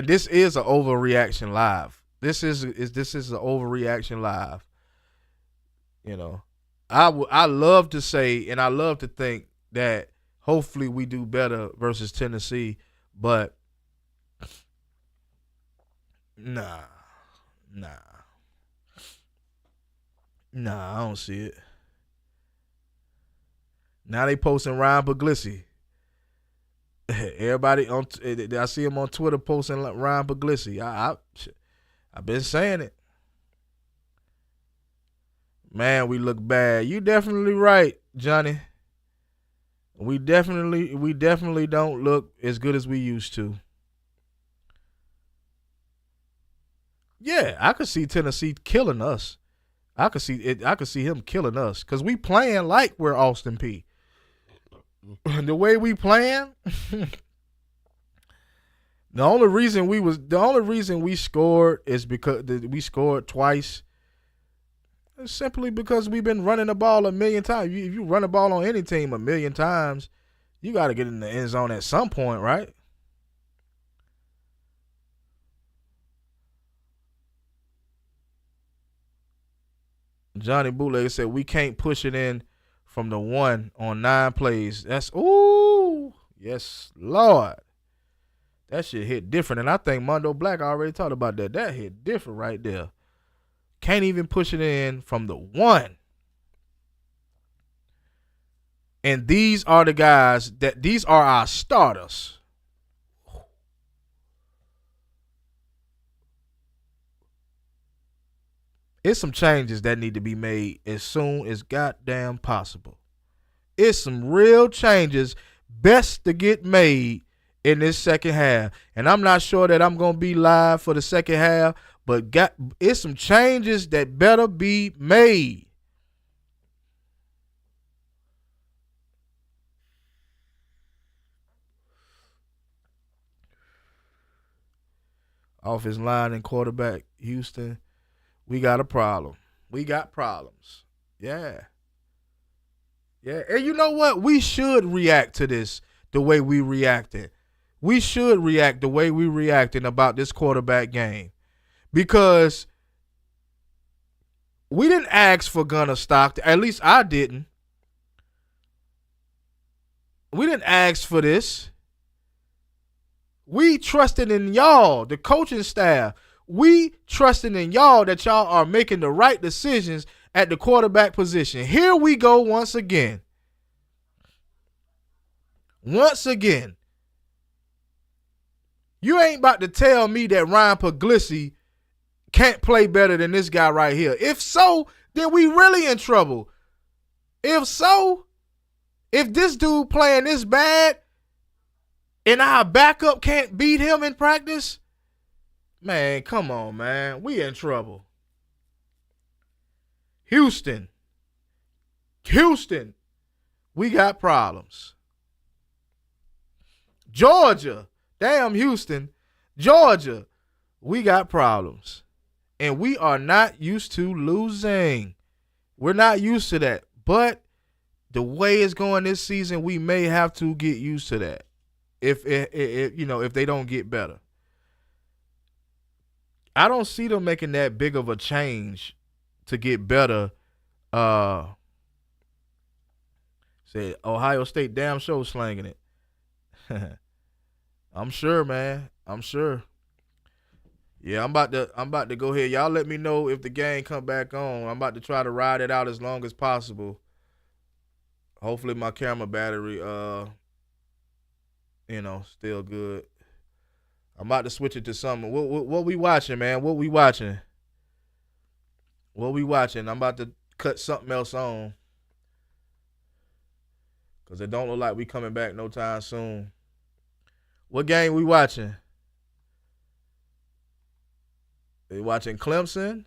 this is an overreaction live. This is an overreaction live. I love to say and I love to think that hopefully we do better versus Tennessee, but nah, I don't see it. Now they posting Ryan Puglisi. Everybody I see him on Twitter posting like Ryan Puglisi. I've been saying it. Man, we look bad. You definitely right, Johnny. We definitely don't look as good as we used to. Yeah, I could see Tennessee killing us. I could see it. I could see him killing us because we playing like we're Austin Peay. The way we playing, the only reason we scored is because we scored twice. It's simply because we've been running the ball a million times. If you run the ball on any team a million times, you got to get in the end zone at some point, right? Johnny Bootleg said we can't push it in from the 1 on 9 plays. That's yes, Lord. That shit hit different. And I think Mondo Black already talked about that. That hit different right there. Can't even push it in from the 1. And these are the guys these are our starters. It's some changes that need to be made as soon as goddamn possible. It's some real changes best to get made in this second half. And I'm not sure that I'm going to be live for the second half, but it's some changes that better be made. Offensive line and quarterback, Houston. We got a problem. We got problems. Yeah. Yeah. And you know what? We should react to this the way we reacted. We should react the way we reacting about this quarterback game. Because we didn't ask for Gunner Stockton. At least I didn't. We didn't ask for this. We trusted in y'all, the coaching staff. We trusting in y'all that y'all are making the right decisions at the quarterback position. Here we go once again. Once again. You ain't about to tell me that Ryan Puglisi can't play better than this guy right here. If so, then we really in trouble. If so, if this dude playing this bad and our backup can't beat him in practice, man, come on, man. We in trouble. Houston, we got problems. Georgia, damn Houston, Georgia, we got problems. And we are not used to losing. We're not used to that. But the way it's going this season, we may have to get used to that. If they don't get better. I don't see them making that big of a change to get better. Say Ohio State damn show slanging it. I'm sure, man. I'm sure. Yeah, I'm about to go ahead. Y'all let me know if the game come back on. I'm about to try to ride it out as long as possible. Hopefully my camera battery still good. I'm about to switch it to something. What we watching, man? What we watching? I'm about to cut something else on. Because it don't look like we coming back no time soon. What game we watching? We watching Clemson?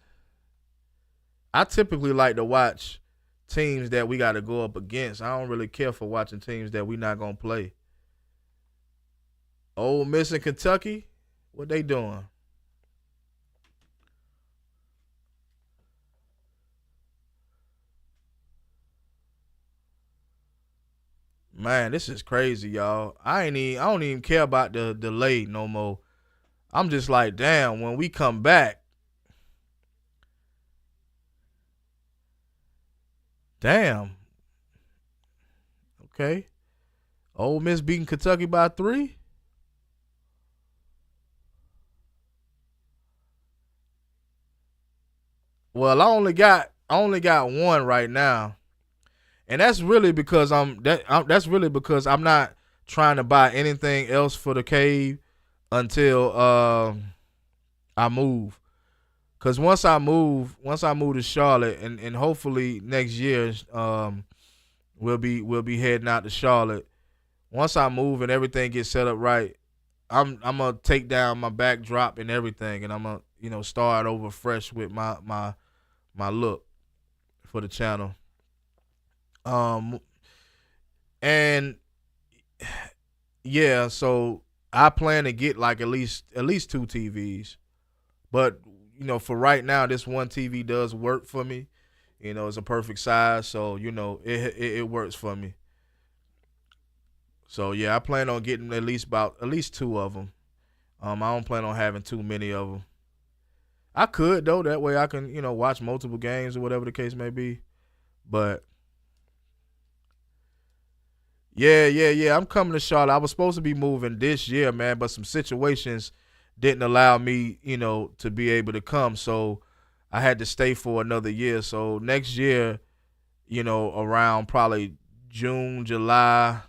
I typically like to watch teams that we got to go up against. I don't really care for watching teams that we not going to play. Ole Miss and Kentucky, what they doing? Man, this is crazy, y'all. I don't even care about the delay no more. I'm just like, damn, when we come back. Damn. Okay. Ole Miss beating Kentucky by 3. Well, I only got one right now. And that's really because I'm not trying to buy anything else for the cave until I move. Cause once I move to Charlotte, and hopefully next year, we'll be heading out to Charlotte. Once I move and everything gets set up right, I'm gonna take down my backdrop and everything, and I'm gonna start over fresh with my look for the channel. Um, and yeah, so I plan to get like at least two TVs, but for right now, this one TV does work for me. It's a perfect size, so it works for me. So yeah, I plan on getting at least two of them. I don't plan on having too many of them. I could though, that way I can watch multiple games or whatever the case may be. But yeah, yeah, yeah, I'm coming to Charlotte. I was supposed to be moving this year, man, but some situations didn't allow me, to be able to come. So I had to stay for another year. So next year, around probably June, July,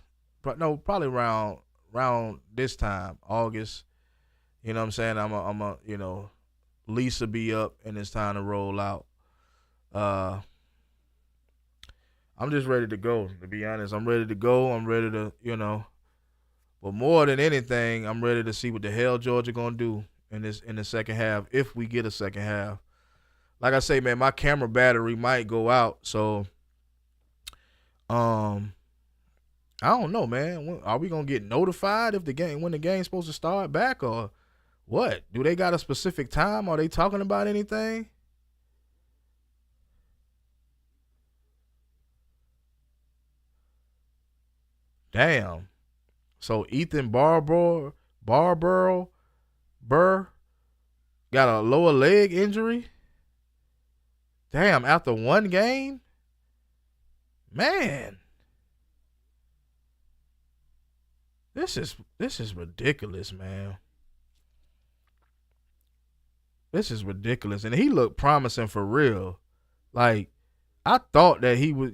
no, probably around this time, August. You know what I'm saying? Lease will be up and it's time to roll out. Uh, I'm just ready to go. To be honest, I'm ready to go. I'm ready to. But more than anything, I'm ready to see what the hell Georgia gonna do in the second half if we get a second half. Like I say, man, my camera battery might go out, so um, I don't know, man. Are we gonna get notified if when the game's supposed to start back, or what? Do they got a specific time? Are they talking about anything? Damn. So Ethan Barbaro Burr got a lower leg injury. Damn, after one game? Man. This is ridiculous, man. This is ridiculous. And he looked promising for real. Like, I thought that he was.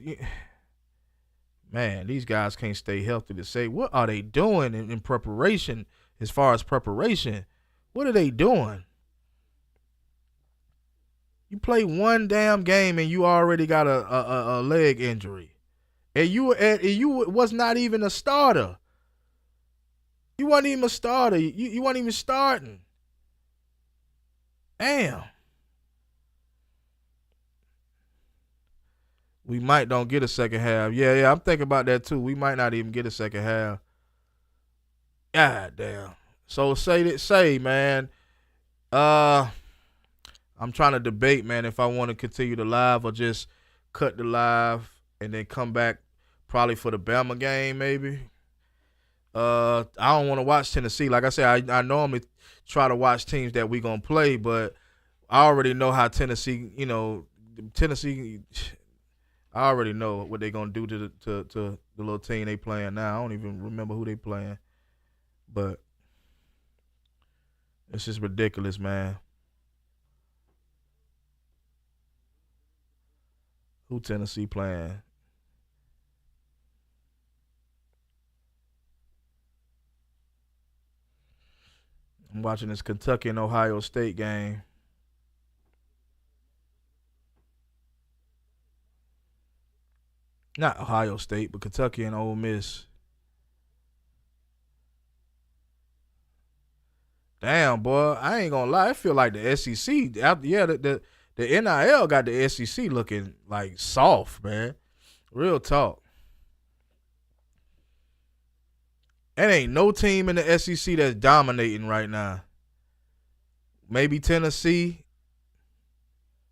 Man, these guys can't stay healthy to say. What are they doing in preparation? As far as preparation, what are they doing? You play one damn game and you already got a leg injury, and you was not even a starter. You wasn't even a starter. You weren't even starting. Damn. We might don't get a second half. Yeah, yeah, I'm thinking about that too. We might not even get a second half. God damn. So say, man. Uh, I'm trying to debate, man, if I want to continue the live or just cut the live and then come back probably for the Bama game, maybe. I don't want to watch Tennessee. Like I said, I normally try to watch teams that we gonna play, but I already know how Tennessee. Tennessee. I already know what they're gonna do to the little team they playing now. I don't even remember who they playing, but it's just ridiculous, man. Who Tennessee playing? I'm watching this Kentucky and Ohio State game. Not Ohio State, but Kentucky and Ole Miss. Damn, boy, I ain't gonna lie. I feel like the SEC. Yeah, the NIL got the SEC looking like soft, man. Real talk. It ain't no team in the SEC that's dominating right now. Maybe Tennessee,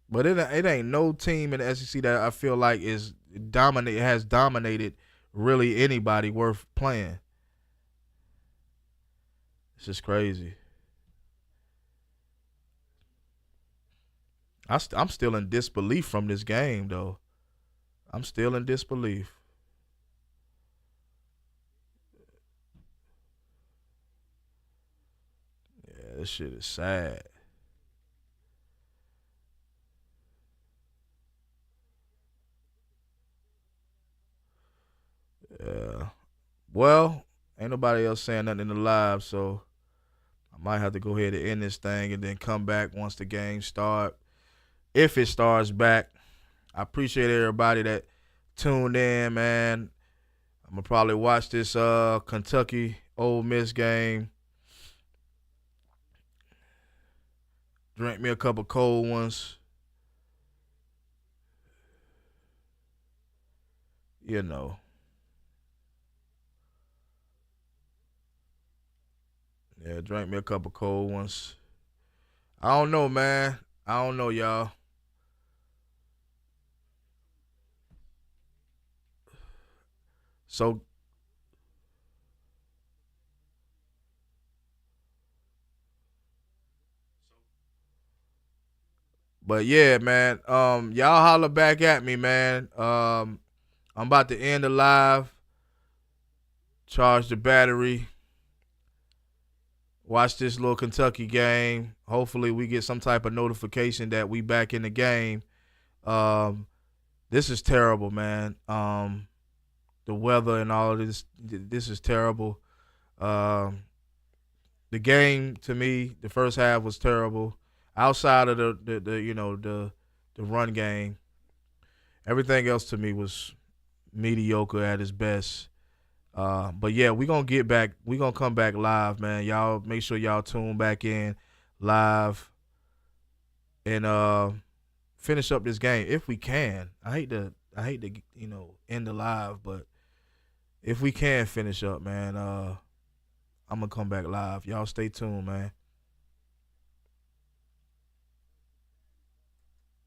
but it ain't no team in the SEC that I feel like has dominated really anybody worth playing. It's just crazy. I'm still in disbelief from this game, though. I'm still in disbelief. Yeah, this shit is sad. Yeah. Well, Ain't nobody else saying nothing in the live, so I might have to go ahead and end this thing and then come back once the game start. If it starts back, I appreciate everybody that tuned in, man. I'm gonna probably watch this Kentucky Ole Miss game. Drink me a couple cold ones. You know. Yeah, drink me a couple cold ones. I don't know, man. I don't know, y'all. So, but yeah, man. Y'all holler back at me, man. I'm about to end the live. Charge the battery. Watch this little Kentucky game. Hopefully, we get some type of notification that we back in the game. Um, this is terrible, man. The weather and all of this. This is terrible. Um, the game to me, the first half was terrible. Outside of the run game, everything else to me was mediocre at its best. But yeah, we gonna get back. We gonna come back live, man. Y'all make sure y'all tune back in live and finish up this game if we can. I hate to end the live, but if we can finish up, man, I'm gonna come back live. Y'all stay tuned, man.